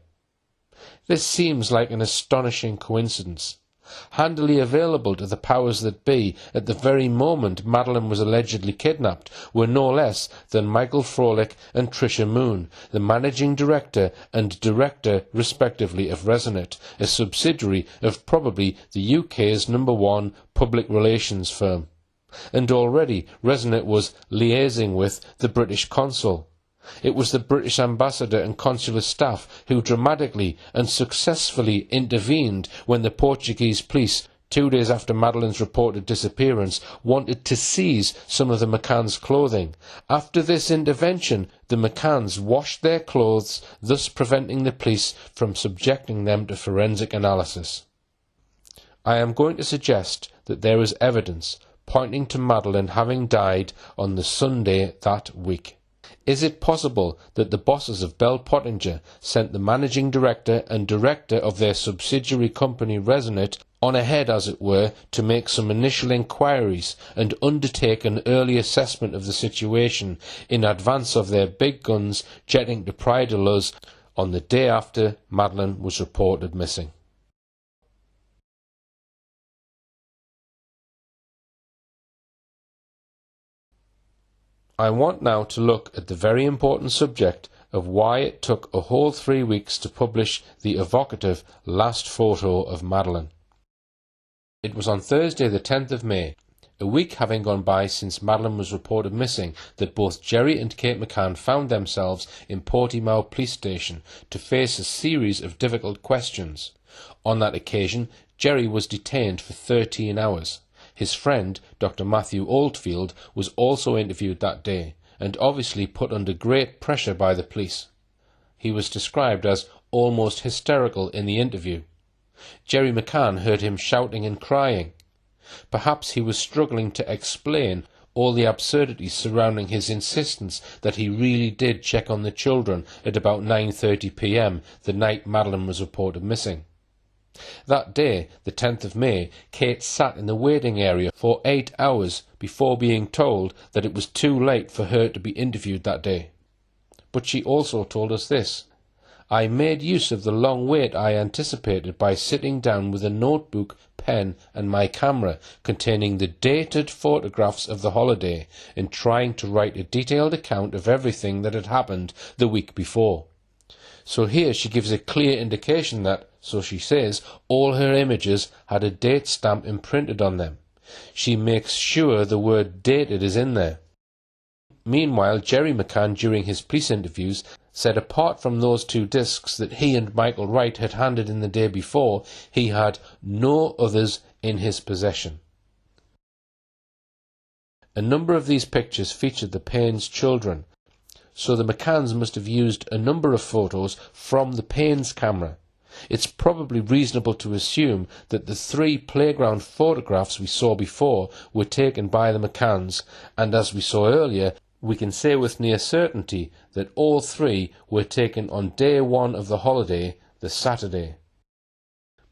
Speaker 3: This seems like an astonishing coincidence. Handily available to the powers that be at the very moment Madeleine was allegedly kidnapped were no less than Michael Froelich and Tricia Moon, the managing director and director respectively of Resonant, a subsidiary of probably the UK's #1 public relations firm. And already Resonant was liaising with the British consul. It was the British ambassador and consular staff who dramatically and successfully intervened when the Portuguese police, 2 days after Madeleine's reported disappearance, wanted to seize some of the McCanns' clothing. After this intervention, the McCanns washed their clothes, thus preventing the police from subjecting them to forensic analysis. I am going to suggest that there is evidence pointing to Madeleine having died on the Sunday that week. Is it possible that the bosses of Bell Pottinger sent the managing director and director of their subsidiary company Resonant on ahead, as it were, to make some initial inquiries and undertake an early assessment of the situation in advance of their big guns jetting to Praia de Luz on the day after Madeleine was reported missing? I want now to look at the very important subject of why it took a whole 3 weeks to publish the evocative last photo of Madeleine. It was on Thursday the 10th of May, a week having gone by since Madeleine was reported missing, that both Jerry and Kate McCann found themselves in Portimao Police Station to face a series of difficult questions. On that occasion, Jerry was detained for 13 hours. His friend, Dr. Matthew Oldfield, was also interviewed that day, and obviously put under great pressure by the police. He was described as almost hysterical in the interview. Jerry McCann heard him shouting and crying. Perhaps he was struggling to explain all the absurdities surrounding his insistence that he really did check on the children at about 9:30 p.m. the night Madeleine was reported missing. That day, the 10th of May, Kate sat in the waiting area for 8 hours before being told that it was too late for her to be interviewed that day. But she also told us this: "I made use of the long wait I anticipated by sitting down with a notebook, pen and my camera containing the dated photographs of the holiday and trying to write a detailed account of everything that had happened the week before." So here she gives a clear indication that, so she says, all her images had a date stamp imprinted on them. She makes sure the word dated is in there. Meanwhile, Jerry McCann, during his police interviews, said apart from those 2 discs that he and Michael Wright had handed in the day before, he had no others in his possession. A number of these pictures featured the Paynes children, so the McCanns must have used a number of photos from the Paynes camera. It's probably reasonable to assume that the 3 playground photographs we saw before were taken by the McCanns, and as we saw earlier, we can say with near certainty that all 3 were taken on day 1 of the holiday, the Saturday.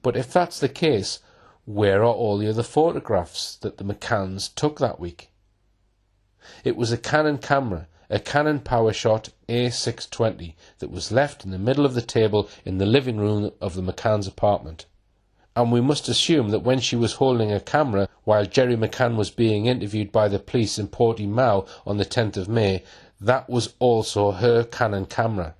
Speaker 3: But if that's the case, where are all the other photographs that the McCanns took that week? It was a Canon camera, a Canon PowerShot A620, that was left in the middle of the table in the living room of the McCann's apartment. And we must assume that when she was holding a camera while Jerry McCann was being interviewed by the police in Portimao on the 10th of May, that was also her Canon camera.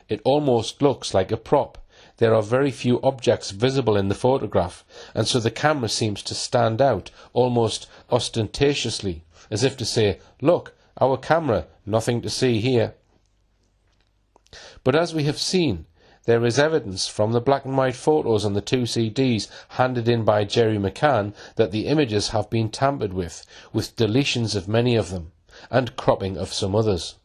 Speaker 3: It almost looks like a prop. There are very few objects visible in the photograph, and so the camera seems to stand out, almost ostentatiously, as if to say, "Look, our camera, nothing to see here." But as we have seen, there is evidence from the black and white photos on the 2 CDs handed in by Jerry McCann that the images have been tampered with deletions of many of them, and cropping of some others.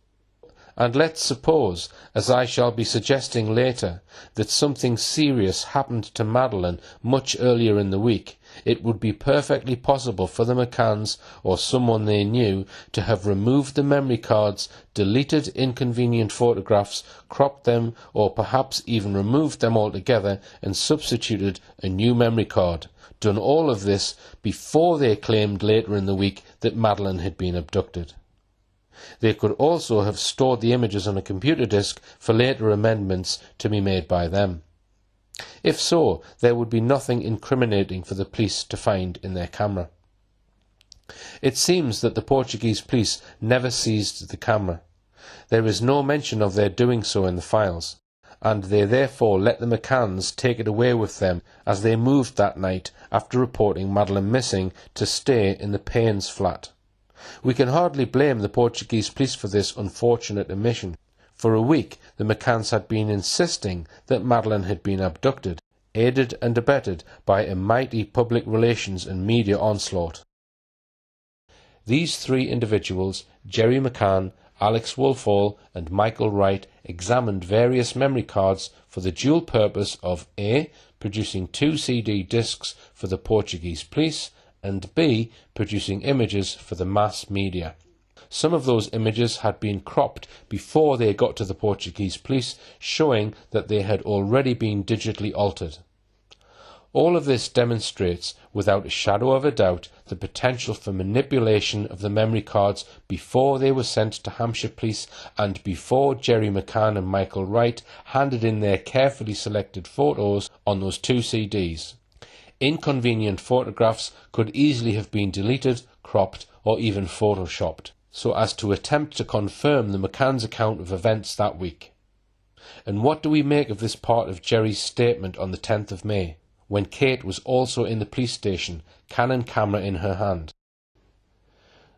Speaker 3: And let's suppose, as I shall be suggesting later, that something serious happened to Madeleine much earlier in the week, it would be perfectly possible for the McCanns, or someone they knew, to have removed the memory cards, deleted inconvenient photographs, cropped them, or perhaps even removed them altogether and substituted a new memory card. Done all of this before they claimed later in the week that Madeleine had been abducted. They could also have stored the images on a computer disk for later amendments to be made by them. If so, there would be nothing incriminating for the police to find in their camera. It seems that the Portuguese police never seized the camera. There is no mention of their doing so in the files, and they therefore let the McCanns take it away with them as they moved that night after reporting Madeleine missing to stay in the Paynes flat. We can hardly blame the Portuguese police for this unfortunate omission. For a week the McCanns had been insisting that Madeleine had been abducted, aided and abetted by a mighty public relations and media onslaught. These 3 individuals, Jerry McCann, Alex Woolfall and Michael Wright, examined various memory cards for the dual purpose of A. producing 2 CD discs for the Portuguese police, and B. producing images for the mass media. Some of those images had been cropped before they got to the Portuguese police, showing that they had already been digitally altered. All of this demonstrates, without a shadow of a doubt, the potential for manipulation of the memory cards before they were sent to Hampshire Police and before Jerry McCann and Michael Wright handed in their carefully selected photos on those 2 CDs. Inconvenient photographs could easily have been deleted, cropped, or even photoshopped, so as to attempt to confirm the McCann's account of events that week. And what do we make of this part of Jerry's statement on the 10th of May, when Kate was also in the police station, Canon camera in her hand?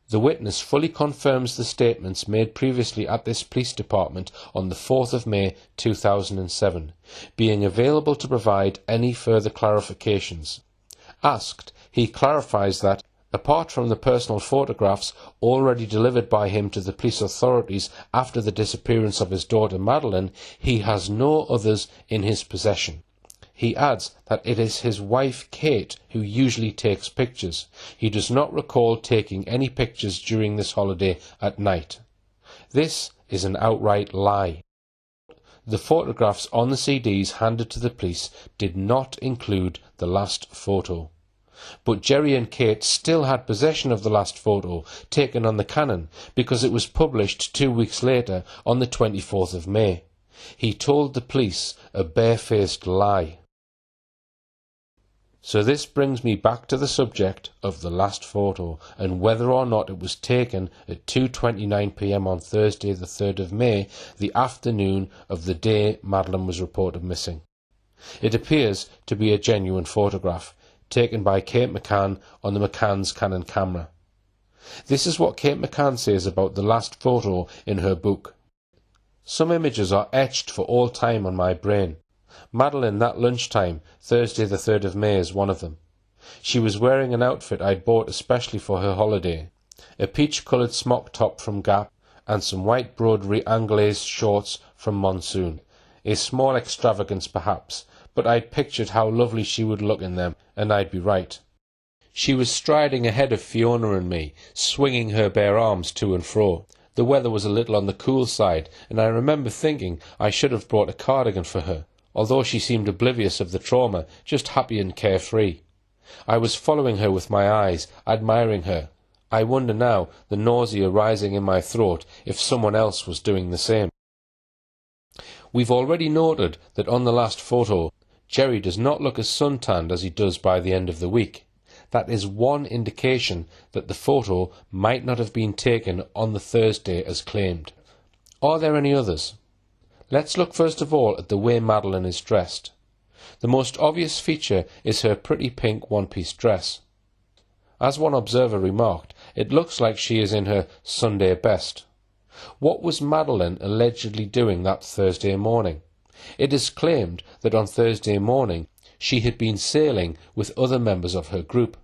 Speaker 3: The witness fully confirms the statements made previously at this police department on the 4th of May 2007, being available to provide any further clarifications. Asked, he clarifies that, apart from the personal photographs already delivered by him to the police authorities after the disappearance of his daughter Madeleine, he has no others in his possession. He adds that it is his wife Kate who usually takes pictures. He does not recall taking any pictures during this holiday at night. This is an outright lie. The photographs on the CDs handed to the police did not include the last photo. But Jerry and Kate still had possession of the last photo taken on the Canon because it was published 2 weeks later on the 24th of May. He told the police a barefaced lie. So this brings me back to the subject of the last photo and whether or not it was taken at 2:29 p.m. on Thursday the 3rd of May, the afternoon of the day Madeleine was reported missing. It appears to be a genuine photograph, taken by Kate McCann on the McCann's Canon camera. This is what Kate McCann says about the last photo in her book. Some images are etched for all time on my brain. Madeleine that lunchtime, Thursday the 3rd of May, is one of them. She was wearing an outfit I'd bought especially for her holiday, a peach-coloured smock top from Gap and some white broderie Anglaise shorts from Monsoon. A small extravagance perhaps, but I'd pictured how lovely she would look in them, and I'd be right. She was striding ahead of Fiona and me, swinging her bare arms to and fro. The weather was a little on the cool side, and I remember thinking I should have brought a cardigan for her, although she seemed oblivious of the trauma, just happy and carefree. I was following her with my eyes, admiring her. I wonder now, the nausea rising in my throat, if someone else was doing the same. We've already noted that on the last photo, Jerry does not look as suntanned as he does by the end of the week. That is one indication that the photo might not have been taken on the Thursday as claimed. Are there any others? Let's look first of all at the way Madeleine is dressed. The most obvious feature is her pretty pink one-piece dress. As one observer remarked, it looks like she is in her Sunday best. What was Madeleine allegedly doing that Thursday morning? It is claimed that on Thursday morning she had been sailing with other members of her group.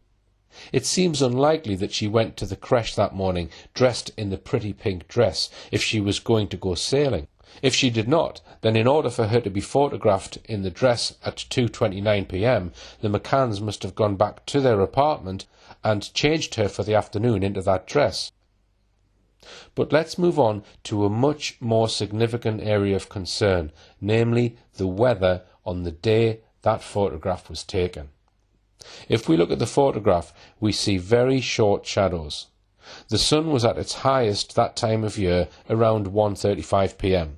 Speaker 3: It seems unlikely that she went to the creche that morning dressed in the pretty pink dress if she was going to go sailing. If she did not, then in order for her to be photographed in the dress at 2:29 p.m, the McCanns must have gone back to their apartment and changed her for the afternoon into that dress. But let's move on to a much more significant area of concern, namely the weather on the day that photograph was taken. If we look at the photograph, we see very short shadows. The sun was at its highest that time of year around 1:35 p.m.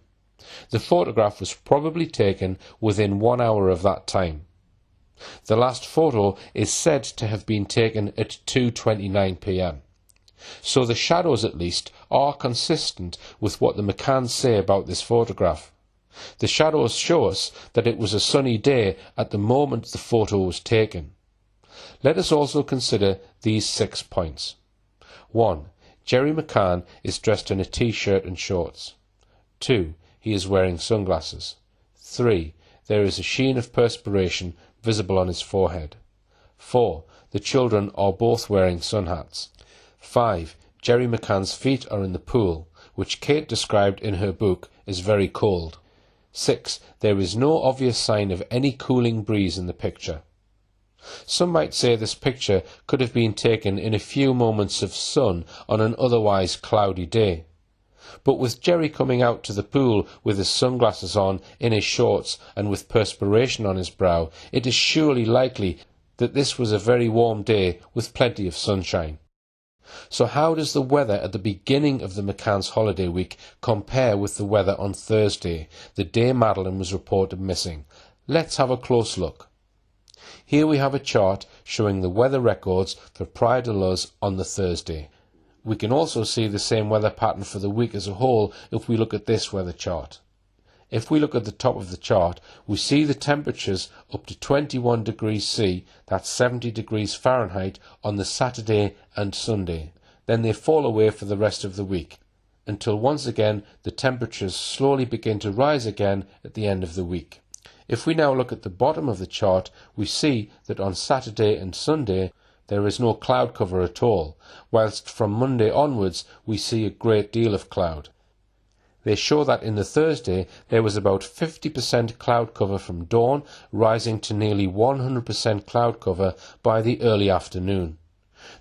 Speaker 3: The photograph was probably taken within 1 hour of that time. The last photo is said to have been taken at 2:29 p.m. So the shadows, at least, are consistent with what the McCanns say about this photograph. The shadows show us that it was a sunny day at the moment the photo was taken. Let us also consider these 6 points. 1. Jerry McCann is dressed in a t-shirt and shorts. 2. He is wearing sunglasses. 3. There is a sheen of perspiration visible on his forehead. 4. The children are both wearing sun hats. 5. Jerry McCann's feet are in the pool, which Kate described in her book as very cold. 6. There is no obvious sign of any cooling breeze in the picture. Some might say this picture could have been taken in a few moments of sun on an otherwise cloudy day. But with Jerry coming out to the pool with his sunglasses on, in his shorts, and with perspiration on his brow, it is surely likely that this was a very warm day with plenty of sunshine. So how does the weather at the beginning of the McCanns' holiday week compare with the weather on Thursday, the day Madeleine was reported missing? Let's have a close look. Here we have a chart showing the weather records for Praia de Luz on the Thursday. We can also see the same weather pattern for the week as a whole if we look at this weather chart. If we look at the top of the chart, we see the temperatures up to 21 degrees C, that's 70 degrees Fahrenheit, on the Saturday and Sunday. Then they fall away for the rest of the week, until once again the temperatures slowly begin to rise again at the end of the week. If we now look at the bottom of the chart, we see that on Saturday and Sunday there is no cloud cover at all, whilst from Monday onwards we see a great deal of cloud. They show that in the Thursday there was about 50% cloud cover from dawn, rising to nearly 100% cloud cover by the early afternoon.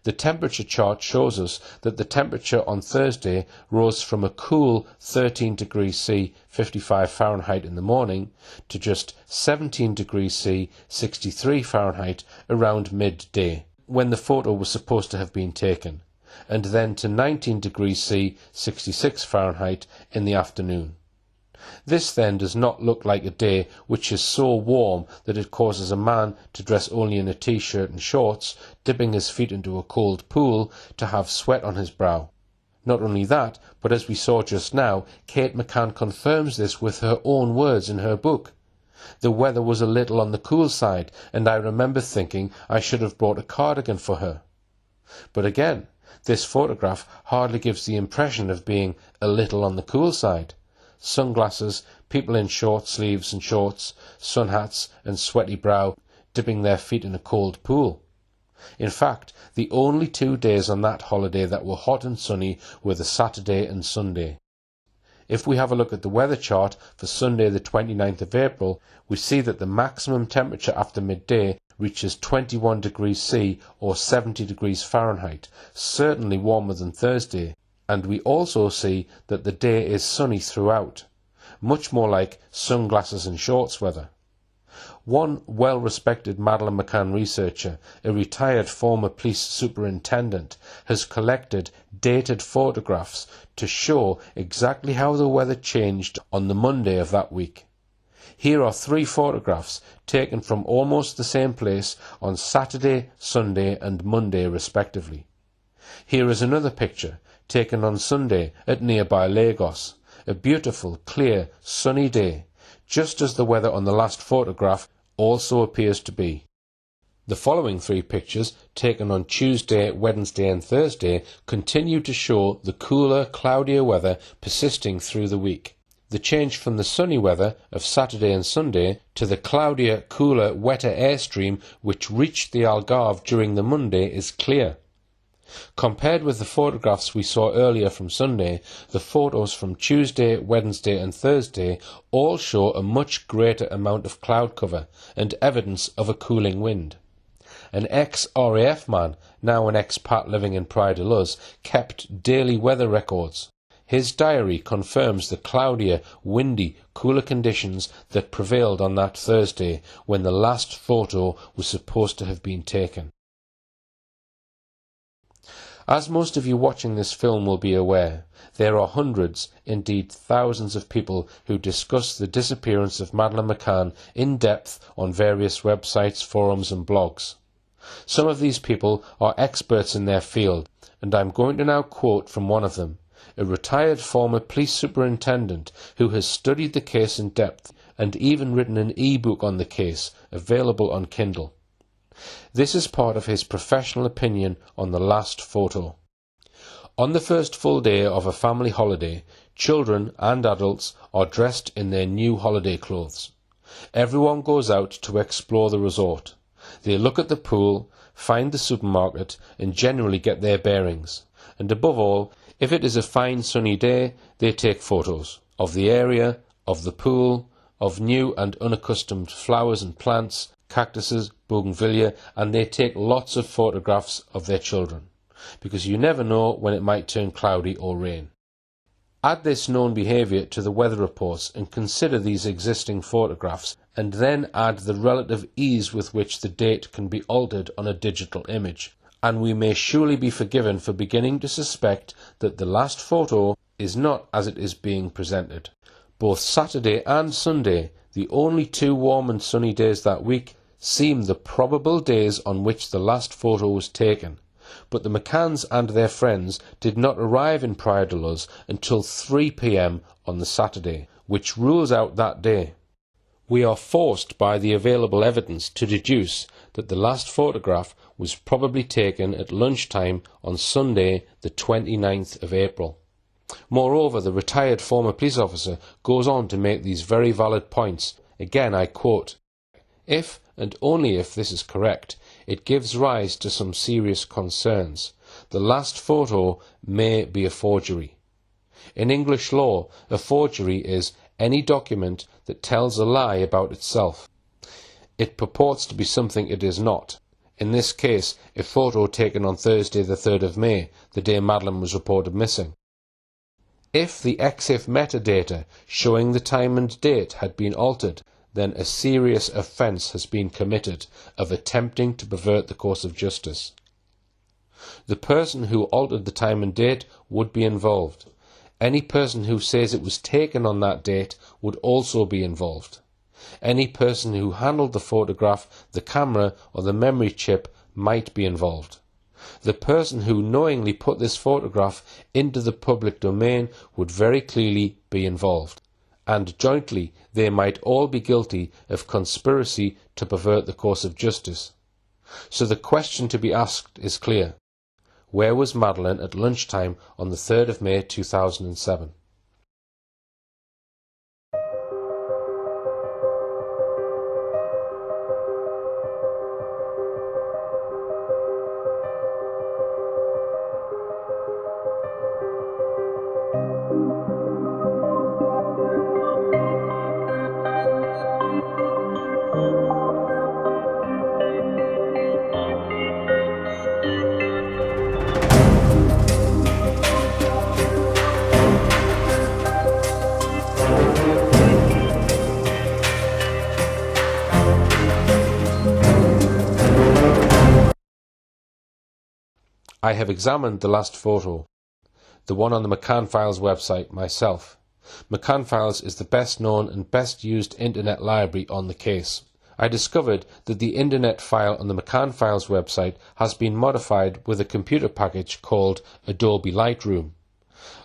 Speaker 3: The temperature chart shows us that the temperature on Thursday rose from a cool 13 degrees C, 55 Fahrenheit in the morning, to just 17 degrees C, 63 Fahrenheit around midday, when the photo was supposed to have been taken, and then to 19 degrees C, 66 Fahrenheit in the afternoon. This then does not look like a day which is so warm that it causes a man to dress only in a t-shirt and shorts, dipping his feet into a cold pool, to have sweat on his brow. Not only that, but as we saw just now, Kate McCann confirms this with her own words in her book. The weather was a little on the cool side, and I remember thinking I should have brought a cardigan for her. But again, this photograph hardly gives the impression of being a little on the cool side. Sunglasses, people in short sleeves and shorts, sun hats and sweaty brow, dipping their feet in a cold pool. In fact, the only 2 days on that holiday that were hot and sunny were the Saturday and Sunday. If we have a look at the weather chart for Sunday the 29th of April, we see that the maximum temperature after midday reaches 21 degrees C or 70 degrees Fahrenheit, certainly warmer than Thursday. And we also see that the day is sunny throughout, much more like sunglasses and shorts weather. One well-respected Madeleine McCann researcher, a retired former police superintendent, has collected dated photographs to show exactly how the weather changed on the Monday of that week. Here are 3 photographs taken from almost the same place on Saturday, Sunday and Monday respectively. Here is another picture taken on Sunday at nearby Lagos, a beautiful, clear, sunny day, just as the weather on the last photograph also appears to be. The following three pictures, taken on Tuesday, Wednesday and Thursday, continue to show the cooler, cloudier weather persisting through the week. The change from the sunny weather of Saturday and Sunday to the cloudier, cooler, wetter airstream which reached the Algarve during the Monday is clear. Compared with the photographs we saw earlier from Sunday, the photos from Tuesday, Wednesday and Thursday all show a much greater amount of cloud cover and evidence of a cooling wind. An ex-RAF man, now an expat living in Praia de Luz, kept daily weather records. His diary confirms the cloudier, windy, cooler conditions that prevailed on that Thursday when the last photo was supposed to have been taken. As most of you watching this film will be aware, there are hundreds, indeed thousands of people who discuss the disappearance of Madeleine McCann in depth on various websites, forums and blogs. Some of these people are experts in their field, and I'm going to now quote from one of them, a retired former police superintendent who has studied the case in depth and even written an e-book on the case, available on Kindle. This is part of his professional opinion on the last photo. On the first full day of a family holiday, children and adults are dressed in their new holiday clothes. Everyone goes out to explore the resort. They look at the pool, find the supermarket, and generally get their bearings. And above all, if it is a fine sunny day, they take photos of the area, of the pool, of new and unaccustomed flowers and plants, cactuses, bougainvillea, and they take lots of photographs of their children, because you never know when it might turn cloudy or rain. Add this known behaviour to the weather reports and consider these existing photographs, and then add the relative ease with which the date can be altered on a digital image, and we may surely be forgiven for beginning to suspect that the last photo is not as it is being presented. Both Saturday and Sunday, the only two warm and sunny days that week, seem the probable days on which the last photo was taken, but the McCanns and their friends did not arrive in Praia de Luz until 3 p.m. on the Saturday, which rules out that day. We are forced by the available evidence to deduce that the last photograph was probably taken at lunchtime on Sunday, the 29th of April. Moreover, the retired former police officer goes on to make these very valid points. Again, I quote, "If, and only if this is correct, it gives rise to some serious concerns. The last photo may be a forgery. In English law, a forgery is any document that tells a lie about itself. It purports to be something it is not. In this case, a photo taken on Thursday the 3rd of May, the day Madeleine was reported missing. If the EXIF metadata showing the time and date had been altered, then a serious offence has been committed of attempting to pervert the course of justice. The person who altered the time and date would be involved. Any person who says it was taken on that date would also be involved. Any person who handled the photograph, the camera or the memory chip might be involved. The person who knowingly put this photograph into the public domain would very clearly be involved, and jointly they might all be guilty of conspiracy to pervert the course of justice. So the question to be asked is clear. Where was Madeleine at lunchtime on the 3rd of May 2007? I have examined the last photo, the one on the McCann Files website, myself. McCann Files is the best known and best used internet library on the case. I discovered that the internet file on the McCann Files website has been modified with a computer package called Adobe Lightroom.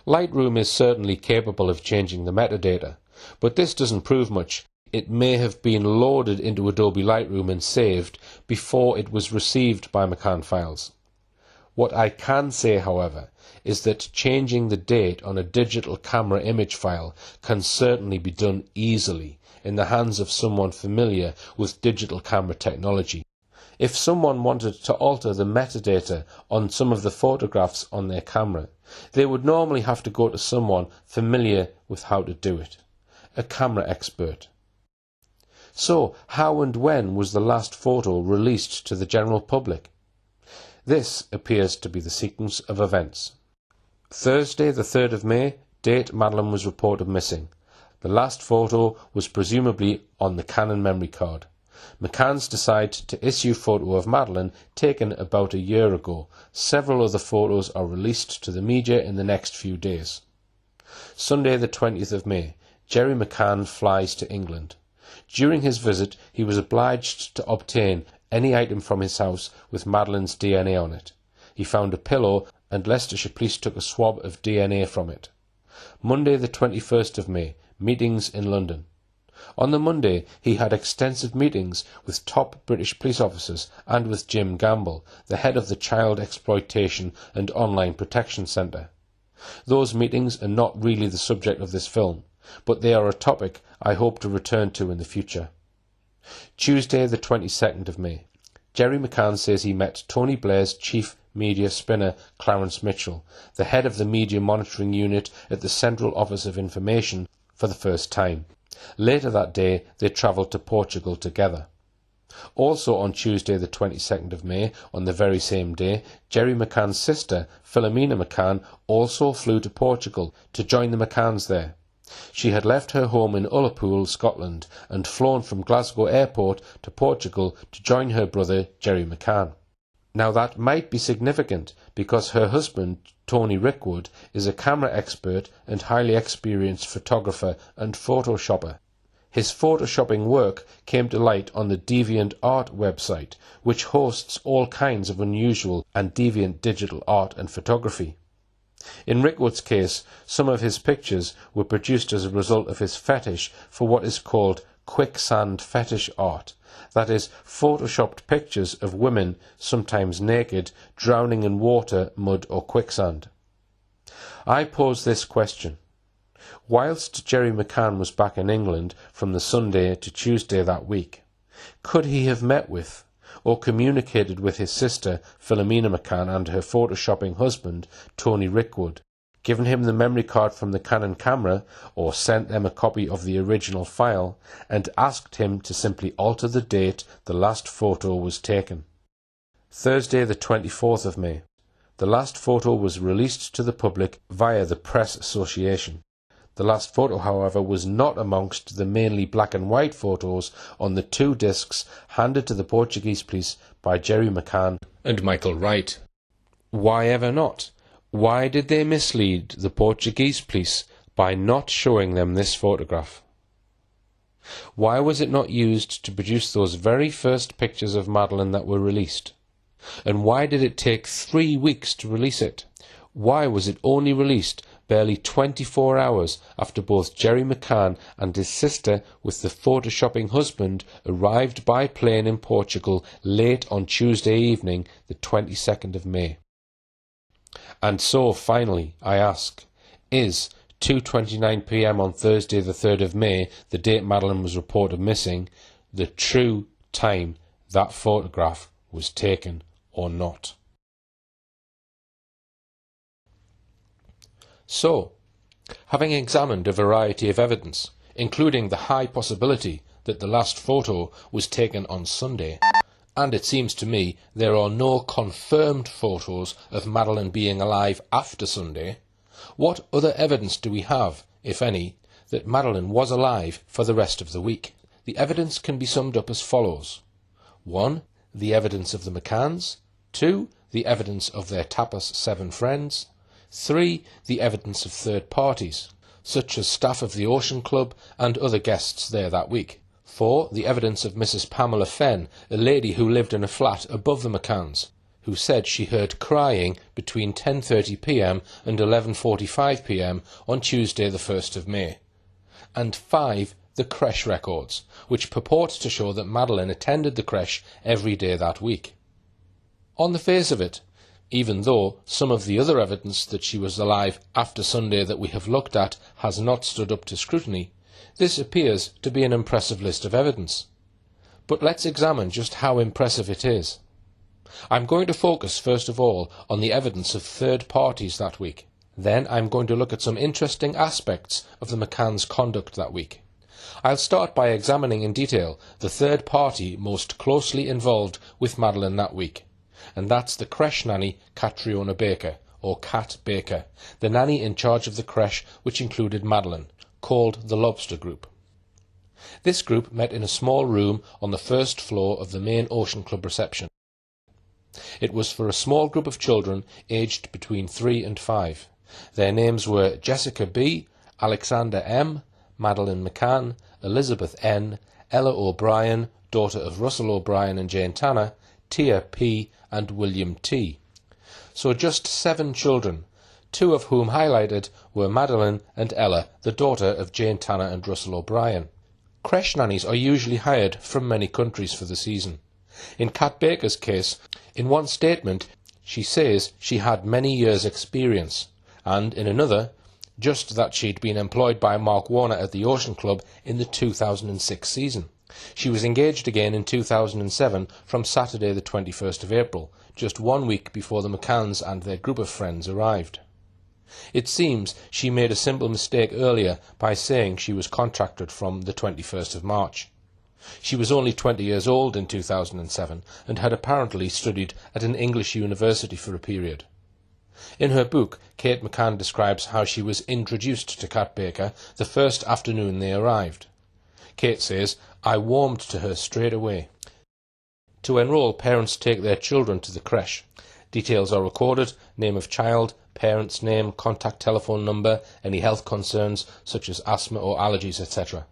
Speaker 3: Lightroom is certainly capable of changing the metadata, but this doesn't prove much. it may have been loaded into Adobe Lightroom and saved before it was received by McCann Files. What I can say, however, is that changing the date on a digital camera image file can certainly be done easily in the hands of someone familiar with digital camera technology. If someone wanted to alter the metadata on some of the photographs on their camera, they would normally have to go to someone familiar with how to do it, a camera expert. So, how and when was the last photo released to the general public? This appears to be the sequence of events. Thursday, the 3rd of May, date Madeleine was reported missing. The last photo was presumably on the Canon memory card. McCanns decide to issue photo of Madeleine taken about a year ago. Several other photos are released to the media in the next few days. Sunday, the 20th of May, Jerry McCann flies to England. During his visit, he was obliged to obtain any item from his house with Madeleine's DNA on it. He found a pillow, and Leicestershire police took a swab of DNA from it. Monday, the 21st of May, meetings in London. On the Monday, he had extensive meetings with top British police officers and with Jim Gamble, the head of the Child Exploitation and Online Protection Centre. Those meetings are not really the subject of this film, but they are a topic I hope to return to in the future. Tuesday, the 22nd of May. Jerry McCann says he met Tony Blair's chief media spinner Clarence Mitchell, the head of the media monitoring unit at the Central Office of Information, for the first time. Later that day, they travelled to Portugal together. Also on Tuesday, the 22nd of May, on the very same day, Jerry McCann's sister, Philomena McCann, also flew to Portugal to join the McCanns there. She had left her home in Ullapool, Scotland, and flown from Glasgow Airport to Portugal to join her brother, Jerry McCann. Now that might be significant because her husband, Tony Rickwood, is a camera expert and highly experienced photographer and photoshopper. His photoshopping work came to light on the DeviantArt website, which hosts all kinds of unusual and deviant digital art and photography. In Rickwood's case, some of his pictures were produced as a result of his fetish for what is called quicksand fetish art, that is, photoshopped pictures of women, sometimes naked, drowning in water, mud or quicksand. I pose this question. Whilst Jerry McCann was back in England from the Sunday to Tuesday that week, could he have met with or communicated with his sister Philomena McCann and her photoshopping husband Tony Rickwood, given him the memory card from the Canon camera or sent them a copy of the original file and asked him to simply alter the date the last photo was taken? Thursday, the 24th of May. The last photo was released to the public via the Press Association. The last photo, however, was not amongst the mainly black and white photos on the 2 discs handed to the Portuguese police by Jerry McCann and Michael Wright. Why ever not? Why did they mislead the Portuguese police by not showing them this photograph? Why was it not used to produce those very first pictures of Madeleine that were released? And why did it take 3 weeks to release it? Why was it only released barely 24 hours after both Jerry McCann and his sister with the photoshopping husband arrived by plane in Portugal late on Tuesday evening, the 22nd of May? And so, finally, I ask, is 2:29 p.m. on Thursday the 3rd of May, the date Madeleine was reported missing, the true time that photograph was taken or not? So, having examined a variety of evidence, including the high possibility that the last photo was taken on Sunday, and it seems to me there are no confirmed photos of Madeleine being alive after Sunday, what other evidence do we have, if any, that Madeleine was alive for the rest of the week? The evidence can be summed up as follows. 1. The evidence of the McCanns. 2. The evidence of their tapas 7 friends. 3. The evidence of third parties, such as staff of the Ocean Club and other guests there that week. 4. The evidence of Mrs. Pamela Fenn, a lady who lived in a flat above the McCanns, who said she heard crying between 10:30 p.m. and 11:45 p.m. on Tuesday the 1st of May. And 5. the creche records, which purport to show that Madeleine attended the creche every day that week. On the face of it, even though some of the other evidence that she was alive after Sunday that we have looked at has not stood up to scrutiny, this appears to be an impressive list of evidence. But let's examine just how impressive it is. I'm going to focus first of all on the evidence of third parties that week. Then I'm going to look at some interesting aspects of the McCanns' conduct that week. I'll start by examining in detail the third party most closely involved with Madeleine that week, and that's the creche nanny Catriona Baker, or Cat Baker, the nanny in charge of the creche which included Madeleine, called the Lobster Group. This group met in a small room on the first floor of the main Ocean Club reception. It was for a small group of children aged between 3 and 5. Their names were Jessica B., Alexander M., Madeleine McCann, Elizabeth N., Ella O'Brien, daughter of Russell O'Brien and Jane Tanner, Tia P., and William T. So just 7 children, 2 of whom highlighted were Madeleine and Ella, the daughter of Jane Tanner and Russell O'Brien. Creche nannies are usually hired from many countries for the season. In Cat Baker's case, in one statement, she says she had many years' experience, and in another, just that she'd been employed by Mark Warner at the Ocean Club in the 2006 season. She was engaged again in 2007 from Saturday the 21st of April, just 1 week before the McCanns and their group of friends arrived. It seems she made a simple mistake earlier by saying she was contracted from the 21st of March. She was only 20 years old in 2007 and had apparently studied at an English university for a period. In her book, Kate McCann describes how she was introduced to Cat Baker the first afternoon they arrived. Kate says, "I warmed to her straight away." To enrol, parents take their children to the creche. Details are recorded: name of child, parent's name, contact telephone number, any health concerns such as asthma or allergies, etc.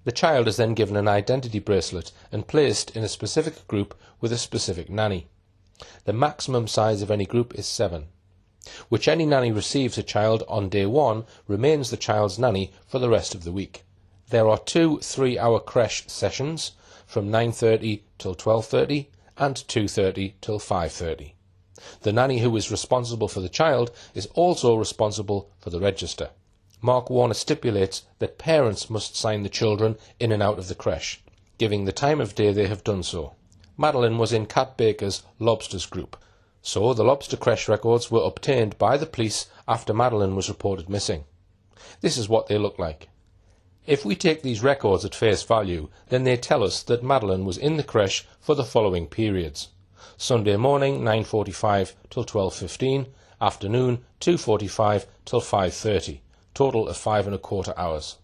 Speaker 3: The child is then given an identity bracelet and placed in a specific group with a specific nanny. The maximum size of any group is 7. Which any nanny receives a child on day 1 remains the child's nanny for the rest of the week. There are 2 3-hour creche sessions from 9:30 till 12:30 and 2:30 till 5:30. The nanny who is responsible for the child is also responsible for the register. Mark Warner stipulates that parents must sign the children in and out of the creche, giving the time of day they have done so. Madeleine was in Cat Baker's Lobsters group, so the lobster creche records were obtained by the police after Madeleine was reported missing. This is what they look like. If we take these records at face value, then they tell us that Madeleine was in the creche for the following periods: Sunday morning 9:45 till 12:15, afternoon 2:45 till 5:30, total of 5¼ hours.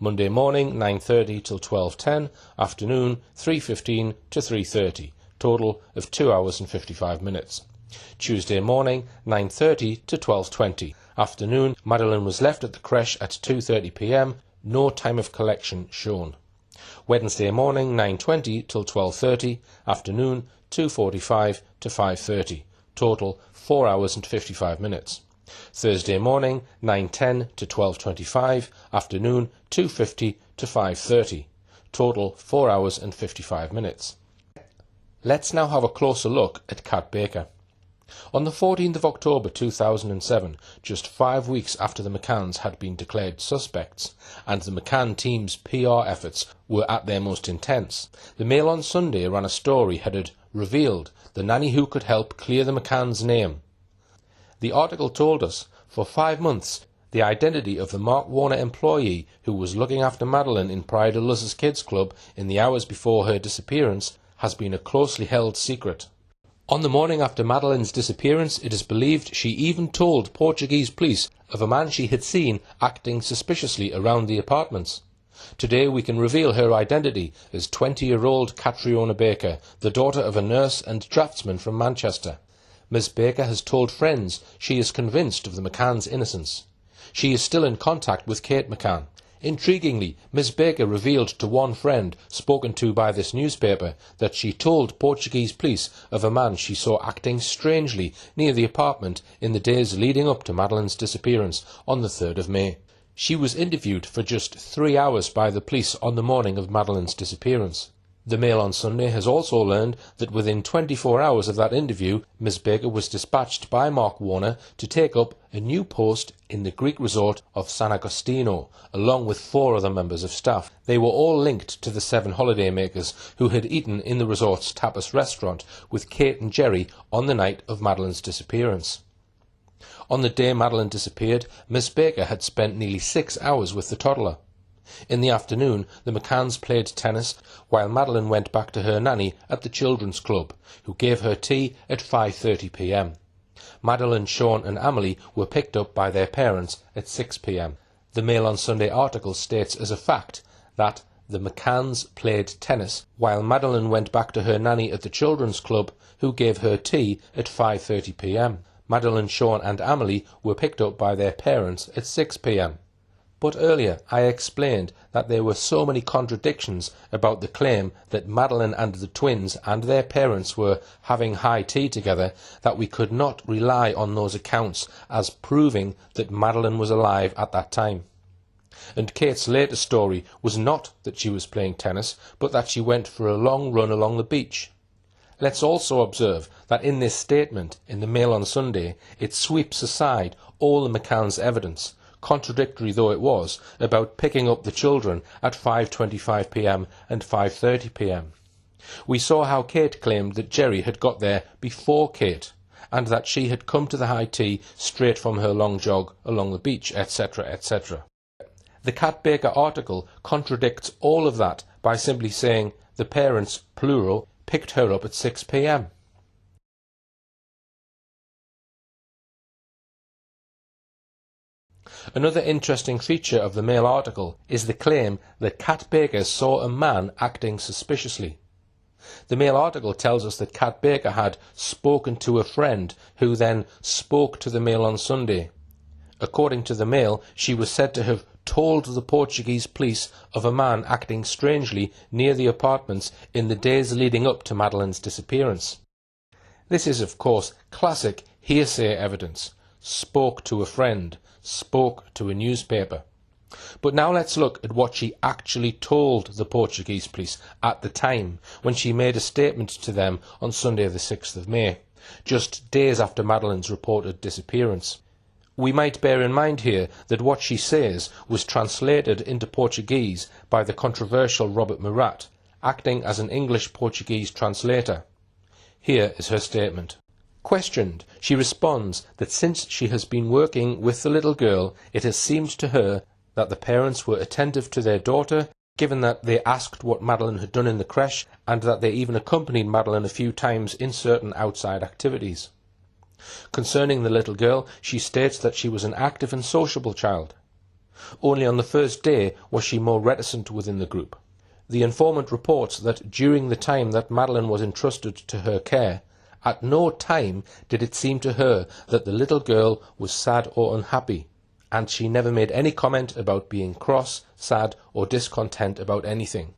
Speaker 3: Monday morning 9:30 till 12:10, afternoon 3:15 to 3:30, total of 2 hours and 55 minutes. Tuesday morning 9:30 to 12:20, afternoon Madeleine was left at the creche at 2:30 p.m, no time of collection shown. Wednesday morning 9:20 till 12:30, afternoon 2:45 to 5:30, total 4 hours and 55 minutes. Thursday morning 9:10 to 12:25, afternoon 2:50 to 5:30, total 4 hours and 55 minutes. Let's now have a closer look at Cat Baker. On the 14th of October 2007, just 5 weeks after the McCanns had been declared suspects, and the McCann team's PR efforts were at their most intense, the Mail on Sunday ran a story headed "Revealed, the nanny who could help clear the McCanns' name." The article told us, for 5 months, the identity of the Mark Warner employee who was looking after Madeleine in Pride of Luzz's Kids Club in the hours before her disappearance has been a closely held secret. On the morning after Madeleine's disappearance, it is believed she even told Portuguese police of a man she had seen acting suspiciously around the apartments. Today we can reveal her identity as 20-year-old Catriona Baker, the daughter of a nurse and draftsman from Manchester. Miss Baker has told friends she is convinced of the McCann's innocence. She is still in contact with Kate McCann. Intriguingly, Miss Baker revealed to one friend, spoken to by this newspaper, that she told Portuguese police of a man she saw acting strangely near the apartment in the days leading up to Madeleine's disappearance on the 3rd of May. She was interviewed for just 3 hours by the police on the morning of Madeleine's disappearance. The Mail on Sunday has also learned that within 24 hours of that interview, Ms Baker was dispatched by Mark Warner to take up a new post in the Greek resort of San Agostino, along with 4 other members of staff. They were all linked to the 7 holidaymakers who had eaten in the resort's tapas restaurant with Kate and Jerry on the night of Madeleine's disappearance. On the day Madeleine disappeared, Miss Baker had spent nearly 6 hours with the toddler. In the afternoon, the McCanns played tennis, while Madeleine went back to her nanny at the children's club, who gave her tea at 5:30 p.m. Madeleine, Sean and Amelie were picked up by their parents at 6 p.m. The Mail on Sunday article states as a fact that the McCanns played tennis, while Madeleine went back to her nanny at the children's club, who gave her tea at 5:30 p.m. Madeleine, Sean and Amelie were picked up by their parents at 6 p.m. But earlier I explained that there were so many contradictions about the claim that Madeleine and the twins and their parents were having high tea together that we could not rely on those accounts as proving that Madeleine was alive at that time. And Kate's later story was not that she was playing tennis, but that she went for a long run along the beach. Let's also observe that in this statement in the Mail on Sunday, it sweeps aside all the McCann's evidence, contradictory though it was, about picking up the children at 5:25 p.m. and 5:30 p.m. We saw how Kate claimed that Jerry had got there before Kate, and that she had come to the high tea straight from her long jog along the beach, etc., etc. The Kat Baker article contradicts all of that by simply saying the parents, plural, picked her up at 6 p.m. Another interesting feature of the Mail article is the claim that Kat Baker saw a man acting suspiciously. The Mail article tells us that Kat Baker had spoken to a friend who then spoke to the Mail on Sunday. According to the Mail, she was said to have told the Portuguese police of a man acting strangely near the apartments in the days leading up to Madeleine's disappearance. This is, of course, classic hearsay evidence. Spoke to a friend, spoke to a newspaper. But now let's look at what she actually told the Portuguese police at the time when she made a statement to them on Sunday the 6th of May, just days after Madeleine's reported disappearance. We might bear in mind here that what she says was translated into Portuguese by the controversial Robert Murat, acting as an English-Portuguese translator. Here is her statement. Questioned, she responds that since she has been working with the little girl, it has seemed to her that the parents were attentive to their daughter, given that they asked what Madeleine had done in the creche, and that they even accompanied Madeleine a few times in certain outside activities. Concerning the little girl, she states that she was an active and sociable child. Only on the first day was she more reticent within the group. The informant reports that during the time that Madeleine was entrusted to her care, at no time did it seem to her that the little girl was sad or unhappy, and she never made any comment about being cross, sad, or discontent about anything.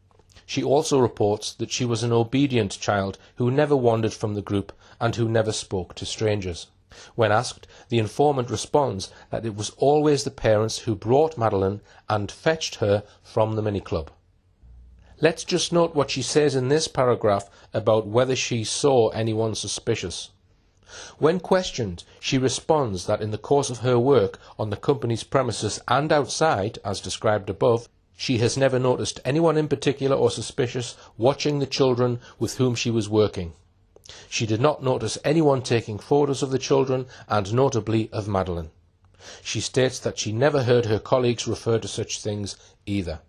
Speaker 3: She also reports that she was an obedient child who never wandered from the group and who never spoke to strangers. When asked, the informant responds that it was always the parents who brought Madeleine and fetched her from the mini-club. Let's just note what she says in this paragraph about whether she saw anyone suspicious. When questioned, she responds that in the course of her work on the company's premises and outside, as described above, she has never noticed anyone in particular or suspicious watching the children with whom she was working. She did not notice anyone taking photos of the children, and notably of Madeleine. She states that she never heard her colleagues refer to such things either.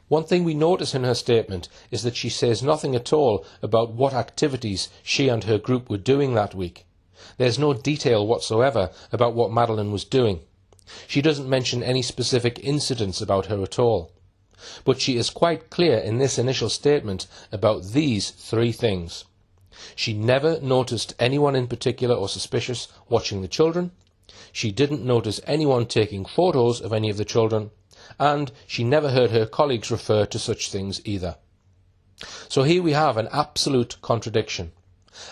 Speaker 3: One thing we notice in her statement is that she says nothing at all about what activities she and her group were doing that week. There's no detail whatsoever about what Madeleine was doing. She doesn't mention any specific incidents about her at all. But she is quite clear in this initial statement about these 3 things. She never noticed anyone in particular or suspicious watching the children. She didn't notice anyone taking photos of any of the children. And she never heard her colleagues refer to such things either. So here we have an absolute contradiction.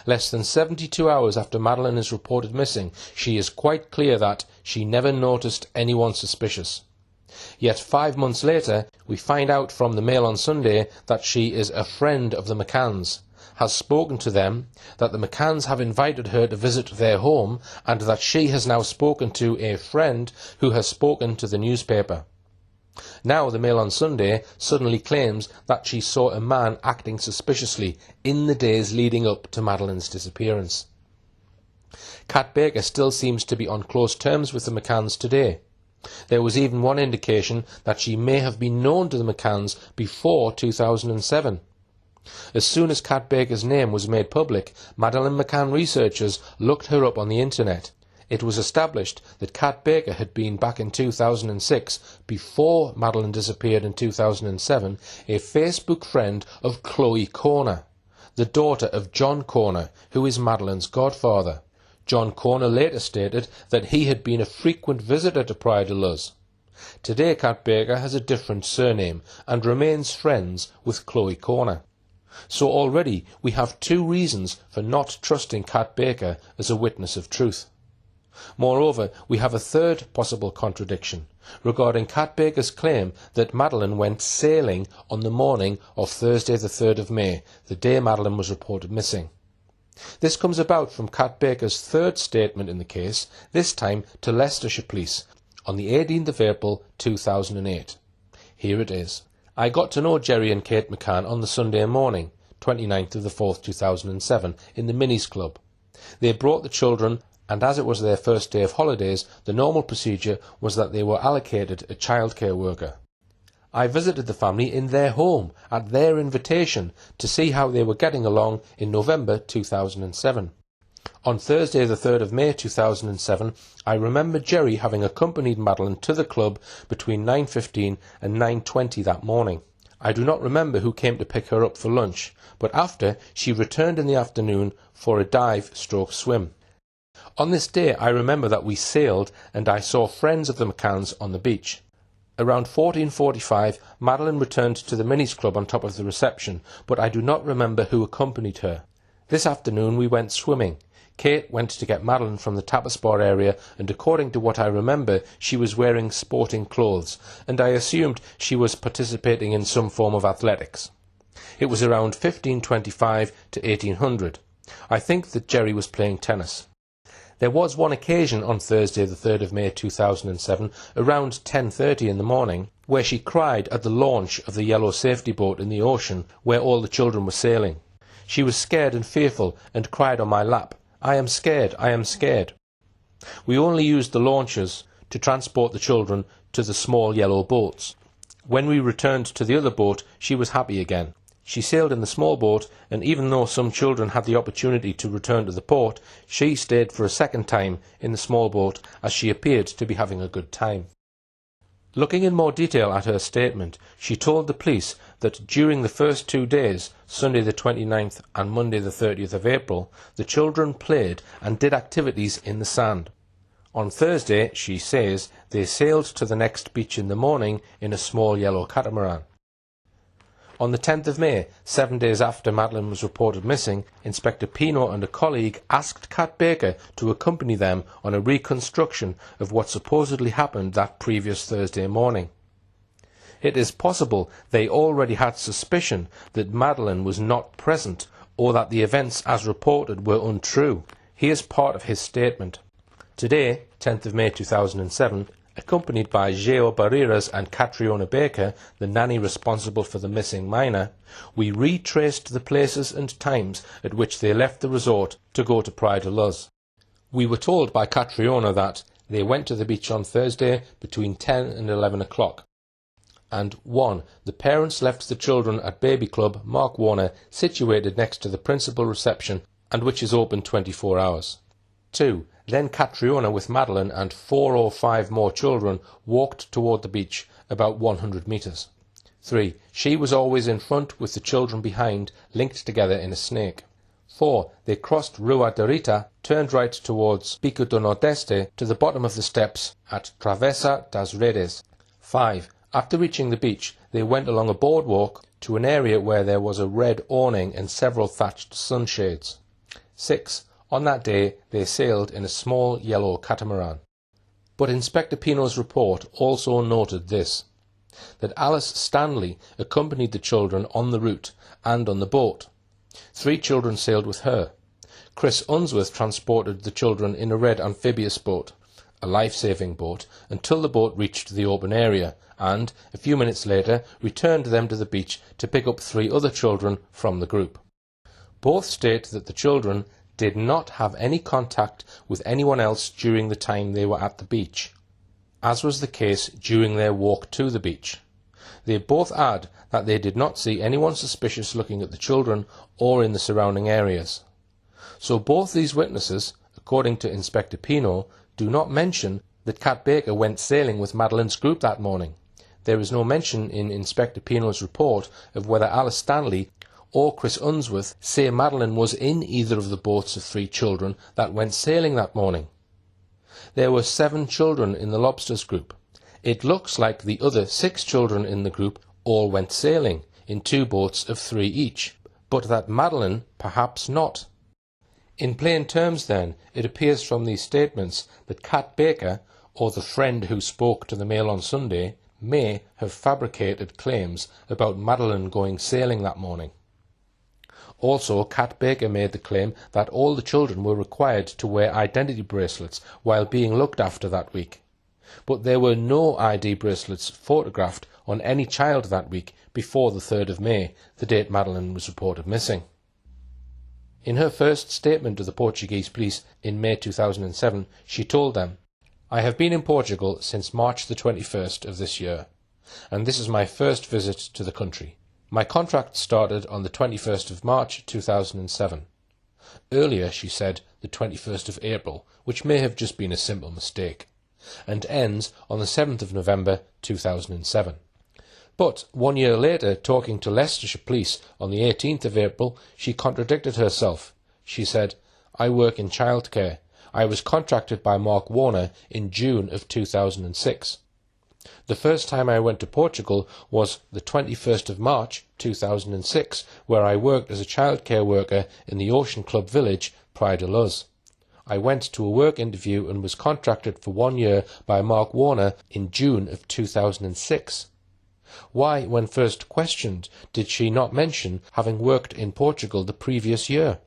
Speaker 3: Less than 72 hours after Madeleine is reported missing, she is quite clear that she never noticed anyone suspicious. Yet 5 months later, we find out from the Mail on Sunday that she is a friend of the McCanns, has spoken to them, that the McCanns have invited her to visit their home, and that she has now spoken to a friend who has spoken to the newspaper. Now the Mail on Sunday suddenly claims that she saw a man acting suspiciously in the days leading up to Madeleine's disappearance. Kat Baker still seems to be on close terms with the McCanns today. There was even one indication that she may have been known to the McCanns before 2007. As soon as Kat Baker's name was made public, Madeleine McCann researchers looked her up on the internet. It was established that Kat Baker had been back in 2006, before Madeleine disappeared in 2007, a Facebook friend of Chloe Corner, the daughter of John Corner, who is Madeleine's godfather. John Corner later stated that he had been a frequent visitor to Praia de Luz. Today Kat Baker has a different surname and remains friends with Chloe Corner. So already we have 2 reasons for not trusting Kat Baker as a witness of truth. Moreover, we have a third possible contradiction regarding Kat Baker's claim that Madeleine went sailing on the morning of Thursday the 3rd of May, the day Madeleine was reported missing. This comes about from Kat Baker's third statement in the case, this time to Leicestershire Police, on the 18th of April 2008. Here it is. I got to know Jerry and Kate McCann on the Sunday morning, 29th of the 4th 2007, in the Minis Club. They brought the children, and as it was their first day of holidays, the normal procedure was that they were allocated a childcare worker. I visited the family in their home, at their invitation, to see how they were getting along in November 2007. On Thursday the 3rd of May 2007, I remember Jerry having accompanied Madeleine to the club between 9:15 and 9:20 that morning. I do not remember who came to pick her up for lunch, but after, she returned in the afternoon for a dive/swim. On this day I remember that we sailed and I saw friends of the McCanns on the beach. Around 14:45, Madeleine returned to the Minis Club on top of the reception, but I do not remember who accompanied her. This afternoon we went swimming. Kate went to get Madeleine from the tapas bar area, and according to what I remember, she was wearing sporting clothes, and I assumed she was participating in some form of athletics. It was around 15:25 to 1800. I think that Jerry was playing tennis. There was one occasion on Thursday the 3rd of May 2007, around 10:30 in the morning, where she cried at the launch of the yellow safety boat in the ocean where all the children were sailing. She was scared and fearful and cried on my lap, "I am scared, I am scared." We only used the launches to transport the children to the small yellow boats. When we returned to the other boat, she was happy again. She sailed in the small boat, and even though some children had the opportunity to return to the port, she stayed for a second time in the small boat as she appeared to be having a good time. Looking in more detail at her statement, she told the police that during the first 2 days, Sunday the 29th and Monday the 30th of April, the children played and did activities in the sand. On Thursday, she says, they sailed to the next beach in the morning in a small yellow catamaran. On the 10th of May, 7 days after Madeleine was reported missing, Inspector Pino and a colleague asked Kat Baker to accompany them on a reconstruction of what supposedly happened that previous Thursday morning. It is possible they already had suspicion that Madeleine was not present or that the events as reported were untrue. Here's part of his statement. Today, 10th of May 2007, accompanied by Geo Barreras and Catriona Baker, the nanny responsible for the missing minor, we retraced the places and times at which they left the resort to go to Praia de Luz. We were told by Catriona that they went to the beach on Thursday between 10 and 11 o'clock. And 1. The parents left the children at Baby Club Mark Warner, situated next to the principal reception and which is open 24 hours. 2. Then Catriona with Madeleine and 4 or 5 more children walked toward the beach about 100 metres. 3. She was always in front with the children behind, linked together in a snake. 4. They crossed Rua de Rita, turned right towards Pico do Nordeste to the bottom of the steps at Travessa das Redes. 5. After reaching the beach, they went along a boardwalk to an area where there was a red awning and several thatched sunshades. 6. On that day they sailed in a small yellow catamaran. But Inspector Pino's report also noted this, that Alice Stanley accompanied the children on the route and on the boat. 3 children sailed with her. Chris Unsworth transported the children in a red amphibious boat, a life-saving boat, until the boat reached the open area, and, a few minutes later, returned them to the beach to pick up 3 other children from the group. Both state that the children did not have any contact with anyone else during the time they were at the beach, as was the case during their walk to the beach. They both add that they did not see anyone suspicious looking at the children or in the surrounding areas. So both these witnesses, according to Inspector Pino, do not mention that Kat Baker went sailing with Madeleine's group that morning. There is no mention in Inspector Pino's report of whether Alice Stanley or Chris Unsworth say Madeleine was in either of the boats of 3 children that went sailing that morning. There were 7 children in the Lobsters group. It looks like the other 6 children in the group all went sailing in 2 boats of 3 each, but that Madeleine perhaps not. In plain terms, then, it appears from these statements that Kat Baker, or the friend who spoke to the Mail on Sunday, may have fabricated claims about Madeleine going sailing that morning. Also, Kat Baker made the claim that all the children were required to wear identity bracelets while being looked after that week. But there were no ID bracelets photographed on any child that week before the 3rd of May, the date Madeleine was reported missing. In her first statement to the Portuguese police in May 2007, she told them, "I have been in Portugal since March the 21st of this year, and this is my first visit to the country. My contract started on the 21st of March 2007. Earlier, she said, the 21st of April, which may have just been a simple mistake, and ends on the 7th of November 2007. But 1 year later, talking to Leicestershire Police on the 18th of April, she contradicted herself. She said, I work in childcare. I was contracted by Mark Warner in June of 2006. The first time I went to Portugal was the 21st of March 2006, where I worked as a childcare worker in the Ocean Club village, Praia de Luz. I went to a work interview and was contracted for 1 year by Mark Warner in June of 2006. Why, when first questioned, did she not mention having worked in Portugal the previous year?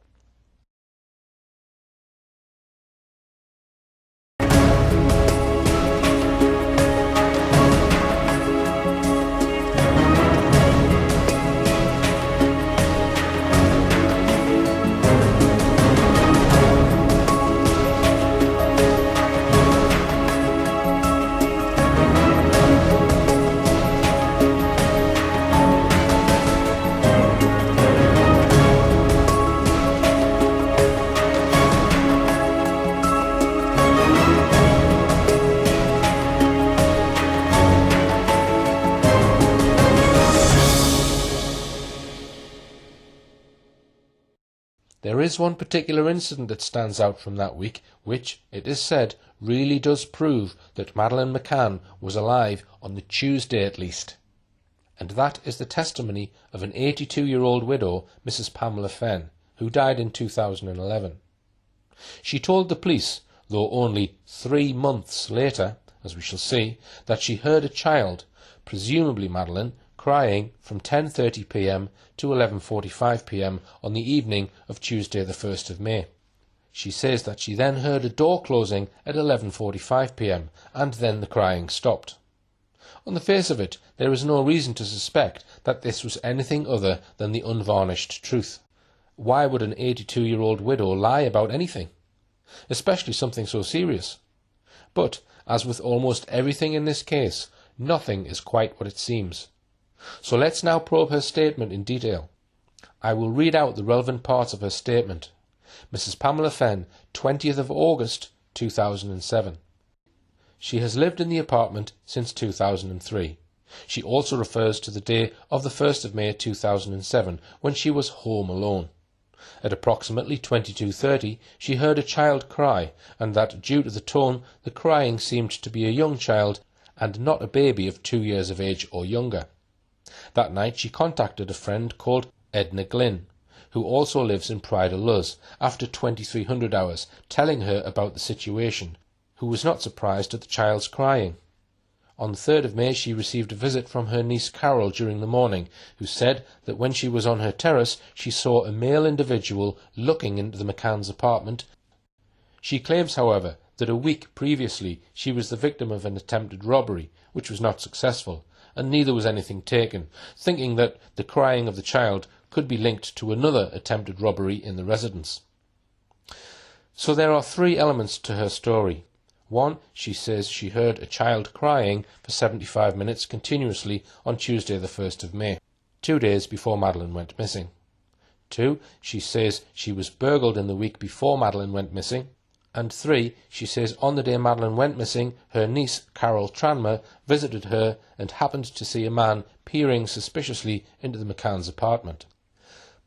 Speaker 3: There is one particular incident that stands out from that week, which, it is said, really does prove that Madeleine McCann was alive on the Tuesday at least. And that is the testimony of an 82-year-old widow, Mrs. Pamela Fenn, who died in 2011. She told the police, though only 3 months later, as we shall see, that she heard a child, presumably Madeleine, crying from 10:30 p.m. to 11:45 p.m. on the evening of Tuesday the 1st of May. She says that she then heard a door closing at 11:45 p.m. and then the crying stopped. On the face of it, there is no reason to suspect that this was anything other than the unvarnished truth. Why would an 82-year-old widow lie about anything, especially something so serious? But, as with almost everything in this case, nothing is quite what it seems. So let's now probe her statement in detail. I will read out the relevant parts of her statement. Mrs. Pamela Fenn, 20th of August 2007. She has lived in the apartment since 2003. She also refers to the day of the 1st of May 2007, when she was home alone. At approximately 22:30, she heard a child cry, and that due to the tone, the crying seemed to be a young child and not a baby of 2 years of age or younger. That night she contacted a friend called Edna Glynn, who also lives in Pride Luz, after 2300 hours, telling her about the situation, who was not surprised at the child's crying. On the 3rd of May she received a visit from her niece Carol during the morning, who said that when she was on her terrace she saw a male individual looking into the McCanns' apartment. She claims, however, that a week previously she was the victim of an attempted robbery, which was not successful, and neither was anything taken, thinking that the crying of the child could be linked to another attempted robbery in the residence. So there are 3 elements to her story. 1, she says she heard a child crying for 75 minutes continuously on Tuesday the 1st of May, 2 days before Madeleine went missing. 2, she says she was burgled in the week before Madeleine went missing. And 3, she says on the day Madeleine went missing, her niece, Carol Tranmer, visited her and happened to see a man peering suspiciously into the McCanns' apartment.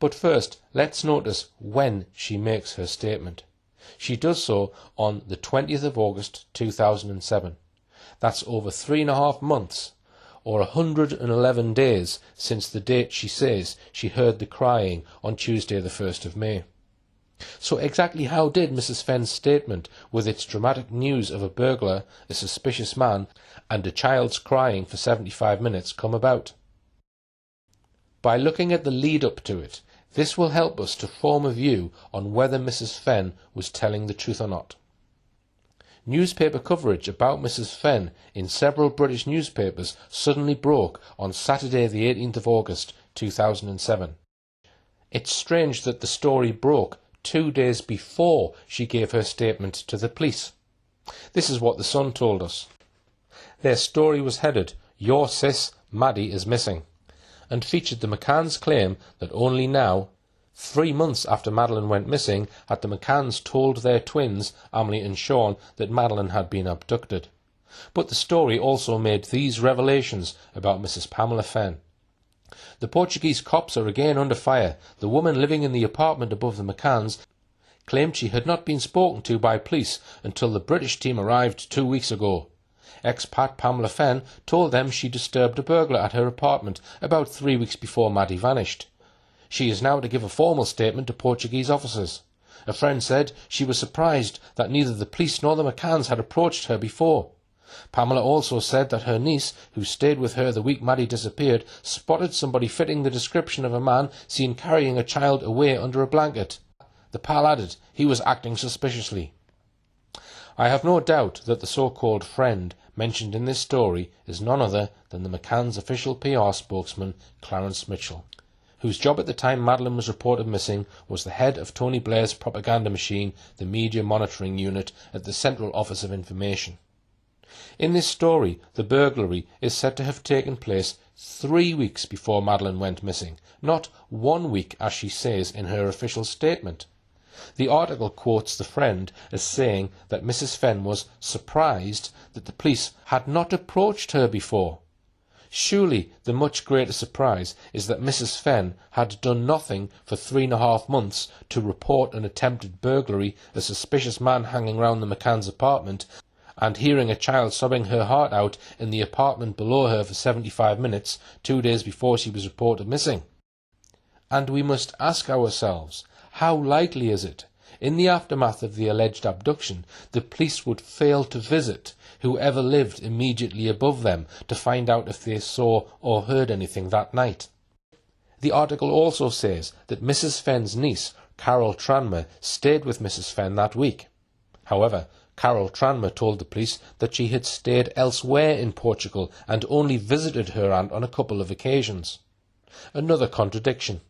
Speaker 3: But first, let's notice when she makes her statement. She does so on the 20th of August 2007. That's over 3.5 months, or 111 days since the date she says she heard the crying on Tuesday the 1st of May. So exactly how did Mrs. Fenn's statement, with its dramatic news of a burglar, a suspicious man, and a child's crying for 75 minutes come about? By looking at the lead-up to it, this will help us to form a view on whether Mrs. Fenn was telling the truth or not. Newspaper coverage about Mrs. Fenn in several British newspapers suddenly broke on Saturday the 18th of August 2007. It's strange that the story broke 2 days before she gave her statement to the police. This is what the Sun told us. Their story was headed, "Your sis, Maddie, is missing," and featured the McCanns' claim that only now, 3 months after Madeleine went missing, had the McCanns told their twins, Emily and Sean, that Madeleine had been abducted. But the story also made these revelations about Mrs. Pamela Fenn. The Portuguese cops are again under fire. The woman living in the apartment above the McCanns claimed she had not been spoken to by police until the British team arrived 2 weeks ago. Expat Pamela Fenn told them she disturbed a burglar at her apartment about 3 weeks before Maddie vanished. She is now to give a formal statement to Portuguese officers. A friend said she was surprised that neither the police nor the McCanns had approached her before. Pamela also said that her niece, who stayed with her the week Maddie disappeared, spotted somebody fitting the description of a man seen carrying a child away under a blanket. The pal added he was acting suspiciously. I have no doubt that the so-called friend mentioned in this story is none other than the McCann's official PR spokesman, Clarence Mitchell, whose job at the time Madeleine was reported missing was the head of Tony Blair's propaganda machine, the Media Monitoring Unit at the Central Office of Information. In this story, the burglary is said to have taken place 3 weeks before Madeleine went missing, not 1 week as she says in her official statement. The article quotes the friend as saying that Mrs. Fenn was surprised that the police had not approached her before. Surely the much greater surprise is that Mrs. Fenn had done nothing for 3.5 months to report an attempted burglary, a suspicious man hanging round the McCann's apartment, and hearing a child sobbing her heart out in the apartment below her for 75 minutes, 2 days before she was reported missing. And we must ask ourselves, how likely is it, in the aftermath of the alleged abduction, the police would fail to visit whoever lived immediately above them to find out if they saw or heard anything that night? The article also says that Mrs. Fenn's niece, Carol Tranmer, stayed with Mrs. Fenn that week. However, Carol Tranmer told the police that she had stayed elsewhere in Portugal and only visited her aunt on a couple of occasions. Another contradiction.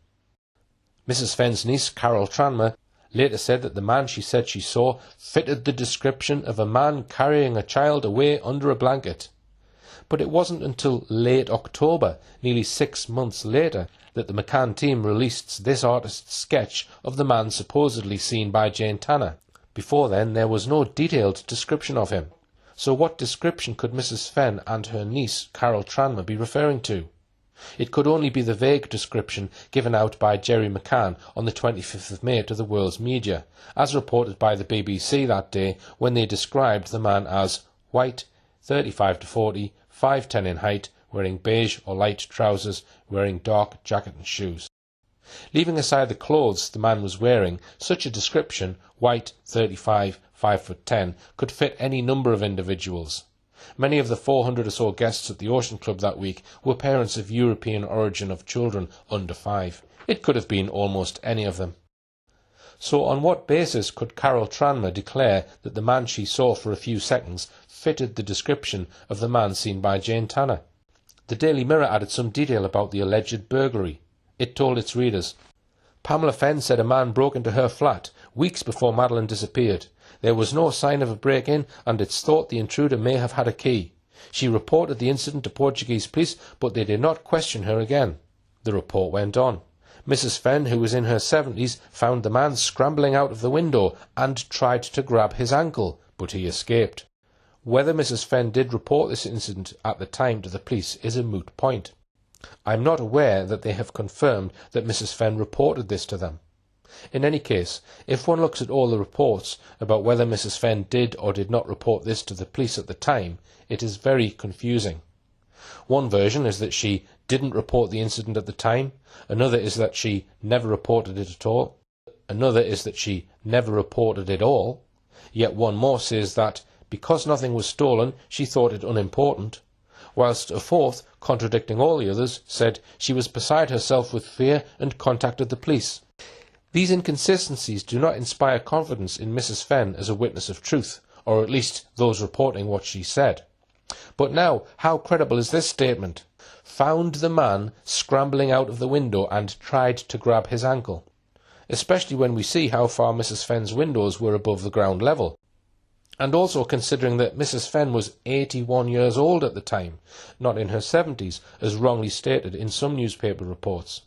Speaker 3: Mrs. Fenn's niece, Carol Tranmer, later said that the man she said she saw fitted the description of a man carrying a child away under a blanket. But it wasn't until late October, nearly 6 months later, that the McCann team released this artist's sketch of the man supposedly seen by Jane Tanner. Before then, there was no detailed description of him. So what description could Mrs. Fenn and her niece, Carol Tranmer, be referring to? It could only be the vague description given out by Jerry McCann on the 25th of May to the world's media, as reported by the BBC that day when they described the man as white, 35 to 40, 5'10" in height, wearing beige or light trousers, wearing dark jacket and shoes. Leaving aside the clothes the man was wearing, such a description, white, 35, 5'10", could fit any number of individuals. Many of the 400 or so guests at the Ocean Club that week were parents of European origin of children under 5. It could have been almost any of them. So on what basis could Carol Tranmer declare that the man she saw for a few seconds fitted the description of the man seen by Jane Tanner? The Daily Mirror added some detail about the alleged burglary. It told its readers, Pamela Fenn said a man broke into her flat weeks before Madeleine disappeared. There was no sign of a break-in, and it's thought the intruder may have had a key. She reported the incident to Portuguese police, but they did not question her again. The report went on. Mrs. Fenn, who was in her 70s, found the man scrambling out of the window and tried to grab his ankle, but he escaped. Whether Mrs. Fenn did report this incident at the time to the police is a moot point. I am not aware that they have confirmed that Mrs. Fenn reported this to them. In any case, if one looks at all the reports about whether Mrs. Fenn did or did not report this to the police at the time, it is very confusing. One version is that she didn't report the incident at the time, another is that she never reported it at all, another is that she never reported it all, yet one more says that, because nothing was stolen, she thought it unimportant, whilst a fourth, contradicting all the others, said she was beside herself with fear and contacted the police. These inconsistencies do not inspire confidence in Mrs. Fenn as a witness of truth, or at least those reporting what she said. But now, how credible is this statement? Found the man scrambling out of the window and tried to grab his ankle. Especially when we see how far Mrs. Fenn's windows were above the ground level. And also considering that Mrs. Fenn was 81 years old at the time, not in her 70s, as wrongly stated in some newspaper reports.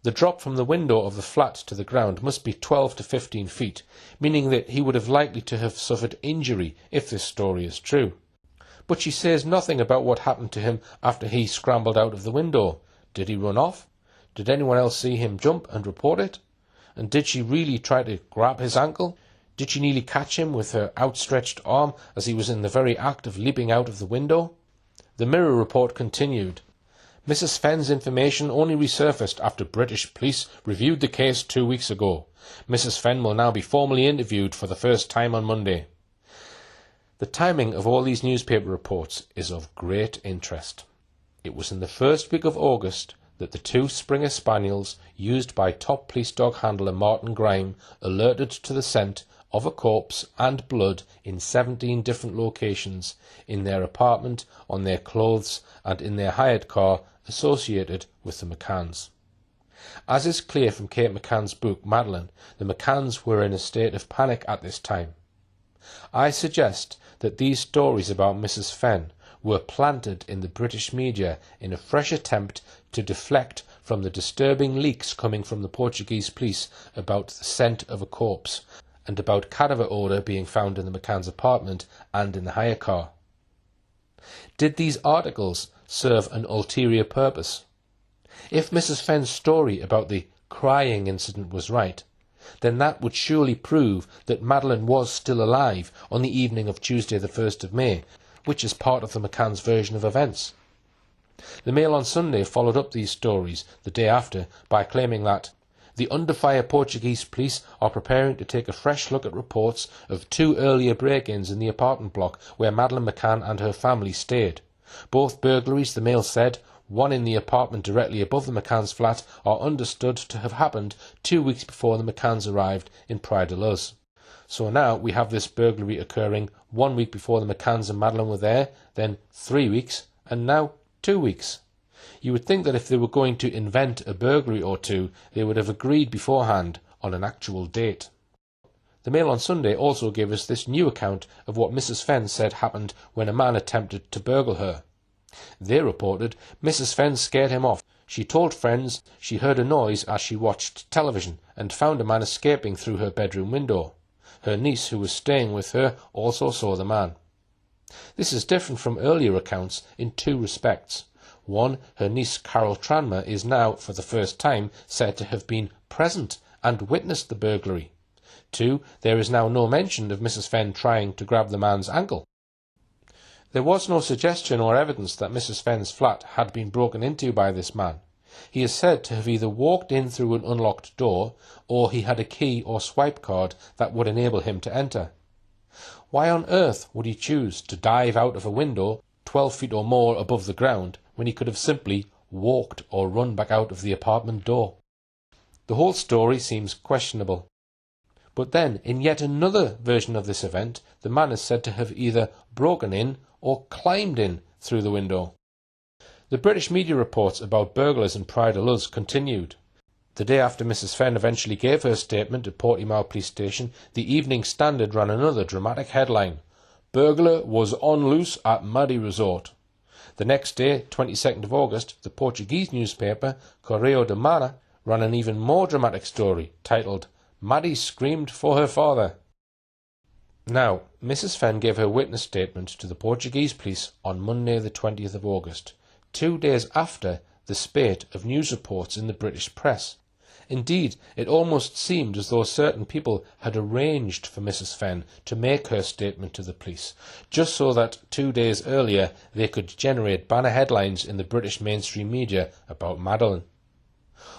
Speaker 3: The drop from the window of the flat to the ground must be 12 to 15 feet, meaning that he would have likely to have suffered injury if this story is true. But she says nothing about what happened to him after he scrambled out of the window. Did he run off? Did anyone else see him jump and report it? And did she really try to grab his ankle? Did she nearly catch him with her outstretched arm as he was in the very act of leaping out of the window? The Mirror report continued. Mrs. Fenn's information only resurfaced after British police reviewed the case 2 weeks ago. Mrs. Fenn will now be formally interviewed for the first time on Monday. The timing of all these newspaper reports is of great interest. It was in the first week of August that the 2 Springer Spaniels used by top police dog handler Martin Grime alerted to the scent of a corpse and blood in 17 different locations, in their apartment, on their clothes and in their hired car associated with the McCanns. As is clear from Kate McCann's book Madeleine, the McCanns were in a state of panic at this time. I suggest that these stories about Mrs. Fenn were planted in the British media in a fresh attempt to deflect from the disturbing leaks coming from the Portuguese police about the scent of a corpse and about cadaver odour being found in the McCann's apartment and in the hire car. Did these articles serve an ulterior purpose? If Mrs. Fenn's story about the crying incident was right, then that would surely prove that Madeleine was still alive on the evening of Tuesday the 1st of May, which is part of the McCann's version of events. The Mail on Sunday followed up these stories the day after by claiming that the under fire Portuguese police are preparing to take a fresh look at reports of 2 earlier break-ins in the apartment block where Madeleine McCann and her family stayed. Both burglaries, the Mail said, one in the apartment directly above the McCann's flat, are understood to have happened 2 weeks before the McCanns arrived in Praia de Luz. So now we have this burglary occurring 1 week before the McCanns and Madeleine were there, then 3 weeks, and now 2 weeks. You would think that if they were going to invent a burglary or two, they would have agreed beforehand on an actual date. The Mail on Sunday also gave us this new account of what Mrs. Fenn said happened when a man attempted to burgle her. They reported Mrs. Fenn scared him off. She told friends she heard a noise as she watched television and found a man escaping through her bedroom window. Her niece, who was staying with her, also saw the man. This is different from earlier accounts in 2 respects. One, her niece Carol Tranmer is now, for the first time, said to have been present and witnessed the burglary. 2, there is now no mention of Mrs. Fenn trying to grab the man's ankle. There was no suggestion or evidence that Mrs. Fenn's flat had been broken into by this man. He is said to have either walked in through an unlocked door, or he had a key or swipe card that would enable him to enter. Why on earth would he choose to dive out of a window 12 feet or more above the ground when he could have simply walked or run back out of the apartment door? The whole story seems questionable. But then, in yet another version of this event, the man is said to have either broken in or climbed in through the window. The British media reports about burglars in Pride of Luz continued. The day after Mrs. Fenn eventually gave her statement at Portimao Police Station, the Evening Standard ran another dramatic headline: "Burglar was on loose at Maddie Resort." The next day, 22nd of August, the Portuguese newspaper Correio da Manhã ran an even more dramatic story titled "Maddie Screamed for Her Father." Now, Mrs. Fenn gave her witness statement to the Portuguese police on Monday the 20th of August, 2 days after the spate of news reports in the British press. Indeed, it almost seemed as though certain people had arranged for Mrs. Fenn to make her statement to the police, just so that 2 days earlier they could generate banner headlines in the British mainstream media about Madeleine.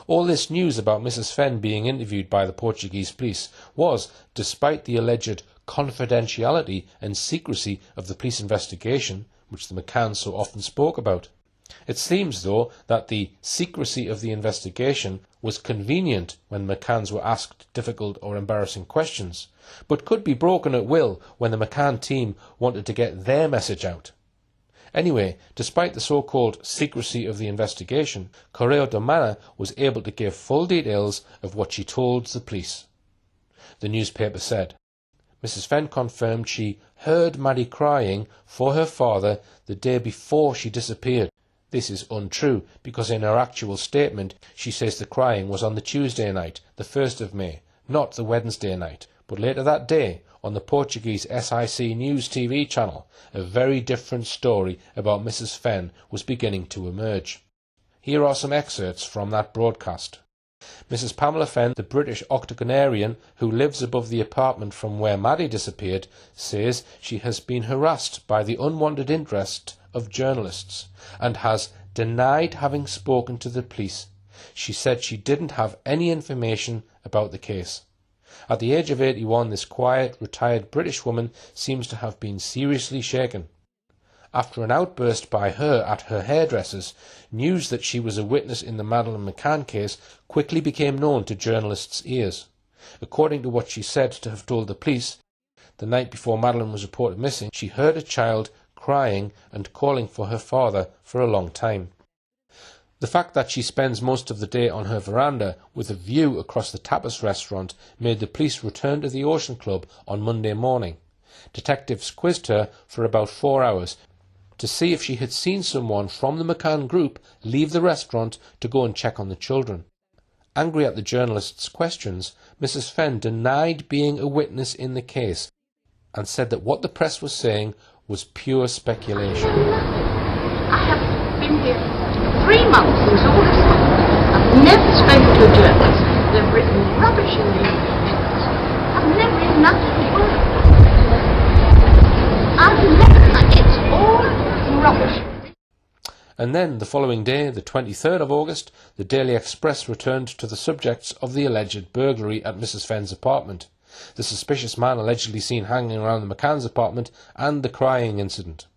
Speaker 3: All this news about Mrs. Fenn being interviewed by the Portuguese police was, despite the alleged confidentiality and secrecy of the police investigation, which the McCanns so often spoke about. It seems, though, that the secrecy of the investigation was convenient when McCanns were asked difficult or embarrassing questions, but could be broken at will when the McCann team wanted to get their message out. Anyway, despite the so-called secrecy of the investigation, Correio da Manhã was able to give full details of what she told the police. The newspaper said, Mrs. Fenn confirmed she heard Maddie crying for her father the day before she disappeared. This is untrue, because in her actual statement she says the crying was on the Tuesday night, the 1st of May, not the Wednesday night. But later that day, on the Portuguese SIC News TV channel, a very different story about Mrs. Fenn was beginning to emerge. Here are some excerpts from that broadcast. Mrs. Pamela Fenn, the British octogenarian who lives above the apartment from where Maddie disappeared, says she has been harassed by the unwanted interest of journalists and has denied having spoken to the police. She said she didn't have any information about the case. At the age of 81, this quiet, retired British woman seems to have been seriously shaken. After an outburst by her at her hairdresser's, news that she was a witness in the Madeleine McCann case quickly became known to journalists' ears. According to what she said to have told the police, the night before Madeleine was reported missing, she heard a child crying and calling for her father for a long time. The fact that she spends most of the day on her veranda with a view across the tapas restaurant made the police return to the Ocean Club on Monday morning. Detectives quizzed her for about 4 hours to see if she had seen someone from the McCann group leave the restaurant to go and check on the children. Angry at the journalists' questions, Mrs. Fenn denied being a witness in the case and said that what the press was saying was pure speculation.
Speaker 4: I have been here 3 months since all this happened. I've never spoken to a journalist. They've written rubbish in the newspapers. I've never even uttered a word. It's all rubbish.
Speaker 3: And then, the following day, the 23rd of August, the Daily Express returned to the subjects of the alleged burglary at Mrs. Fenn's apartment, the suspicious man allegedly seen hanging around the McCann's apartment, and the crying incident.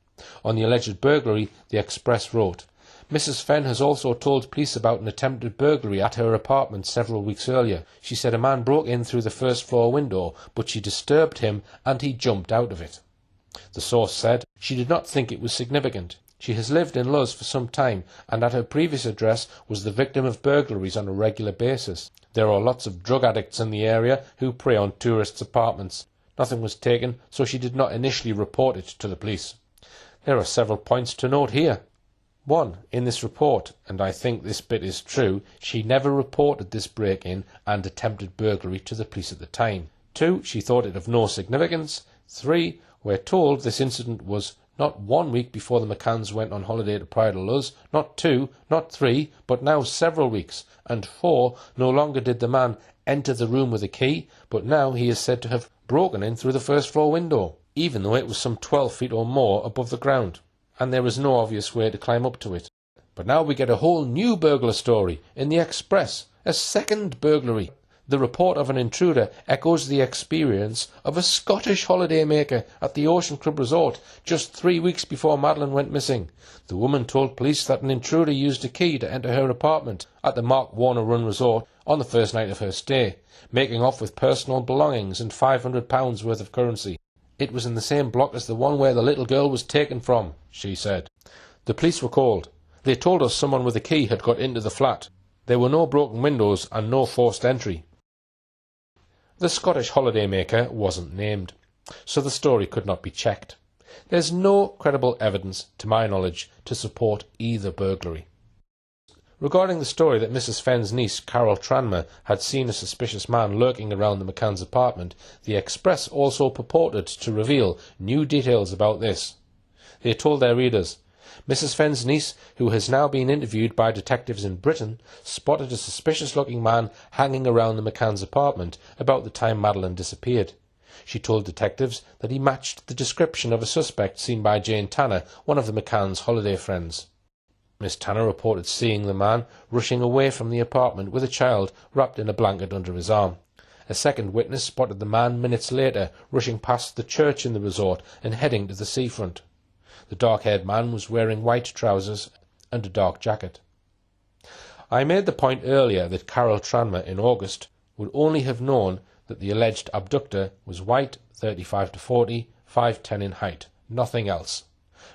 Speaker 3: On the alleged burglary, the Express wrote, Mrs. Fenn has also told police about an attempted burglary at her apartment several weeks earlier. She said a man broke in through the first floor window, but she disturbed him and he jumped out of it. The source said she did not think it was significant. She has lived in Luz for some time, and at her previous address was the victim of burglaries on a regular basis. There are lots of drug addicts in the area who prey on tourists' apartments. Nothing was taken, so she did not initially report it to the police. There are several points to note here. 1. In this report, and I think this bit is true, she never reported this break-in and attempted burglary to the police at the time. 2. She thought it of no significance. 3. We're told this incident was not 1 week before the McCanns went on holiday to Pride of Luz, not 2, not 3, but now several weeks. And 4, no longer did the man enter the room with a key, but now he is said to have broken in through the first floor window, even though it was some 12 feet or more above the ground, and there was no obvious way to climb up to it. But now we get a whole new burglar story in the Express, a second burglary. The report of an intruder echoes the experience of a Scottish holidaymaker at the Ocean Club Resort just 3 weeks before Madeleine went missing. The woman told police that an intruder used a key to enter her apartment at the Mark Warner Run Resort on the first night of her stay, making off with personal belongings and £500 worth of currency. It was in the same block as the one where the little girl was taken from, she said. The police were called. They told us someone with a key had got into the flat. There were no broken windows and no forced entry. The Scottish holidaymaker wasn't named, so the story could not be checked. There's no credible evidence, to my knowledge, to support either burglary. Regarding the story that Mrs. Fenn's niece, Carol Tranmer, had seen a suspicious man lurking around the McCanns' apartment, the Express also purported to reveal new details about this. They told their readers, Mrs. Fenn's niece, who has now been interviewed by detectives in Britain, spotted a suspicious-looking man hanging around the McCanns' apartment about the time Madeleine disappeared. She told detectives that he matched the description of a suspect seen by Jane Tanner, one of the McCanns' holiday friends. Miss Tanner reported seeing the man rushing away from the apartment with a child wrapped in a blanket under his arm. A second witness spotted the man minutes later rushing past the church in the resort and heading to the seafront. The dark-haired man was wearing white trousers and a dark jacket. I made the point earlier that Carol Tranmer in August would only have known that the alleged abductor was white, 35 to 40, 5'10" in height, nothing else.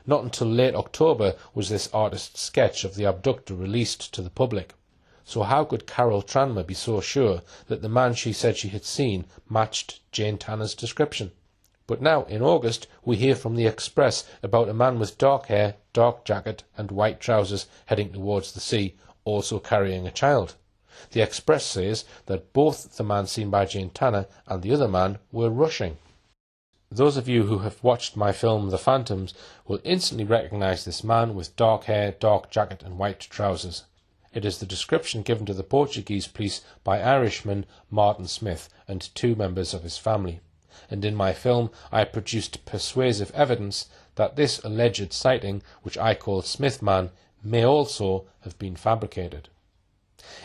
Speaker 3: Not until late October was this artist's sketch of the abductor released to the public. So how could Carol Tranmer be so sure that the man she said she had seen matched Jane Tanner's description? But now, in August, we hear from the Express about a man with dark hair, dark jacket and white trousers heading towards the sea, also carrying a child. The Express says that both the man seen by Jane Tanner and the other man were rushing. Those of you who have watched my film The Phantoms will instantly recognise this man with dark hair, dark jacket and white trousers. It is the description given to the Portuguese police by Irishman Martin Smith and 2 members of his family. And in my film I produced persuasive evidence that this alleged sighting, which I call Smith Man, may also have been fabricated.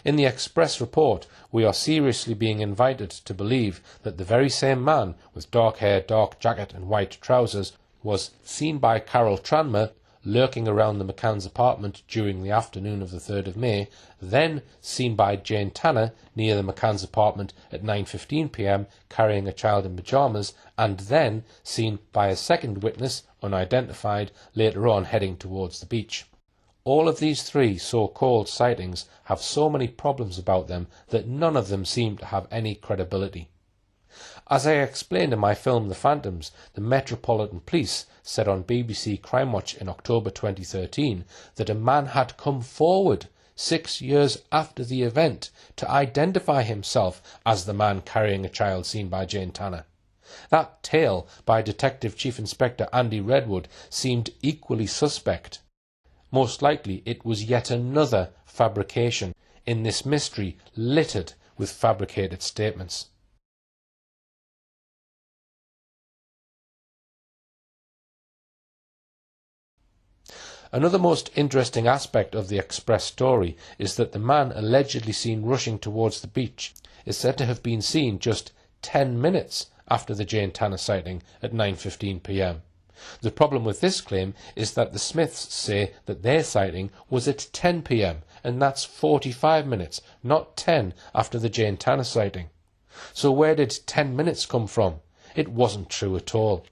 Speaker 3: In the Express report, we are seriously being invited to believe that the very same man with dark hair, dark jacket and white trousers was seen by Carol Tranmer lurking around the McCanns' apartment during the afternoon of the 3rd of May, then seen by Jane Tanner near the McCanns' apartment at 9:15 p.m. carrying a child in pyjamas, and then seen by a second witness, unidentified, later on heading towards the beach. All of these 3 so-called sightings have so many problems about them that none of them seem to have any credibility. As I explained in my film The Phantoms, the Metropolitan Police said on BBC Crime Watch in October 2013 that a man had come forward 6 years after the event to identify himself as the man carrying a child seen by Jane Tanner. That tale by Detective Chief Inspector Andy Redwood seemed equally suspect. Most likely it was yet another fabrication in this mystery littered with fabricated statements. Another most interesting aspect of the Express story is that the man allegedly seen rushing towards the beach is said to have been seen just 10 minutes after the Jane Tanner sighting at 9:15 p.m. The problem with this claim is that the Smiths say that their sighting was at 10 p.m. and that's 45 minutes, not 10 after the Jane Tanner sighting. So where did 10 minutes come from? It wasn't true at all.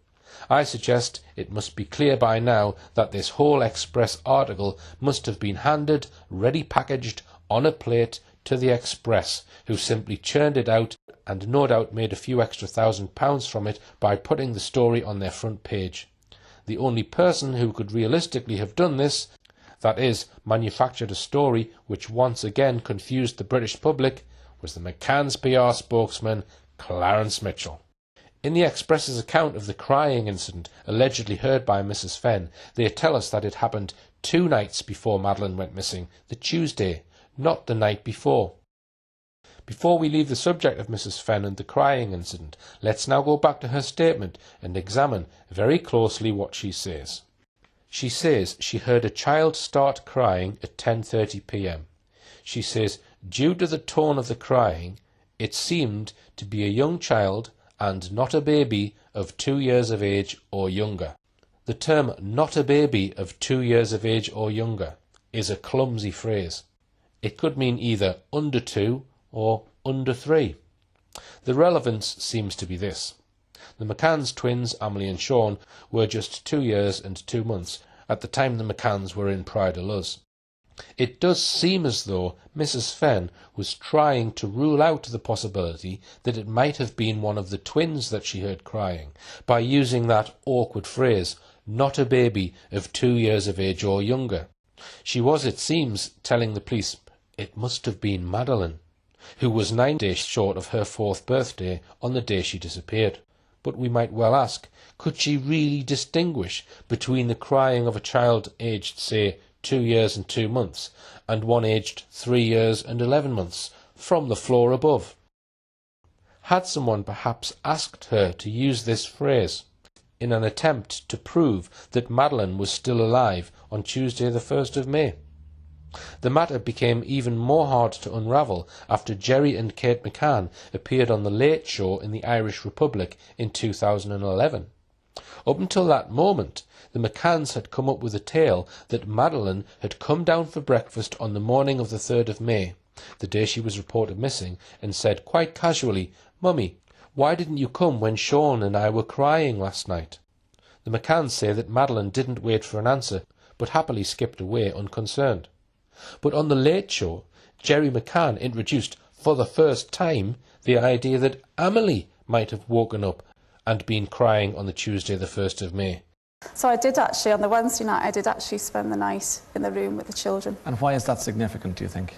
Speaker 3: I suggest it must be clear by now that this whole Express article must have been handed, ready packaged, on a plate to the Express, who simply churned it out and no doubt made a few extra £1,000 from it by putting the story on their front page. The only person who could realistically have done this, that is, manufactured a story which once again confused the British public, was the McCanns PR spokesman, Clarence Mitchell. In the Express's account of the crying incident allegedly heard by Mrs. Fenn, they tell us that it happened 2 nights before Madeleine went missing, the Tuesday, not the night before. Before we leave the subject of Mrs. Fenn and the crying incident, let's now go back to her statement and examine very closely what she says. She says she heard a child start crying at 10:30 p.m. She says, due to the tone of the crying, it seemed to be a young child and not a baby of 2 years of age or younger. The term "not a baby of 2 years of age or younger" is a clumsy phrase. It could mean either under 2 or under 3. The relevance seems to be this. The McCanns twins, Amelie and Sean, were just 2 years and 2 months at the time the McCanns were in Pride of Luz. It does seem as though Mrs. Fenn was trying to rule out the possibility that it might have been one of the twins that she heard crying by using that awkward phrase, "not a baby of 2 years of age or younger." She was, it seems, telling the police it must have been Madeleine, who was 9 days short of her 4th birthday on the day she disappeared. But we might well ask, could she really distinguish between the crying of a child aged, say, 2 years and 2 months, and one aged 3 years and 11 months, from the floor above? Had someone perhaps asked her to use this phrase in an attempt to prove that Madeleine was still alive on Tuesday the 1st of May? The matter became even more hard to unravel after Jerry and Kate McCann appeared on The Late Show in the Irish Republic in 2011. Up until that moment, the McCanns had come up with a tale that Madeleine had come down for breakfast on the morning of the 3rd of May, the day she was reported missing, and said quite casually, "Mummy, why didn't you come when Sean and I were crying last night?" The McCanns say that Madeleine didn't wait for an answer, but happily skipped away unconcerned. But on The Late Show, Jerry McCann introduced, for the first time, the idea that Amelie might have woken up and been crying on the Tuesday the 1st of May.
Speaker 5: So I did actually, on the Wednesday night, I did actually spend the night in the room with the children.
Speaker 6: And why is that significant, do you think?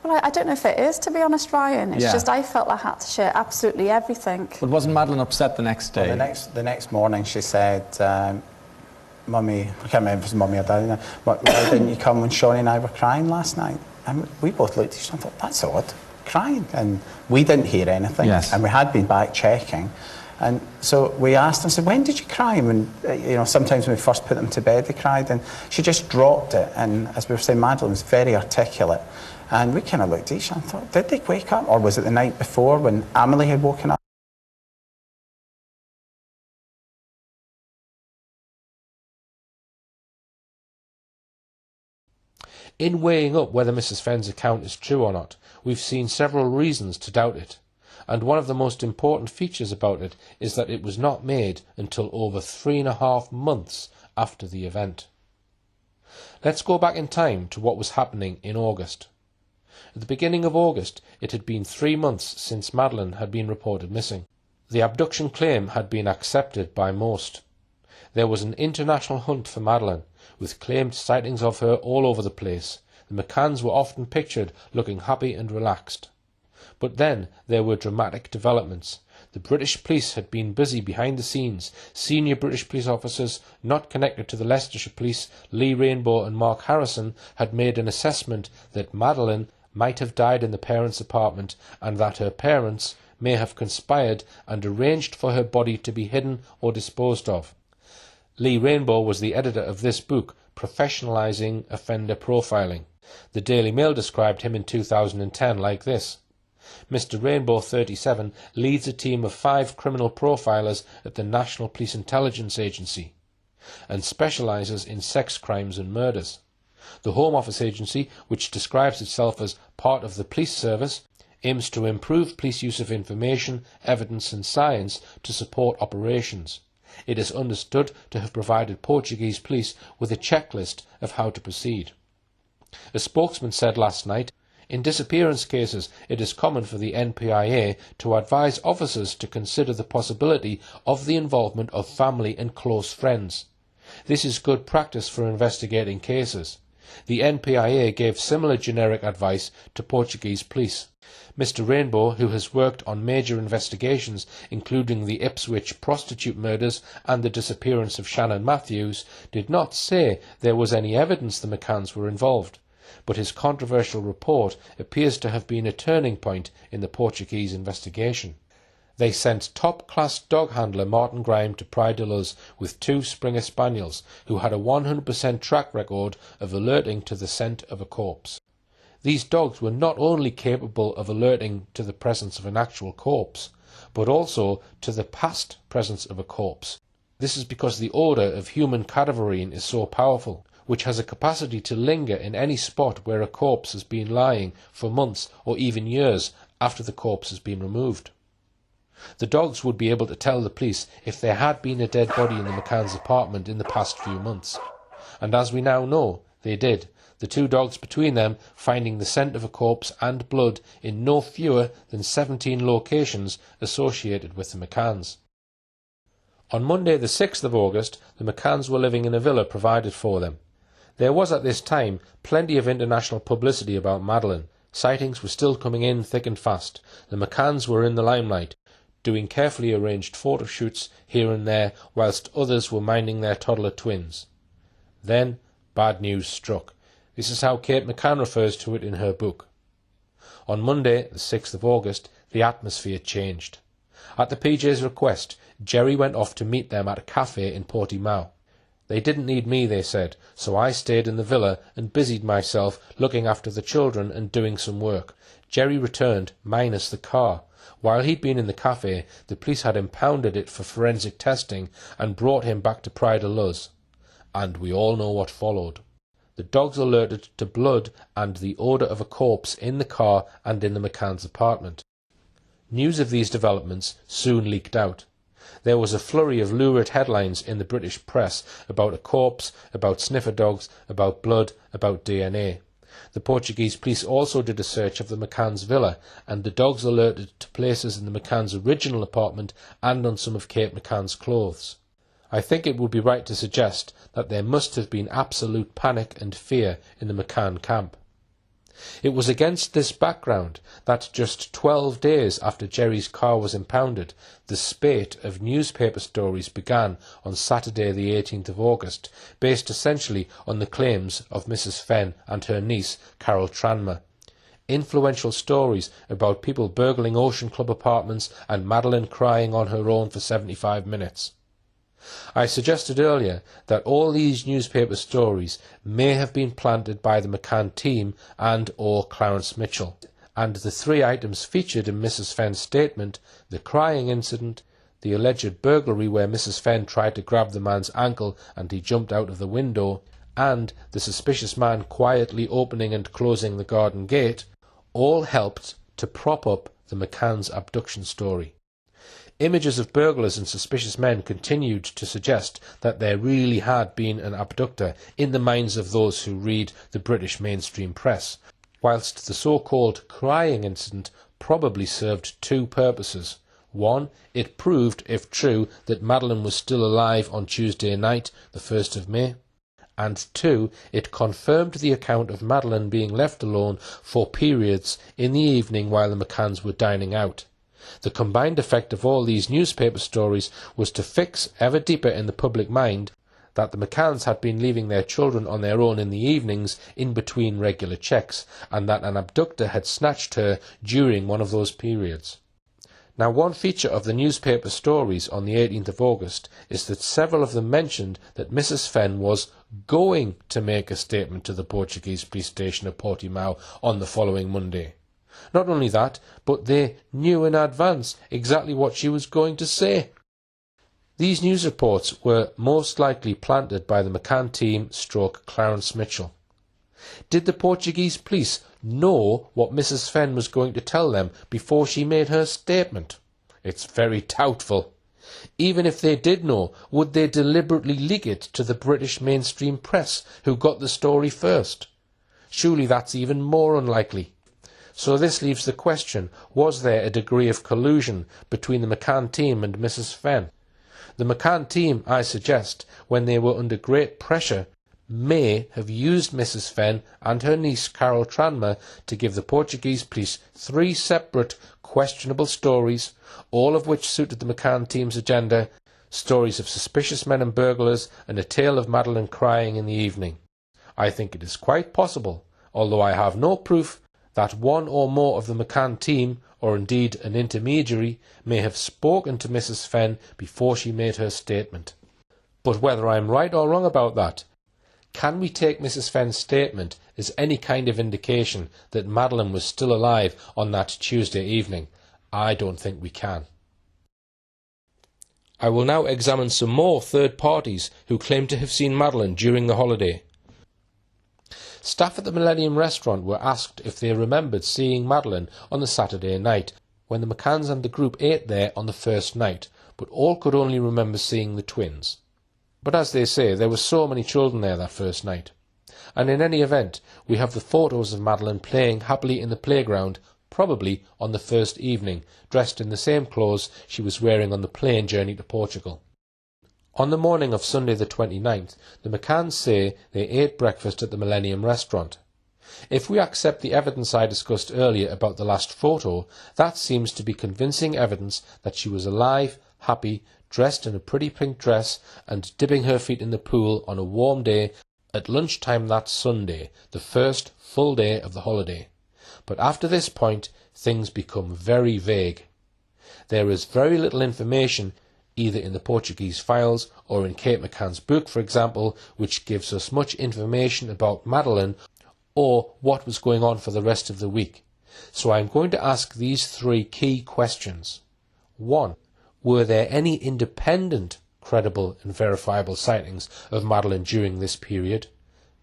Speaker 5: Well, I don't know if it is, to be honest, Ryan. It's
Speaker 6: Yeah.
Speaker 5: just I felt I had to share absolutely everything.
Speaker 6: But wasn't Madeleine upset the next day?
Speaker 7: Well, the next morning she said, "Mummy," I can't remember if it was Mummy or Daddy now, "but why didn't you come when Shawnee and I were crying last night?" And we both looked at each other and thought, that's odd, crying. And we didn't hear anything.
Speaker 6: Yes.
Speaker 7: And we had been back checking. And so we asked her, said, "When did you cry?" When, sometimes when we first put them to bed, they cried. And she just dropped it. And as we were saying, Madeleine was very articulate. And we kind of looked at each other and thought, did they wake up? Or was it the night before when Amelie had woken up?
Speaker 3: In weighing up whether Mrs. Fenn's account is true or not, we've seen several reasons to doubt it, and one of the most important features about it is that it was not made until over 3.5 months after the event. Let's go back in time to what was happening in August. At the beginning of August, it had been 3 months since Madeleine had been reported missing. The abduction claim had been accepted by most. There was an international hunt for Madeleine, with claimed sightings of her all over the place. The McCanns were often pictured looking happy and relaxed. But then there were dramatic developments. The British police had been busy behind the scenes. Senior British police officers not connected to the Leicestershire Police, Lee Rainbow and Mark Harrison, had made an assessment that Madeleine might have died in the parents' apartment and that her parents may have conspired and arranged for her body to be hidden or disposed of. Lee Rainbow was the editor of this book, Professionalising Offender Profiling. The Daily Mail described him in 2010 like this: Mr. Rainbow, 37, leads a team of 5 criminal profilers at the National Police Intelligence Agency and specialises in sex crimes and murders. The Home Office agency, which describes itself as part of the police service, aims to improve police use of information, evidence and science to support operations. It is understood to have provided Portuguese police with a checklist of how to proceed. A spokesman said last night, "In disappearance cases, it is common for the NPIA to advise officers to consider the possibility of the involvement of family and close friends. This is good practice for investigating cases. The NPIA gave similar generic advice to Portuguese police." Mr. Rainbow, who has worked on major investigations including the Ipswich prostitute murders and the disappearance of Shannon Matthews, did not say there was any evidence the McCanns were involved, but his controversial report appears to have been a turning point in the Portuguese investigation. They sent top-class dog handler Martin Grime to Pride de Luz with 2 Springer Spaniels who had a 100% track record of alerting to the scent of a corpse. These dogs were not only capable of alerting to the presence of an actual corpse, but also to the past presence of a corpse. This is because the odour of human cadaverine is so powerful, which has a capacity to linger in any spot where a corpse has been lying for months or even years after the corpse has been removed. The dogs would be able to tell the police if there had been a dead body in the McCanns' apartment in the past few months. And as we now know, they did, the 2 dogs between them finding the scent of a corpse and blood in no fewer than 17 locations associated with the McCanns. On Monday the 6th of August, the McCanns were living in a villa provided for them. There was at this time plenty of international publicity about Madeleine. Sightings were still coming in thick and fast. The McCanns were in the limelight, doing carefully arranged photo shoots here and there, whilst others were minding their toddler twins. Then bad news struck. This is how Kate McCann refers to it in her book. On Monday, the 6th of August, the atmosphere changed. At the PJ's request, Jerry went off to meet them at a cafe in Portimao. They didn't need me, they said, so I stayed in the villa and busied myself looking after the children and doing some work. Jerry returned, minus the car. While he'd been in the cafe, the police had impounded it for forensic testing and brought him back to Pride de Luz. And we all know what followed. The dogs alerted to blood and the odour of a corpse in the car and in the McCann's apartment. News of these developments soon leaked out. There was a flurry of lurid headlines in the British press about a corpse, about sniffer dogs, about blood, about DNA. The Portuguese police also did a search of the McCann's villa, and the dogs alerted to places in the McCann's original apartment and on some of Kate McCann's clothes. I think it would be right to suggest that there must have been absolute panic and fear in the McCann camp. It was against this background that just 12 days after Jerry's car was impounded, the spate of newspaper stories began on Saturday the 18th of August, based essentially on the claims of Mrs. Fenn and her niece, Carol Tranmer. Influential stories about people burgling Ocean Club apartments and Madeleine crying on her own for 75 minutes. I suggested earlier that all these newspaper stories may have been planted by the McCann team and or Clarence Mitchell, and the 3 items featured in Mrs. Fenn's statement, the crying incident, the alleged burglary where Mrs. Fenn tried to grab the man's ankle and he jumped out of the window, and the suspicious man quietly opening and closing the garden gate, all helped to prop up the McCann's abduction story. Images of burglars and suspicious men continued to suggest that there really had been an abductor in the minds of those who read the British mainstream press, whilst the so-called crying incident probably served 2 purposes. 1, it proved, if true, that Madeleine was still alive on Tuesday night, the 1st of May. And 2, it confirmed the account of Madeleine being left alone for periods in the evening while the McCanns were dining out. The combined effect of all these newspaper stories was to fix ever deeper in the public mind that the McCanns had been leaving their children on their own in the evenings in between regular checks, and that an abductor had snatched her during one of those periods. Now, one feature of the newspaper stories on the 18th of August is that several of them mentioned that Mrs. Fenn was going to make a statement to the Portuguese police station at Portimao on the following Monday. Not only that, but they knew in advance exactly what she was going to say. These news reports were most likely planted by the McCann team / Clarence Mitchell. Did the Portuguese police know what Mrs. Fenn was going to tell them before she made her statement? It's very doubtful. Even if they did know, would they deliberately leak it to the British mainstream press, who got the story first? Surely that's even more unlikely. So this leaves the question, was there a degree of collusion between the McCann team and Mrs. Fenn? The McCann team, I suggest, when they were under great pressure, may have used Mrs. Fenn and her niece Carol Tranmer to give the Portuguese police 3 separate questionable stories, all of which suited the McCann team's agenda, stories of suspicious men and burglars, and a tale of Madeleine crying in the evening. I think it is quite possible, although I have no proof, that one or more of the McCann team, or indeed an intermediary, may have spoken to Mrs. Fenn before she made her statement. But whether I'm right or wrong about that, can we take Mrs. Fenn's statement as any kind of indication that Madeleine was still alive on that Tuesday evening? I don't think we can. I will now examine some more third parties who claim to have seen Madeleine during the holiday. Staff at the Millennium restaurant were asked if they remembered seeing Madeleine on the Saturday night when the McCanns and the group ate there on the first night, but all could only remember seeing the twins. But as they say, there were so many children there that first night. And in any event, we have the photos of Madeleine playing happily in the playground, probably on the first evening, dressed in the same clothes she was wearing on the plane journey to Portugal. On the morning of Sunday the 29th, the McCanns say they ate breakfast at the Millennium restaurant. If we accept the evidence I discussed earlier about the last photo, that seems to be convincing evidence that she was alive, happy, dressed in a pretty pink dress and dipping her feet in the pool on a warm day at lunchtime that Sunday, the first full day of the holiday. But after this point, things become very vague. There is very little information, either in the Portuguese files or in Kate McCann's book, for example, which gives us much information about Madeleine or what was going on for the rest of the week. So I'm going to ask these three key questions. 1. Were there any independent, credible and verifiable sightings of Madeleine during this period?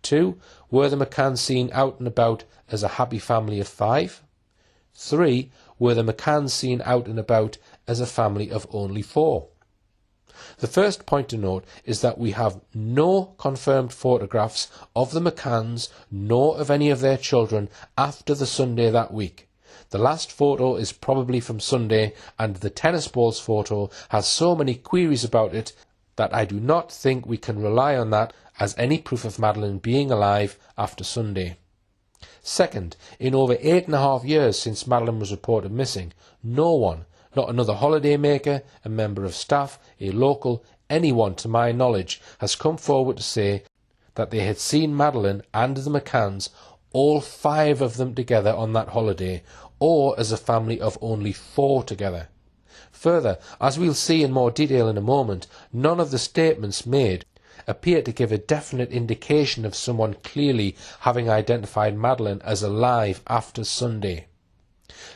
Speaker 3: 2. Were the McCanns seen out and about as a happy family of 5? 3. Were the McCanns seen out and about as a family of only 4? The first point to note is that we have no confirmed photographs of the McCanns nor of any of their children after the Sunday that week. The last photo is probably from Sunday, and the tennis balls photo has so many queries about it that I do not think we can rely on that as any proof of Madeleine being alive after Sunday. Second, in over 8.5 years since Madeleine was reported missing, no one, not another holiday maker, a member of staff, a local, anyone to my knowledge, has come forward to say that they had seen Madeleine and the McCanns, all 5 of them together on that holiday, or as a family of only 4 together. Further, as we'll see in more detail in a moment, none of the statements made appear to give a definite indication of someone clearly having identified Madeleine as alive after Sunday.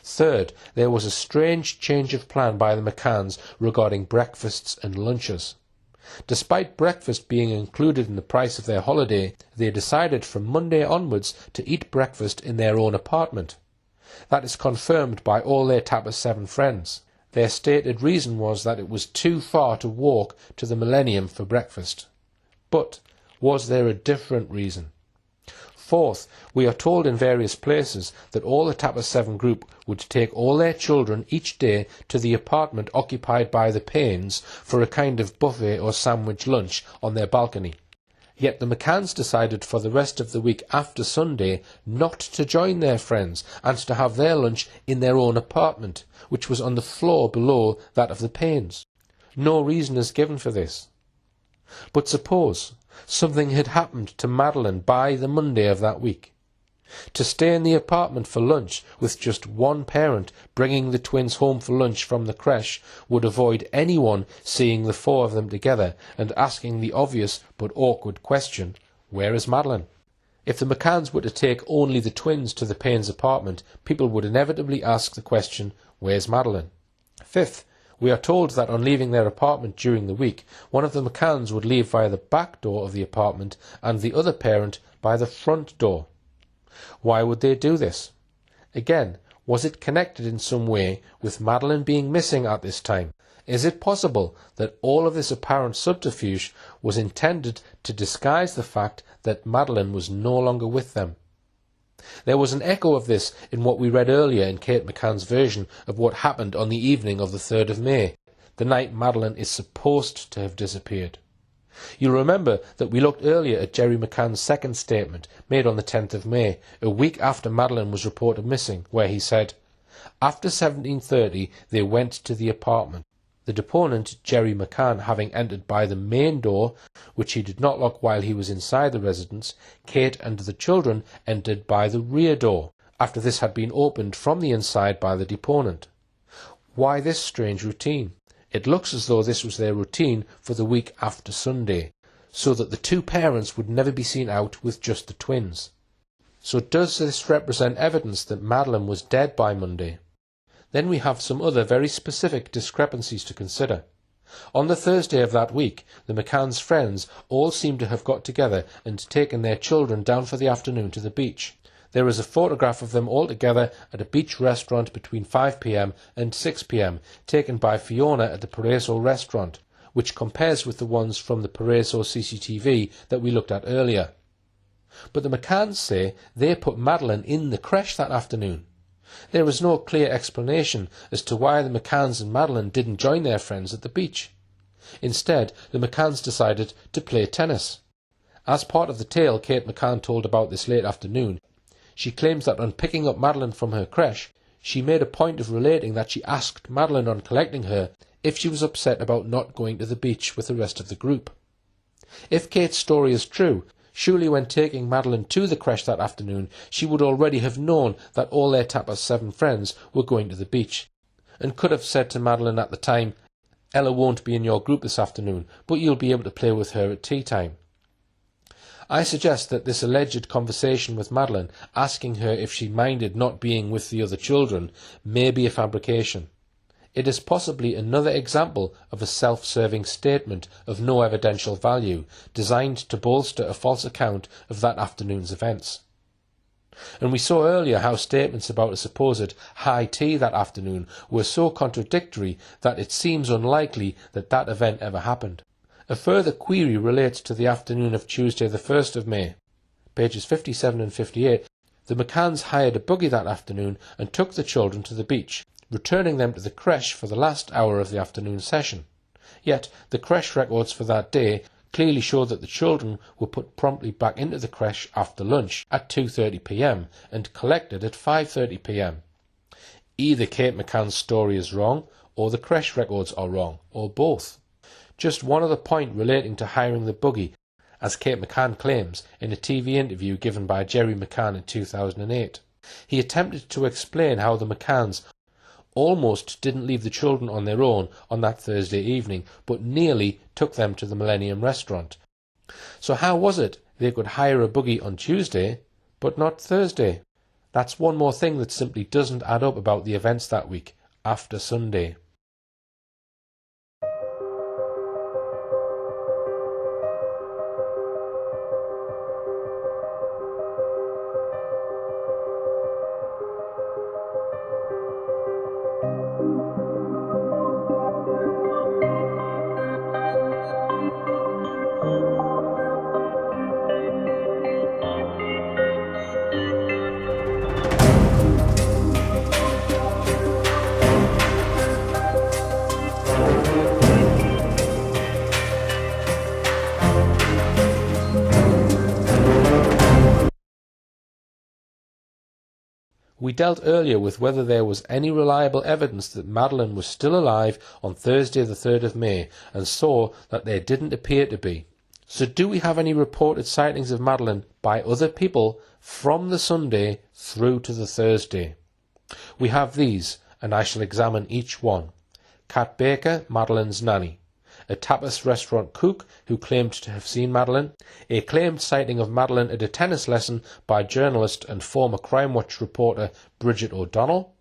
Speaker 3: Third, there was a strange change of plan by the McCanns regarding breakfasts and lunches. Despite breakfast being included in the price of their holiday, they decided from Monday onwards to eat breakfast in their own apartment. That is confirmed by all their Tapper 7 friends. Their stated reason was that it was too far to walk to the Millennium for breakfast. But was there a different reason? Fourth, we are told in various places that all the Tapper 7 group would take all their children each day to the apartment occupied by the Paynes for a kind of buffet or sandwich lunch on their balcony. Yet the McCanns decided for the rest of the week after Sunday not to join their friends and to have their lunch in their own apartment, which was on the floor below that of the Paynes. No reason is given for this. But suppose something had happened to Madeleine by the Monday of that week. To stay in the apartment for lunch with just one parent bringing the twins home for lunch from the creche would avoid anyone seeing the 4 of them together and asking the obvious but awkward question, where is Madeleine? If the McCanns were to take only the twins to the Paynes' apartment, people would inevitably ask the question, where's Madeleine? Fifth, we are told that on leaving their apartment during the week, one of the McCanns would leave via the back door of the apartment and the other parent by the front door. Why would they do this? Again, was it connected in some way with Madeleine being missing at this time? Is it possible that all of this apparent subterfuge was intended to disguise the fact that Madeleine was no longer with them? There was an echo of this in what we read earlier in Kate McCann's version of what happened on the evening of the 3rd of May, the night Madeleine is supposed to have disappeared. You'll remember that we looked earlier at Jerry McCann's second statement, made on the 10th of May, a week after Madeleine was reported missing, where he said, "After 17:30 they went to the apartment. The deponent, Jerry McCann, having entered by the main door, which he did not lock while he was inside the residence, Kate and the children entered by the rear door, after this had been opened from the inside by the deponent. Why this strange routine? It looks as though this was their routine for the week after Sunday, so that the two parents would never be seen out with just the twins. So does this represent evidence that Madeleine was dead by Monday? Then we have some other very specific discrepancies to consider. On the Thursday of that week, the McCanns' friends all seem to have got together and taken their children down for the afternoon to the beach. There is a photograph of them all together at a beach restaurant between 5 p.m. and 6 p.m. taken by Fiona at the Paraiso restaurant, which compares with the ones from the Paraiso CCTV that we looked at earlier. But the McCanns say they put Madeleine in the creche that afternoon. There is no clear explanation as to why the McCanns and Madeleine didn't join their friends at the beach. Instead, the McCanns decided to play tennis. As part of the tale Kate McCann told about this late afternoon, she claims that on picking up Madeleine from her creche, she made a point of relating that she asked Madeleine on collecting her if she was upset about not going to the beach with the rest of the group. If Kate's story is true, surely when taking Madeleine to the creche that afternoon, she would already have known that all their Tapas 7 friends were going to the beach, and could have said to Madeleine at the time, "Ella won't be in your group this afternoon, but you'll be able to play with her at tea time." I suggest that this alleged conversation with Madeleine, asking her if she minded not being with the other children, may be a fabrication. It is possibly another example of a self-serving statement of no evidential value, designed to bolster a false account of that afternoon's events. And we saw earlier how statements about a supposed high tea that afternoon were so contradictory that it seems unlikely that that event ever happened. A further query relates to the afternoon of Tuesday the 1st of May. Pages 57 and 58. The McCanns hired a buggy that afternoon and took the children to the beach, returning them to the creche for the last hour of the afternoon session. Yet the creche records for that day clearly show that the children were put promptly back into the creche after lunch at 2:30 p.m. and collected at 5:30 p.m. Either Kate McCann's story is wrong, or the creche records are wrong, or both. Just one other point relating to hiring the buggy, as Kate McCann claims in a TV interview given by Jerry McCann in 2008. He attempted to explain how the McCanns almost didn't leave the children on their own on that Thursday evening, but nearly took them to the Millennium restaurant. So how was it they could hire a buggy on Tuesday, but not Thursday? That's one more thing that simply doesn't add up about the events that week, after Sunday. We dealt earlier with whether there was any reliable evidence that Madeleine was still alive on Thursday the 3rd of May, and saw that there didn't appear to be. So do we have any reported sightings of Madeleine by other people from the Sunday through to the Thursday? We have these, and I shall examine each one. Kat Baker, Madeleine's nanny. A tapas restaurant cook who claimed to have seen Madeleine, a claimed sighting of Madeleine at a tennis lesson by journalist and former Crime Watch reporter Bridget O'Donnell,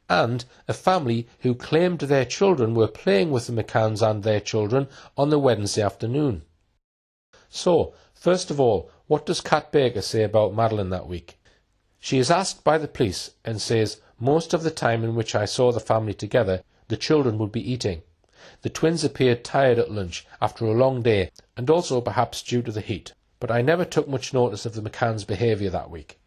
Speaker 3: and a family who claimed their children were playing with the McCanns and their children on the Wednesday afternoon. So, first of all, what does Kat Baker say about Madeleine that week? She is asked by the police and says, "Most of the time in which I saw the family together, the children would be eating. The twins appeared tired at lunch after a long day, and also perhaps due to the heat, but I never took much notice of the McCanns' behaviour that week."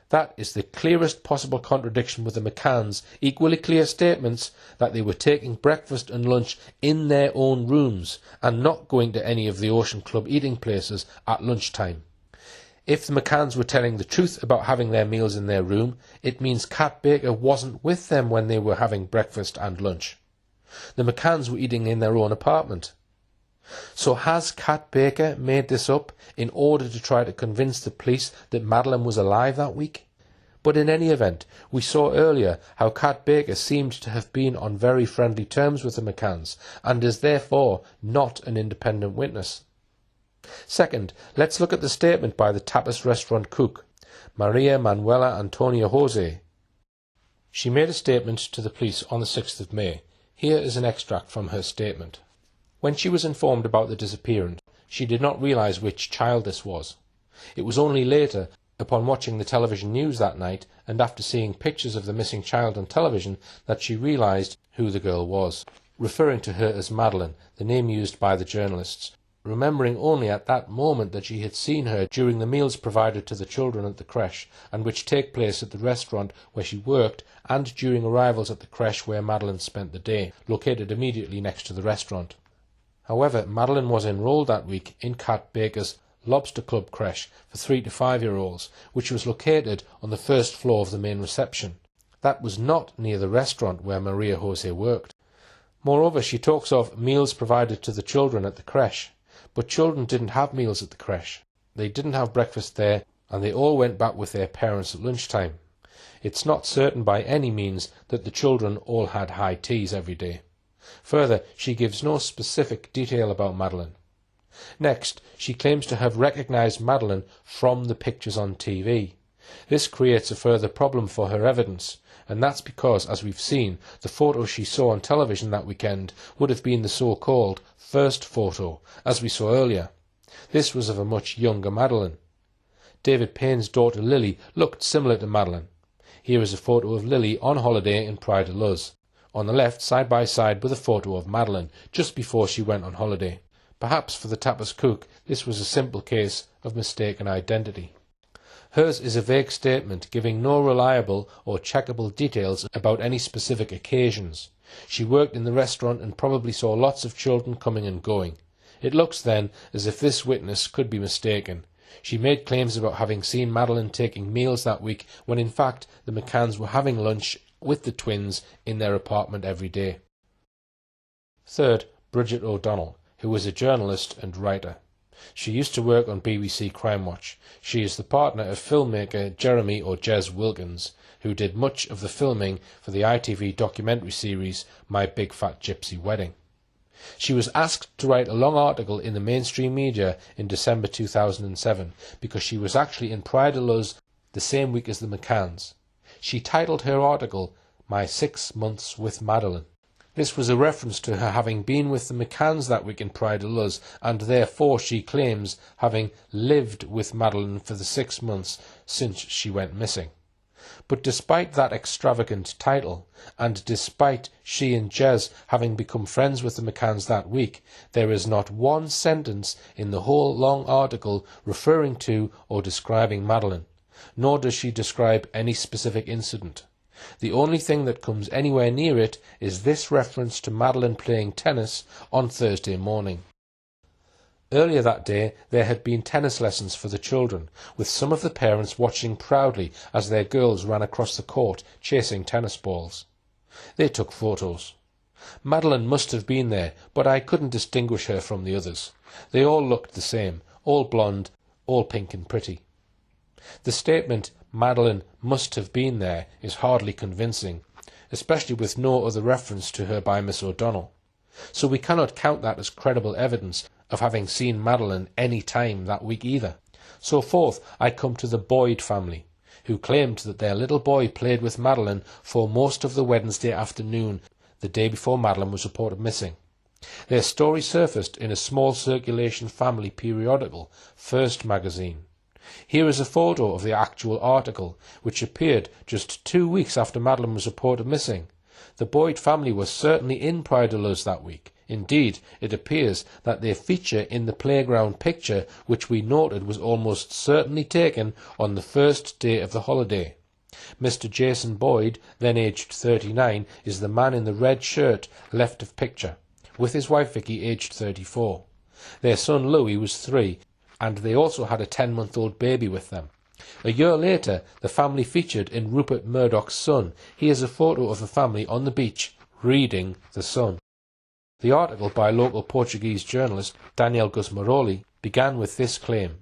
Speaker 3: That is the clearest possible contradiction with the McCanns' equally clear statements that they were taking breakfast and lunch in their own rooms and not going to any of the Ocean Club eating places at lunchtime. If the McCanns were telling the truth about having their meals in their room, it means Kat Baker wasn't with them when they were having breakfast and lunch. The McCanns were eating in their own apartment. So has Kat Baker made this up in order to try to convince the police that Madeleine was alive that week? But in any event, we saw earlier how Kat Baker seemed to have been on very friendly terms with the McCanns, and is therefore not an independent witness. Second, let's look at the statement by the Tapas restaurant cook, Maria Manuela Antonia Jose. She made a statement to the police on the 6th of May. Here is an extract from her statement. When she was informed about the disappearance, she did not realise which child this was. It was only later, upon watching the television news that night, and after seeing pictures of the missing child on television, that she realised who the girl was, referring to her as Madeleine, the name used by the journalists, remembering only at that moment that she had seen her during the meals provided to the children at the creche, and which take place at the restaurant where she worked, and during arrivals at the creche where Madeleine spent the day, located immediately next to the restaurant. However, Madeleine was enrolled that week in Kat Baker's Lobster Club creche for 3 to 5-year-olds, which was located on the first floor of the main reception. That was not near the restaurant where Maria Jose worked. Moreover, she talks of meals provided to the children at the creche. But children didn't have meals at the creche. They didn't have breakfast there, and they all went back with their parents at lunchtime. It's not certain by any means that the children all had high teas every day. Further, she gives no specific detail about Madeleine. Next, she claims to have recognised Madeleine from the pictures on TV. This creates a further problem for her evidence, and that's because, as we've seen, the photo she saw on television that weekend would have been the so-called first photo, as we saw earlier. This was of a much younger Madeleine. David Payne's daughter Lily looked similar to Madeleine. Here is a photo of Lily on holiday in Praia de Luz. On the left, side by side with a photo of Madeleine, just before she went on holiday. Perhaps for the tapas cook, this was a simple case of mistaken identity. Hers is a vague statement giving no reliable or checkable details about any specific occasions. She worked in the restaurant and probably saw lots of children coming and going. It looks then as if this witness could be mistaken. She made claims about having seen Madeleine taking meals that week when in fact the McCanns were having lunch with the twins in their apartment every day. Third, Bridget O'Donnell, who was a journalist and writer. She used to work on BBC Crime Watch. She is the partner of filmmaker Jeremy or Jez Wilkins, who did much of the filming for the ITV documentary series My Big Fat Gypsy Wedding. She was asked to write a long article in the mainstream media in December 2007 because she was actually in Praia de Luz the same week as the McCanns. She titled her article My 6 Months with Madeleine. This was a reference to her having been with the McCanns that week in Praia de Luz, and therefore she claims having lived with Madeleine for the 6 months since she went missing. But despite that extravagant title, and despite she and Jez having become friends with the McCanns that week, there is not one sentence in the whole long article referring to or describing Madeleine, nor does she describe any specific incident. The only thing that comes anywhere near it is this reference to Madeleine playing tennis on Thursday morning. Earlier that day, there had been tennis lessons for the children, with some of the parents watching proudly as their girls ran across the court chasing tennis balls. They took photos. Madeleine must have been there, but I couldn't distinguish her from the others. They all looked the same, all blonde, all pink and pretty. The statement, Madeleine must have been there, is hardly convincing, especially with no other reference to her by Miss O'Donnell. So we cannot count that as credible evidence of having seen Madeleine any time that week either. So forth I come to the Boyd family, who claimed that their little boy played with Madeleine for most of the Wednesday afternoon, the day before Madeleine was reported missing. Their story surfaced in a small circulation family periodical, First magazine. Here is a photo of the actual article, which appeared just 2 weeks after Madeleine was reported missing. The Boyd family was certainly in Praia de Luz that week. Indeed, it appears that they feature in the playground picture, which we noted was almost certainly taken on the first day of the holiday. Mr. Jason Boyd, then aged 39, is the man in the red shirt left of picture, with his wife Vicky, aged 34. Their son Louis was 3, and they also had a 10-month-old baby with them. A year later, the family featured in Rupert Murdoch's Sun. Here's a photo of the family on the beach, reading The Sun. The article by local Portuguese journalist Daniel Gusmaroli began with this claim.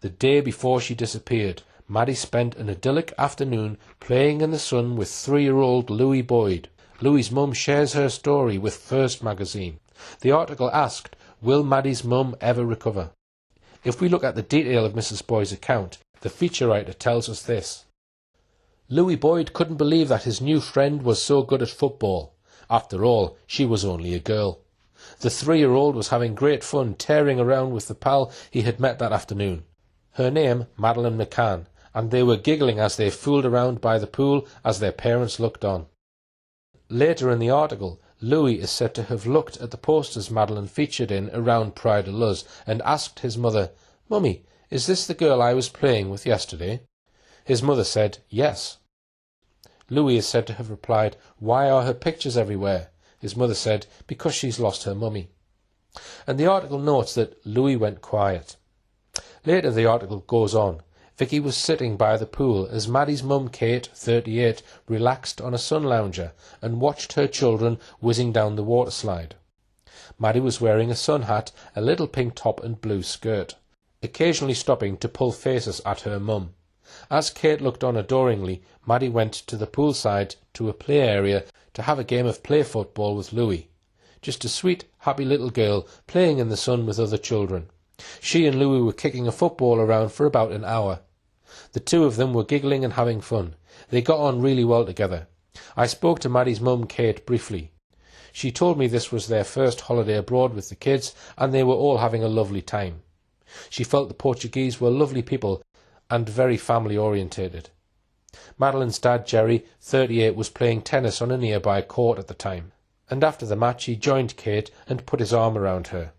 Speaker 3: The day before she disappeared, Maddie spent an idyllic afternoon playing in the sun with 3-year-old Louis Boyd. Louis's mum shares her story with First magazine. The article asked, will Maddie's mum ever recover? If we look at the detail of Mrs. Boyd's account, the feature writer tells us this. Louis Boyd couldn't believe that his new friend was so good at football. After all, she was only a girl. The 3-year-old was having great fun tearing around with the pal he had met that afternoon. Her name, Madeleine McCann, and they were giggling as they fooled around by the pool as their parents looked on. Later in the article, Louis is said to have looked at the posters Madeleine featured in around Pride of Luz and asked his mother, "Mummy, is this the girl I was playing with yesterday?" His mother said, "Yes." Louis is said to have replied, "Why are her pictures everywhere?" His mother said, "Because she's lost her mummy." And the article notes that Louis went quiet. Later the article goes on. Vicky was sitting by the pool as Maddie's mum Kate, 38, relaxed on a sun lounger and watched her children whizzing down the water slide. Maddie was wearing a sun hat, a little pink top and blue skirt, occasionally stopping to pull faces at her mum. As Kate looked on adoringly, Maddie went to the poolside to a play area to have a game of play football with Louis. Just a sweet, happy little girl playing in the sun with other children. She and Louis were kicking a football around for about an hour. The two of them were giggling and having fun. They got on really well together. I spoke to Maddie's mum Kate briefly. She told me this was their first holiday abroad with the kids and they were all having a lovely time. She felt the Portuguese were lovely people and very family orientated. Madeleine's dad Jerry, 38, was playing tennis on a nearby court at the time, and after the match he joined Kate and put his arm around her.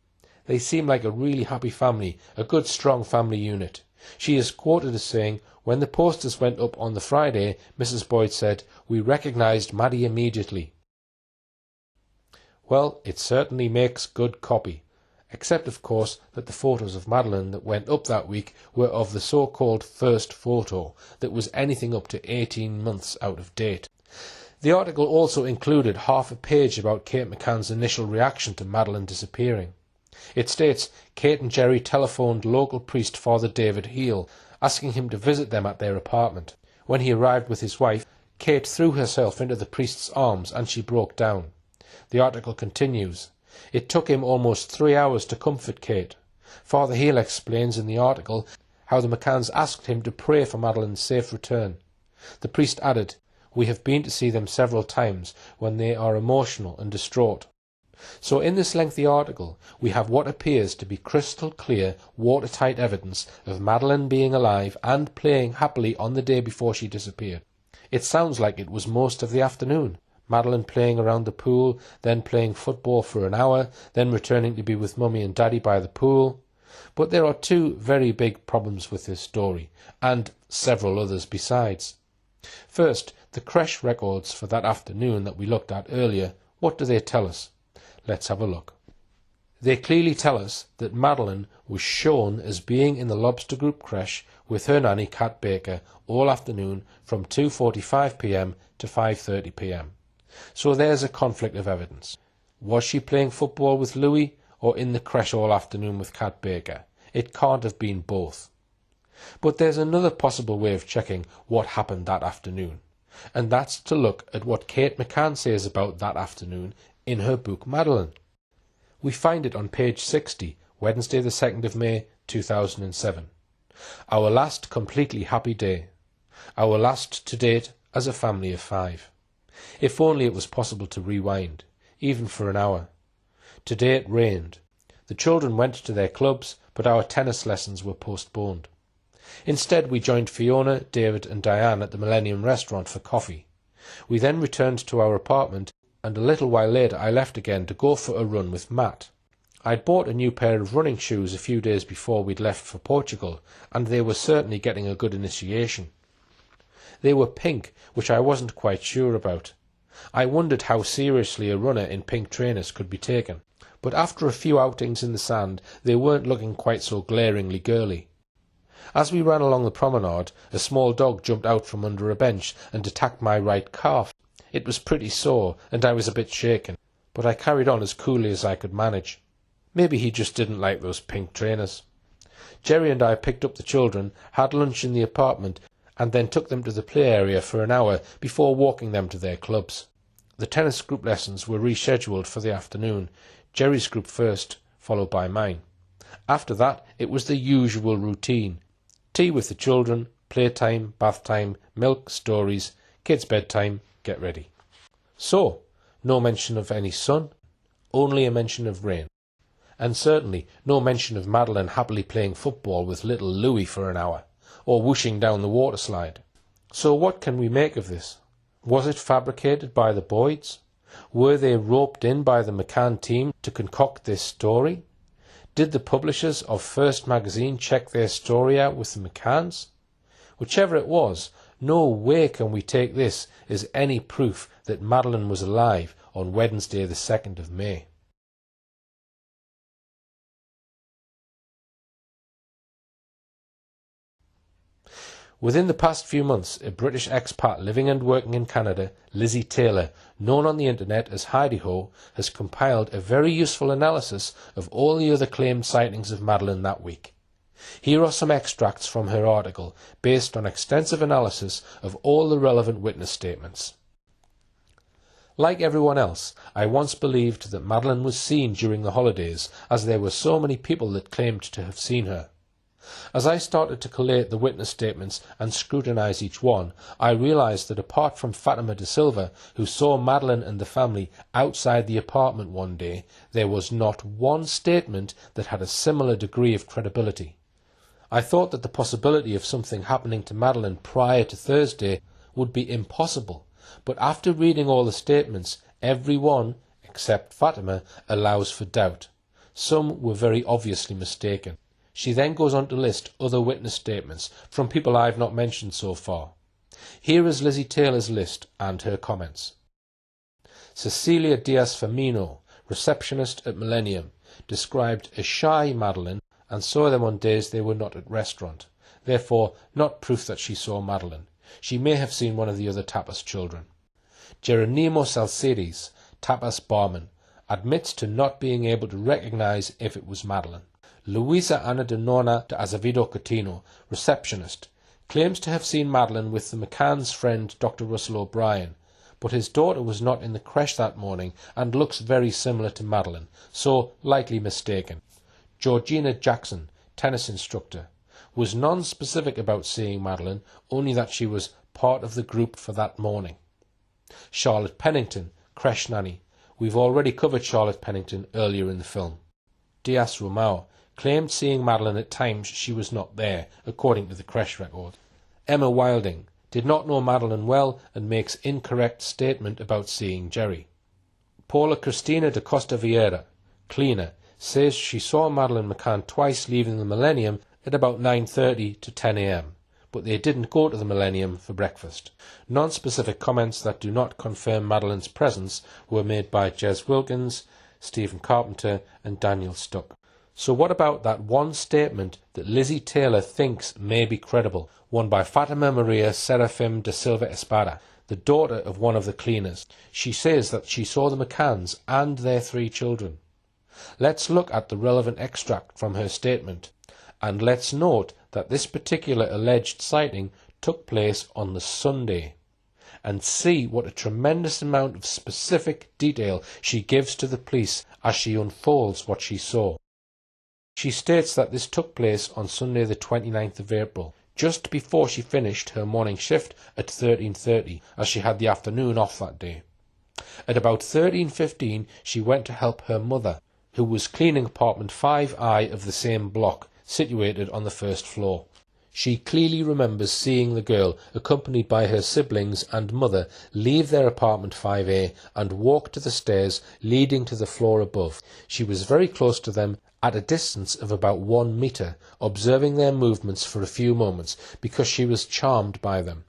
Speaker 3: They seem like a really happy family, a good strong family unit. She is quoted as saying, "When the posters went up on the Friday, Mrs. Boyd said, 'We recognised Maddie immediately.'" Well, it certainly makes good copy, except of course that the photos of Madeleine that went up that week were of the so-called first photo that was anything up to 18 months out of date. The article also included half a page about Kate McCann's initial reaction to Madeleine disappearing. It states, Kate and Jerry telephoned local priest Father David Heel, asking him to visit them at their apartment. When he arrived with his wife, Kate threw herself into the priest's arms and she broke down. The article continues. It took him almost 3 hours to comfort Kate. Father Heel explains in the article how the McCanns asked him to pray for Madeleine's safe return. The priest added, "We have been to see them several times when they are emotional and distraught." So in this lengthy article, we have what appears to be crystal clear, watertight evidence of Madeleine being alive and playing happily on the day before she disappeared. It sounds like it was most of the afternoon. Madeleine playing around the pool, then playing football for an hour, then returning to be with Mummy and Daddy by the pool. But there are two very big problems with this story, and several others besides. First, the creche records for that afternoon that we looked at earlier. What do they tell us? Let's have a look. They clearly tell us that Madeleine was shown as being in the Lobster Group creche with her nanny Kat Baker all afternoon from 2:45 p.m. to 5:30 p.m. So there's a conflict of evidence. Was she playing football with Louis or in the creche all afternoon with Kat Baker? It can't have been both. But there's another possible way of checking what happened that afternoon, and that's to look at what Kate McCann says about that afternoon in her book Madeleine. We find it on page 60, Wednesday the 2nd of May 2007. Our last completely happy day. Our last to date as a family of 5. If only it was possible to rewind, even for an hour. Today it rained. The children went to their clubs, but our tennis lessons were postponed. Instead we joined Fiona, David and Diane at the Millennium Restaurant for coffee. We then returned to our apartment, and a little while later I left again to go for a run with Matt. I'd bought a new pair of running shoes a few days before we'd left for Portugal, and they were certainly getting a good initiation. They were pink, which I wasn't quite sure about. I wondered how seriously a runner in pink trainers could be taken, but after a few outings in the sand, they weren't looking quite so glaringly girly. As we ran along the promenade, a small dog jumped out from under a bench and attacked my right calf. It was pretty sore, and I was a bit shaken, but I carried on as coolly as I could manage. Maybe he just didn't like those pink trainers. Jerry and I picked up the children, had lunch in the apartment, and then took them to the play area for an hour before walking them to their clubs. The tennis group lessons were rescheduled for the afternoon, Jerry's group first, followed by mine. After that, it was the usual routine. Tea with the children, playtime, bath time, milk, stories, kids' bedtime, get ready. So, no mention of any sun, only a mention of rain. And certainly no mention of Madeleine happily playing football with little Louis for an hour, or whooshing down the water slide. So what can we make of this? Was it fabricated by the Boyds? Were they roped in by the McCann team to concoct this story? Did the publishers of First Magazine check their story out with the McCanns? Whichever it was, no way can we take this as any proof that Madeleine was alive on Wednesday the 2nd of May. Within the past few months, a British expat living and working in Canada, Lizzie Taylor, known on the internet as Heidi-Ho, has compiled a very useful analysis of all the other claimed sightings of Madeleine that week. Here are some extracts from her article, based on extensive analysis of all the relevant witness statements. Like everyone else, I once believed that Madeleine was seen during the holidays, as there were so many people that claimed to have seen her. As I started to collate the witness statements and scrutinise each one, I realised that apart from Fatima de Silva, who saw Madeleine and the family outside the apartment one day, there was not one statement that had a similar degree of credibility. I thought that the possibility of something happening to Madeleine prior to Thursday would be impossible, but after reading all the statements, every one, except Fatima, allows for doubt. Some were very obviously mistaken. She then goes on to list other witness statements from people I've not mentioned so far. Here is Lizzie Taylor's list and her comments. Cecilia Diaz-Firmino, receptionist at Millennium, described a shy Madeleine and saw them on days they were not at restaurant. Therefore, not proof that she saw Madeleine. She may have seen one of the other tapas children. Geronimo Salcedes, tapas barman, admits to not being able to recognise if it was Madeleine. Luisa Ana de Nona de Azevedo Coutinho, receptionist, claims to have seen Madeleine with the McCann's friend Dr. Russell O'Brien, but his daughter was not in the creche that morning and looks very similar to Madeleine, so likely mistaken. Georgina Jackson, tennis instructor, was non-specific about seeing Madeleine, only that she was part of the group for that morning. Charlotte Pennington, creche nanny. We've already covered Charlotte Pennington earlier in the film. Diaz Romao claimed seeing Madeleine at times she was not there, according to the creche record. Emma Wilding did not know Madeleine well and makes incorrect statement about seeing Jerry. Paula Cristina de Costa Vieira, cleaner, says she saw Madeleine McCann twice leaving the Millennium at about 9:30 to 10 a.m, but they didn't go to the Millennium for breakfast. Non-specific comments that do not confirm Madeleine's presence were made by Jez Wilkins, Stephen Carpenter and Daniel Stuck. So what about that one statement that Lizzie Taylor thinks may be credible, one by Fatima Maria Serafim de Silva Espada, the daughter of one of the cleaners? She says that she saw the McCanns and their 3 children. Let's look at the relevant extract from her statement, and let's note that this particular alleged sighting took place on the Sunday, and see what a tremendous amount of specific detail she gives to the police as she unfolds what she saw. She states that this took place on Sunday the 29th of April, just before she finished her morning shift at 13:30, as she had the afternoon off that day. At about 13:15 she went to help her mother, who was cleaning apartment 5I of the same block, situated on the first floor. She clearly remembers seeing the girl, accompanied by her siblings and mother, leave their apartment 5A and walk to the stairs leading to the floor above. She was very close to them, at a distance of about 1 metre, observing their movements for a few moments, because she was charmed by them.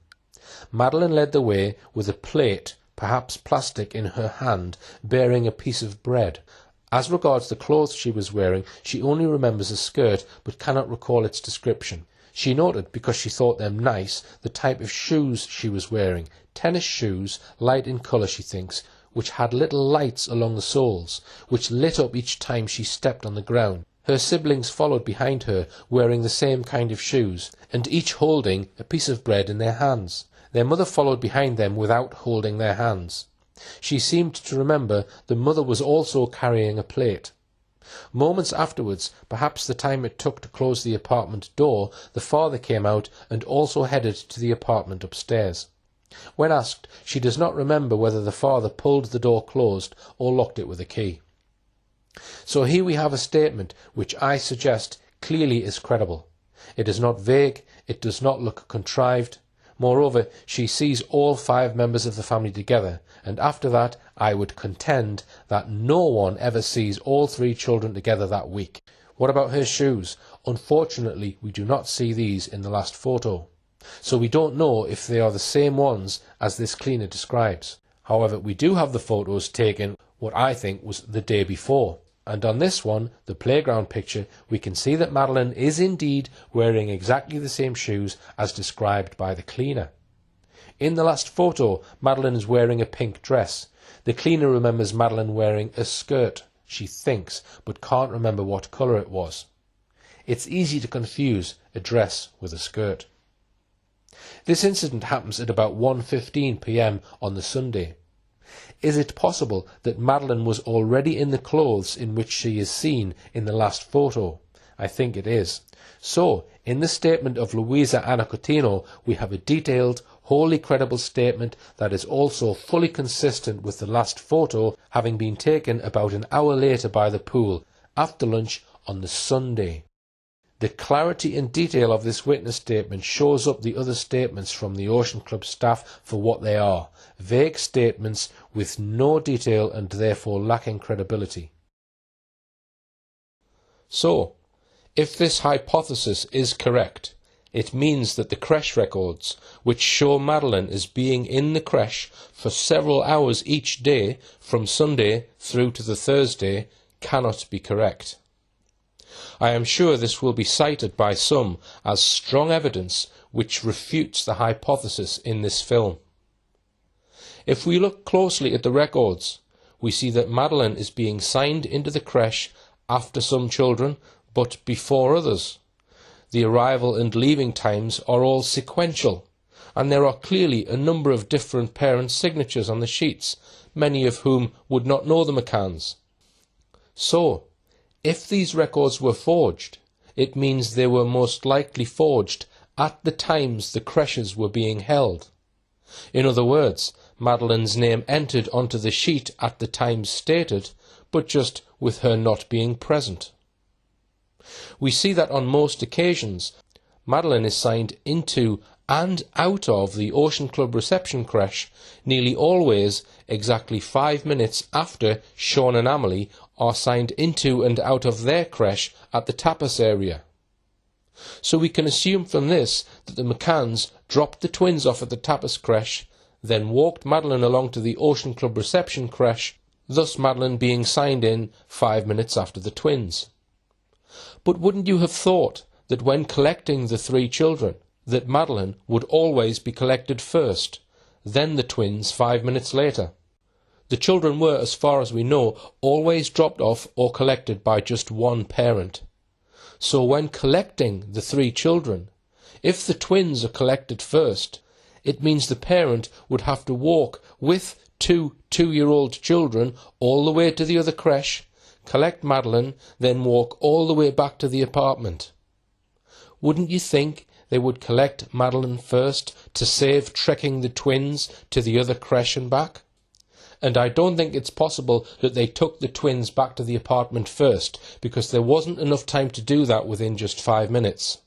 Speaker 3: Madeleine led the way with a plate, perhaps plastic, in her hand, bearing a piece of bread. As regards the clothes she was wearing, she only remembers a skirt, but cannot recall its description. She noted, because she thought them nice, the type of shoes she was wearing, tennis shoes, light in colour she thinks, which had little lights along the soles, which lit up each time she stepped on the ground. Her siblings followed behind her, wearing the same kind of shoes, and each holding a piece of bread in their hands. Their mother followed behind them without holding their hands. She seemed to remember the mother was also carrying a plate. Moments afterwards, perhaps the time it took to close the apartment door, the father came out and also headed to the apartment upstairs. When asked, she does not remember whether the father pulled the door closed or locked it with a key. So here we have a statement which I suggest clearly is credible. It is not vague, it does not look contrived. Moreover, she sees all 5 members of the family together, and after that I would contend that no one ever sees all 3 children together that week. What about her shoes? Unfortunately, we do not see these in the last photo, so we don't know if they are the same ones as this cleaner describes. However, we do have the photos taken what I think was the day before. And on this one, the playground picture, we can see that Madeleine is indeed wearing exactly the same shoes as described by the cleaner. In the last photo, Madeleine is wearing a pink dress. The cleaner remembers Madeleine wearing a skirt, she thinks, but can't remember what colour it was. It's easy to confuse a dress with a skirt. This incident happens at about 1:15 p.m. on the Sunday. Is it possible that Madeleine was already in the clothes in which she is seen in the last photo? I think it is. So, in the statement of Luisa Anacotino, we have a detailed, wholly credible statement that is also fully consistent with the last photo having been taken about an hour later by the pool, after lunch on the Sunday. The clarity and detail of this witness statement shows up the other statements from the Ocean Club staff for what they are: vague statements with no detail and therefore lacking credibility. So, if this hypothesis is correct, it means that the creche records, which show Madeleine as being in the creche for several hours each day, from Sunday through to the Thursday, cannot be correct. I am sure this will be cited by some as strong evidence which refutes the hypothesis in this film. If we look closely at the records, we see that Madeleine is being signed into the creche after some children, but before others. The arrival and leaving times are all sequential, and there are clearly a number of different parents' signatures on the sheets, many of whom would not know the McCanns. So, if these records were forged, it means they were most likely forged at the times the creches were being held. In other words, Madeleine's name entered onto the sheet at the times stated, but just with her not being present. We see that on most occasions, Madeleine is signed into and out of the Ocean Club reception creche nearly always exactly 5 minutes after Sean and Amelie are signed into and out of their creche at the tapas area. So we can assume from this that the McCanns dropped the twins off at the tapas creche, then walked Madeleine along to the Ocean Club reception creche, thus Madeleine being signed in 5 minutes after the twins. But wouldn't you have thought that when collecting the 3 children, that Madeleine would always be collected first, then the twins 5 minutes later? The children were, as far as we know, always dropped off or collected by just one parent. So when collecting the 3 children, if the twins are collected first, it means the parent would have to walk with 2 two-year-old children all the way to the other creche, collect Madeleine, then walk all the way back to the apartment. Wouldn't you think they would collect Madeleine first to save trekking the twins to the other creche and back? And I don't think it's possible that they took the twins back to the apartment first, because there wasn't enough time to do that within just 5 minutes.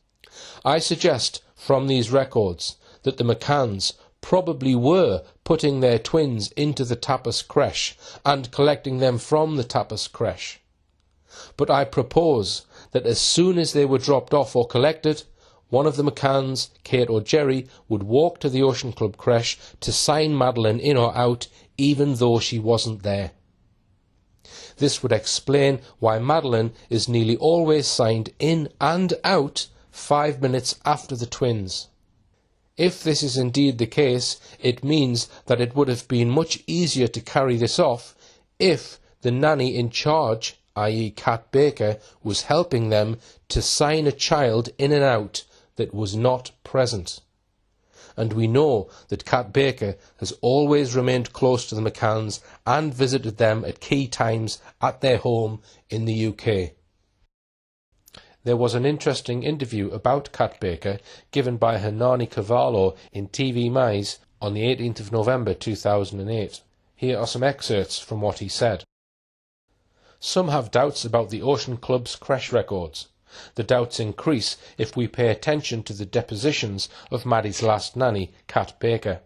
Speaker 3: I suggest, from these records, that the McCanns probably were putting their twins into the tapas creche and collecting them from the tapas creche. But I propose that as soon as they were dropped off or collected, one of the McCanns, Kate or Jerry, would walk to the Ocean Club creche to sign Madeleine in or out, even though she wasn't there. This would explain why Madeleine is nearly always signed in and out 5 minutes after the twins. If this is indeed the case, it means that it would have been much easier to carry this off if the nanny in charge i.e. Kat Baker, was helping them to sign a child in and out that was not present. And we know that Kat Baker has always remained close to the McCanns and visited them at key times at their home in the UK. There was an interesting interview about Kat Baker given by her Nani Cavallo in TV Mais on the 18th of November 2008. Here are some excerpts from what he said. Some have doubts about the Ocean Club's crash records. The doubts increase if we pay attention to the depositions of Maddie's last nanny, Kat Baker.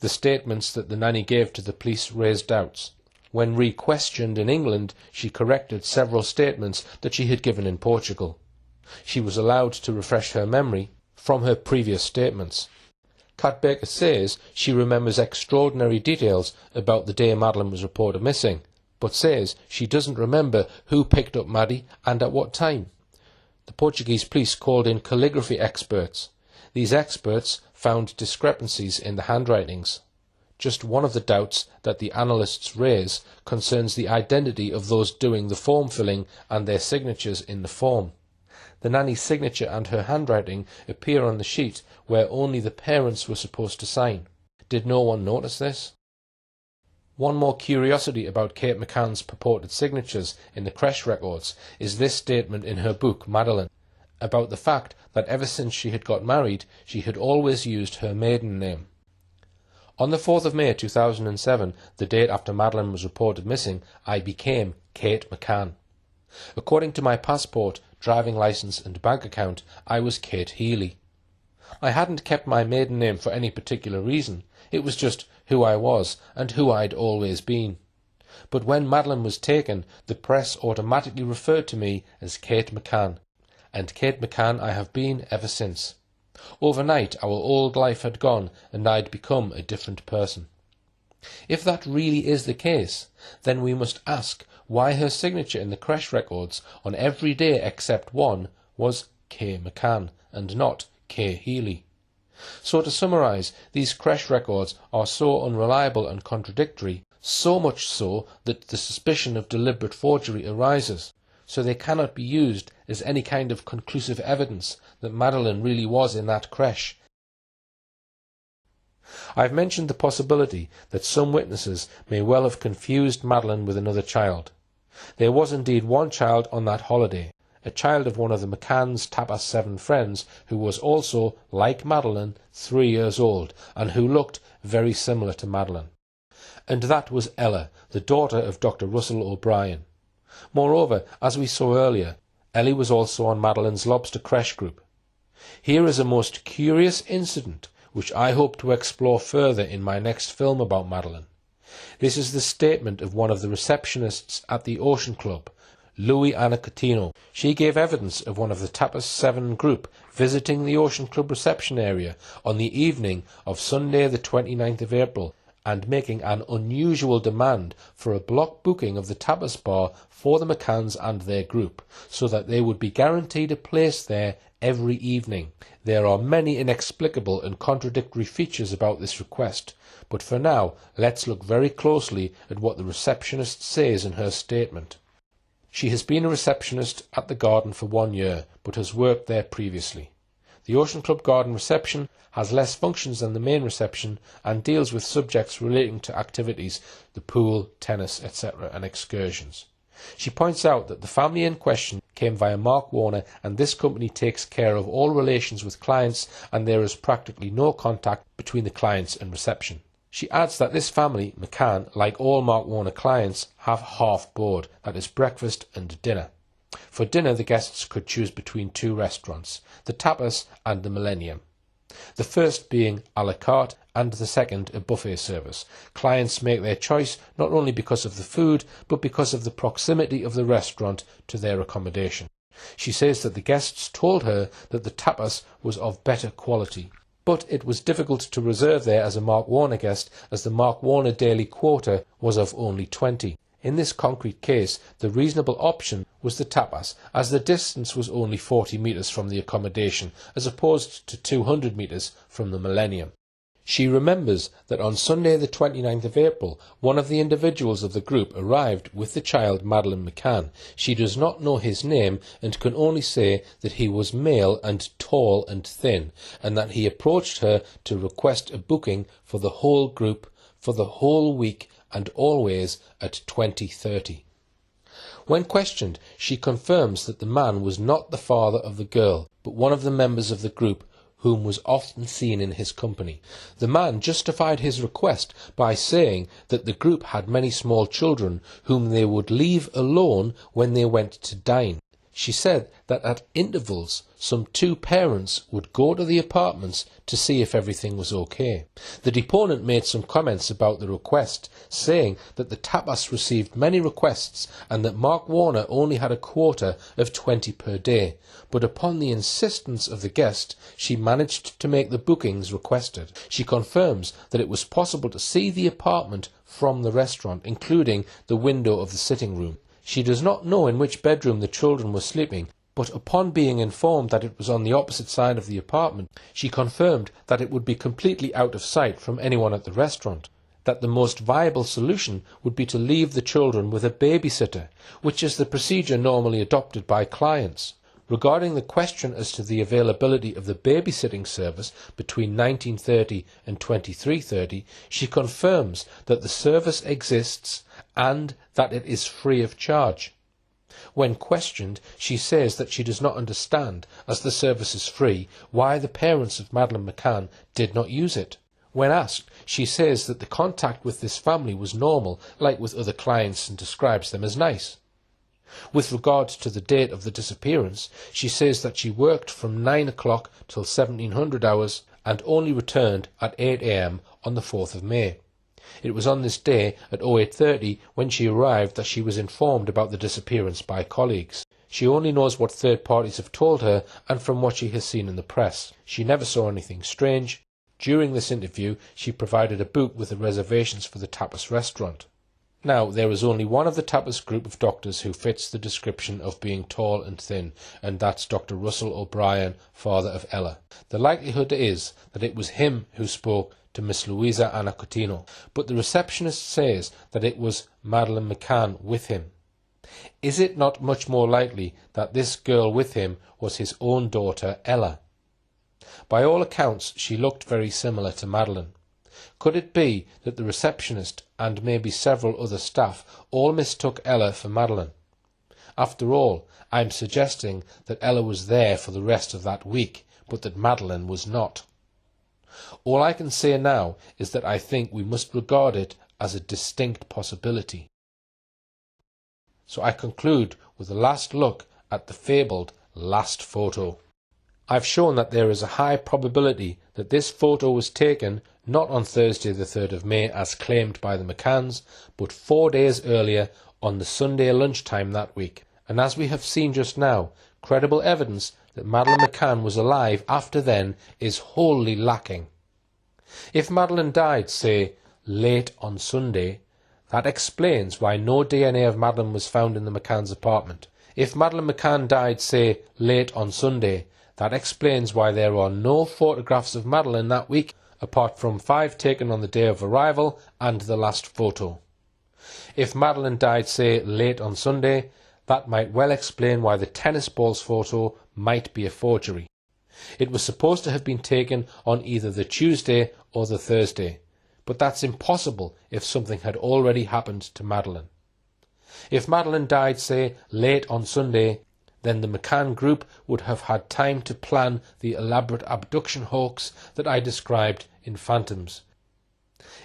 Speaker 3: The statements that the nanny gave to the police raised doubts. When re-questioned in England, she corrected several statements that she had given in Portugal. She was allowed to refresh her memory from her previous statements. Kat Baker says she remembers extraordinary details about the day Madeleine was reported missing, but says she doesn't remember who picked up Maddie and at what time. The Portuguese police called in calligraphy experts. These experts found discrepancies in the handwritings. Just one of the doubts that the analysts raise concerns the identity of those doing the form filling and their signatures in the form. The nanny's signature and her handwriting appear on the sheet where only the parents were supposed to sign. Did no one notice this? One more curiosity about Kate McCann's purported signatures in the creche records is this statement in her book, Madeleine, about the fact that ever since she had got married, she had always used her maiden name. On the 4th of May 2007, the date after Madeleine was reported missing, I became Kate McCann. According to my passport, driving licence and bank account, I was Kate Healy. I hadn't kept my maiden name for any particular reason. It was just who I was and who I'd always been. But when Madeleine was taken, the press automatically referred to me as Kate McCann, and Kate McCann I have been ever since. Overnight our old life had gone and I'd become a different person. If that really is the case, then we must ask why her signature in the creche records on every day except one was K. McCann and not K. Healy. So to summarise, these creche records are so unreliable and contradictory, so much so that the suspicion of deliberate forgery arises, so they cannot be used as any kind of conclusive evidence that Madeleine really was in that creche. I've mentioned the possibility that some witnesses may well have confused Madeleine with another child. There was indeed one child on that holiday, a child of one of the McCanns' Tapas 7 friends who was also, like Madeleine, 3 years old and who looked very similar to Madeleine. And that was Ella, the daughter of Dr. Russell O'Brien. Moreover, as we saw earlier, Ellie was also on Madeleine's lobster creche group. Here is a most curious incident which I hope to explore further in my next film about Madeleine. This is the statement of one of the receptionists at the Ocean Club, Louis Anna Coutinho. She gave evidence of one of the Tapas 7 group visiting the Ocean Club reception area on the evening of Sunday the 29th of April and making an unusual demand for a block booking of the Tapas bar for the McCanns and their group, so that they would be guaranteed a place there every evening. There are many inexplicable and contradictory features about this request, but for now let's look very closely at what the receptionist says in her statement. She has been a receptionist at the garden for 1 year, but has worked there previously. The Ocean Club Garden reception has less functions than the main reception and deals with subjects relating to activities, the pool, tennis, etc. and excursions. She points out that the family in question came via Mark Warner, and this company takes care of all relations with clients and there is practically no contact between the clients and reception. She adds that this family, McCann, like all Mark Warner clients, have half board, that is breakfast and dinner. For dinner the guests could choose between 2 restaurants, the Tapas and the Millennium. The first being a la carte and the second a buffet service. Clients make their choice not only because of the food, but because of the proximity of the restaurant to their accommodation. She says that the guests told her that the tapas was of better quality, but it was difficult to reserve there as a Mark Warner guest, as the Mark Warner daily quota was of only 20. In this concrete case, the reasonable option was the tapas, as the distance was only 40 metres from the accommodation, as opposed to 200 metres from the Millennium. She remembers that on Sunday the 29th of April, one of the individuals of the group arrived with the child Madeleine McCann. She does not know his name and can only say that he was male and tall and thin, and that he approached her to request a booking for the whole group for the whole week and always at 20:30. When questioned, she confirms that the man was not the father of the girl, but one of the members of the group whom was often seen in his company. The man justified his request by saying that the group had many small children whom they would leave alone when they went to dine. She said that at intervals some two parents would go to the apartments to see if everything was okay. The deponent made some comments about the request, saying that the tapas received many requests and that Mark Warner only had a quota of 20 per day, but upon the insistence of the guest, she managed to make the bookings requested. She confirms that it was possible to see the apartment from the restaurant, including the window of the sitting room. She does not know in which bedroom the children were sleeping, but upon being informed that it was on the opposite side of the apartment, she confirmed that it would be completely out of sight from anyone at the restaurant, that the most viable solution would be to leave the children with a babysitter, which is the procedure normally adopted by clients. Regarding the question as to the availability of the babysitting service between 19:30 and 23:30, she confirms that the service exists and that it is free of charge. When questioned, she says that she does not understand, as the service is free, why the parents of Madeleine McCann did not use it. When asked, she says that the contact with this family was normal, like with other clients, and describes them as nice. With regard to the date of the disappearance, she says that she worked from 9 o'clock till 1700 hours and only returned at 8 a.m. on the 4th of May. It was on this day at 08:30 when she arrived that she was informed about the disappearance by colleagues. She only knows what third parties have told her and from what she has seen in the press. She never saw anything strange. During this interview, she provided a book with the reservations for the tapas restaurant. Now, there is only one of the tapas group of doctors who fits the description of being tall and thin, and that's Dr. Russell O'Brien, father of Ella. The likelihood is that it was him who spoke to Miss Louisa Anna Coutinho, but the receptionist says that it was Madeleine McCann with him. Is it not much more likely that this girl with him was his own daughter, Ella? By all accounts, she looked very similar to Madeleine. Could it be that the receptionist and maybe several other staff all mistook Ella for Madeleine? After all, I am suggesting that Ella was there for the rest of that week, but that Madeleine was not. All I can say now is that I think we must regard it as a distinct possibility. So I conclude with a last look at the fabled last photo. I've shown that there is a high probability that this photo was taken not on Thursday the 3rd of May as claimed by the McCanns, but 4 days earlier on the Sunday lunchtime that week. And as we have seen just now, credible evidence that Madeleine McCann was alive after then is wholly lacking. If Madeleine died, say, late on Sunday, that explains why no DNA of Madeleine was found in the McCann's apartment. If Madeleine McCann died, say, late on Sunday, that explains why there are no photographs of Madeleine that week, apart from 5 taken on the day of arrival and the last photo. If Madeleine died, say, late on Sunday, that might well explain why the tennis balls photo might be a forgery. It was supposed to have been taken on either the Tuesday or the Thursday, but that's impossible if something had already happened to Madeleine. If Madeleine died, say, late on Sunday, then the McCann group would have had time to plan the elaborate abduction hoax that I described in Phantoms.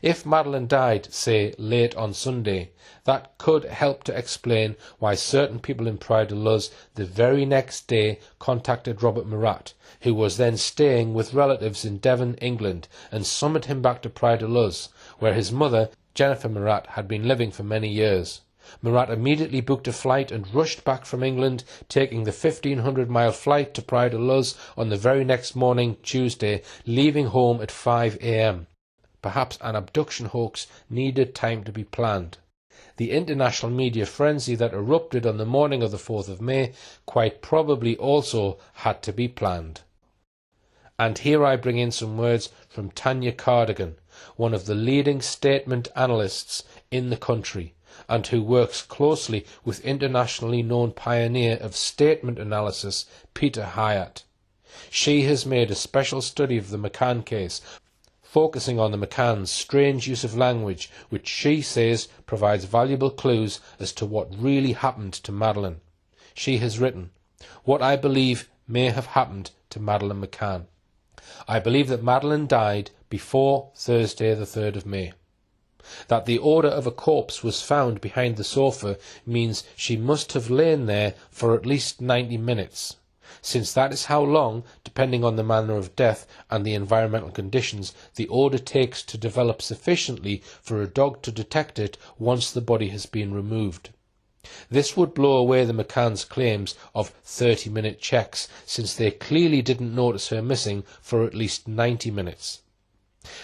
Speaker 3: If Madeleine died, say, late on Sunday, that could help to explain why certain people in Praia de Luz the very next day contacted Robert Murat, who was then staying with relatives in Devon, England, and summoned him back to Praia de Luz, where his mother, Jennifer Murat, had been living for many years. Murat immediately booked a flight and rushed back from England, taking the 1,500-mile flight to Praia de Luz on the very next morning, Tuesday, leaving home at 5 a.m. Perhaps an abduction hoax needed time to be planned. The international media frenzy that erupted on the morning of the 4th of May quite probably also had to be planned. And here I bring in some words from Tanya Cardigan, one of the leading statement analysts in the country, and who works closely with internationally known pioneer of statement analysis, Peter Hyatt. She has made a special study of the McCann case, focusing on the McCanns' strange use of language, which she says provides valuable clues as to what really happened to Madeleine. She has written, "What I believe may have happened to Madeleine McCann. I believe that Madeleine died before Thursday the 3rd of May. That the odour of a corpse was found behind the sofa means she must have lain there for at least 90 minutes, since that is how long, depending on the manner of death and the environmental conditions, the odour takes to develop sufficiently for a dog to detect it once the body has been removed. This would blow away the McCanns' claims of 30-minute checks, since they clearly didn't notice her missing for at least 90 minutes.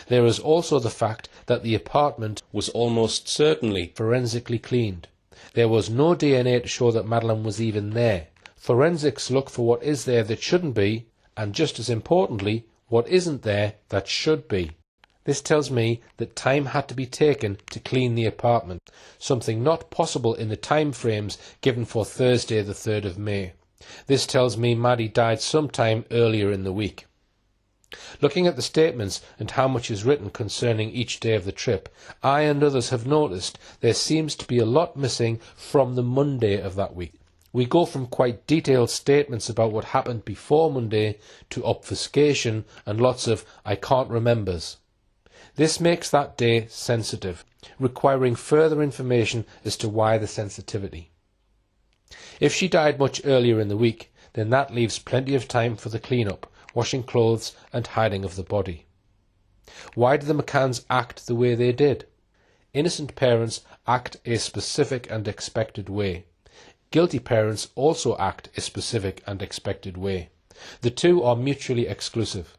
Speaker 3: There is also the fact that the apartment was almost certainly forensically cleaned. There was no DNA to show that Madeleine was even there. Forensics look for what is there that shouldn't be, and just as importantly, what isn't there that should be. This tells me that time had to be taken to clean the apartment, something not possible in the time frames given for Thursday the 3rd of May. This tells me Maddie died sometime earlier in the week. Looking at the statements and how much is written concerning each day of the trip, I and others have noticed there seems to be a lot missing from the Monday of that week. We go from quite detailed statements about what happened before Monday to obfuscation and lots of "I can't remembers." This makes that day sensitive, requiring further information as to why the sensitivity. If she died much earlier in the week, then that leaves plenty of time for the clean-up, washing clothes and hiding of the body. Why did the McCanns act the way they did? Innocent parents act a specific and expected way. Guilty parents also act a specific and expected way. The two are mutually exclusive.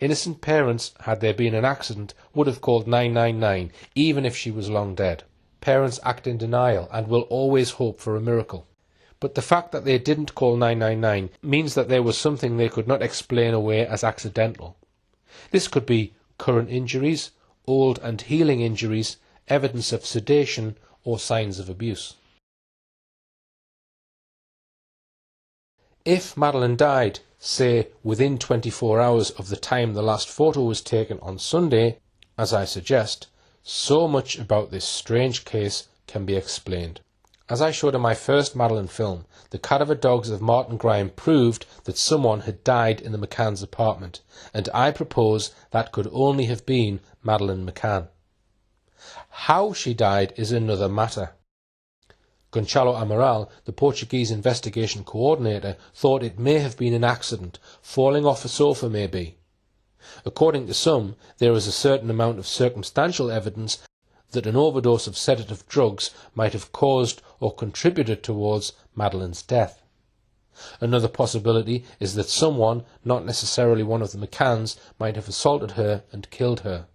Speaker 3: Innocent parents, had there been an accident, would have called 999, even if she was long dead. Parents act in denial and will always hope for a miracle. But the fact that they didn't call 999 means that there was something they could not explain away as accidental. This could be current injuries, old and healing injuries, evidence of sedation, or signs of abuse. If Madeleine died, say, within 24 hours of the time the last photo was taken on Sunday, as I suggest, so much about this strange case can be explained. As I showed in my first Madeleine film, the cadaver dogs of Martin Grime proved that someone had died in the McCann's apartment, and I propose that could only have been Madeleine McCann. How she died is another matter. Gonçalo Amaral, the Portuguese investigation coordinator, thought it may have been an accident, falling off a sofa maybe. According to some, there is a certain amount of circumstantial evidence that an overdose of sedative drugs might have caused or contributed towards Madeleine's death. Another possibility is that someone, not necessarily one of the McCanns, might have assaulted her and killed her.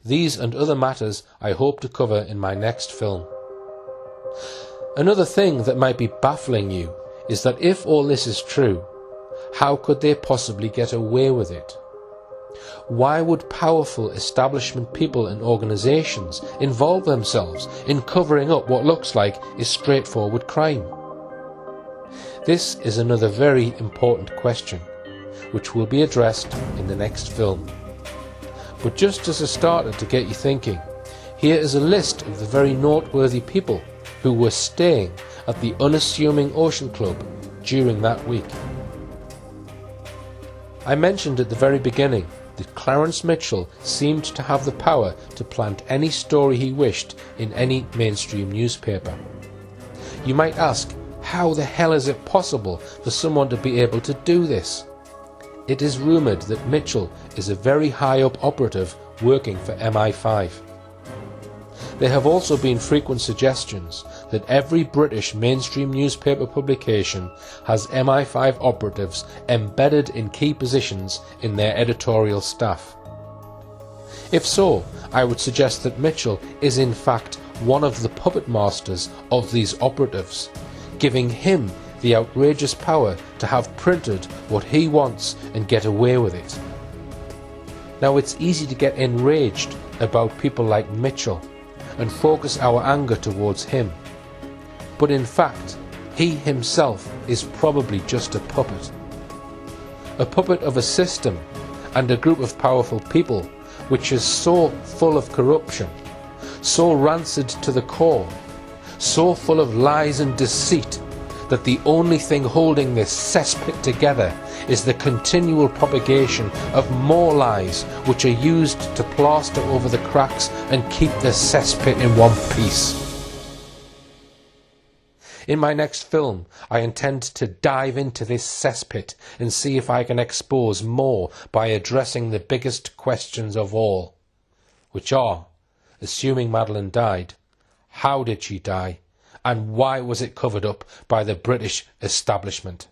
Speaker 3: These and other matters I hope to cover in my next film. Another thing that might be baffling you is that if all this is true, how could they possibly get away with it? Why would powerful establishment people and organisations involve themselves in covering up what looks like is straightforward crime? This is another very important question, which will be addressed in the next film. But just as a starter to get you thinking, here is a list of the very noteworthy people who were staying at the unassuming Ocean Club during that week. I mentioned at the very beginning that Clarence Mitchell seemed to have the power to plant any story he wished in any mainstream newspaper. You might ask, how the hell is it possible for someone to be able to do this? It is rumoured that Mitchell is a very high-up operative working for MI5. There have also been frequent suggestions that every British mainstream newspaper publication has MI5 operatives embedded in key positions in their editorial staff. If so, I would suggest that Mitchell is in fact one of the puppet masters of these operatives, giving him the outrageous power to have printed what he wants and get away with it. Now, it's easy to get enraged about people like Mitchell and focus our anger towards him. But in fact, he himself is probably just a puppet. A puppet of a system and a group of powerful people which is so full of corruption, so rancid to the core, so full of lies and deceit, that the only thing holding this cesspit together is the continual propagation of more lies which are used to plaster over the cracks and keep the cesspit in one piece. In my next film, I intend to dive into this cesspit and see if I can expose more by addressing the biggest questions of all, which are, assuming Madeleine died, how did she die, and why was it covered up by the British establishment?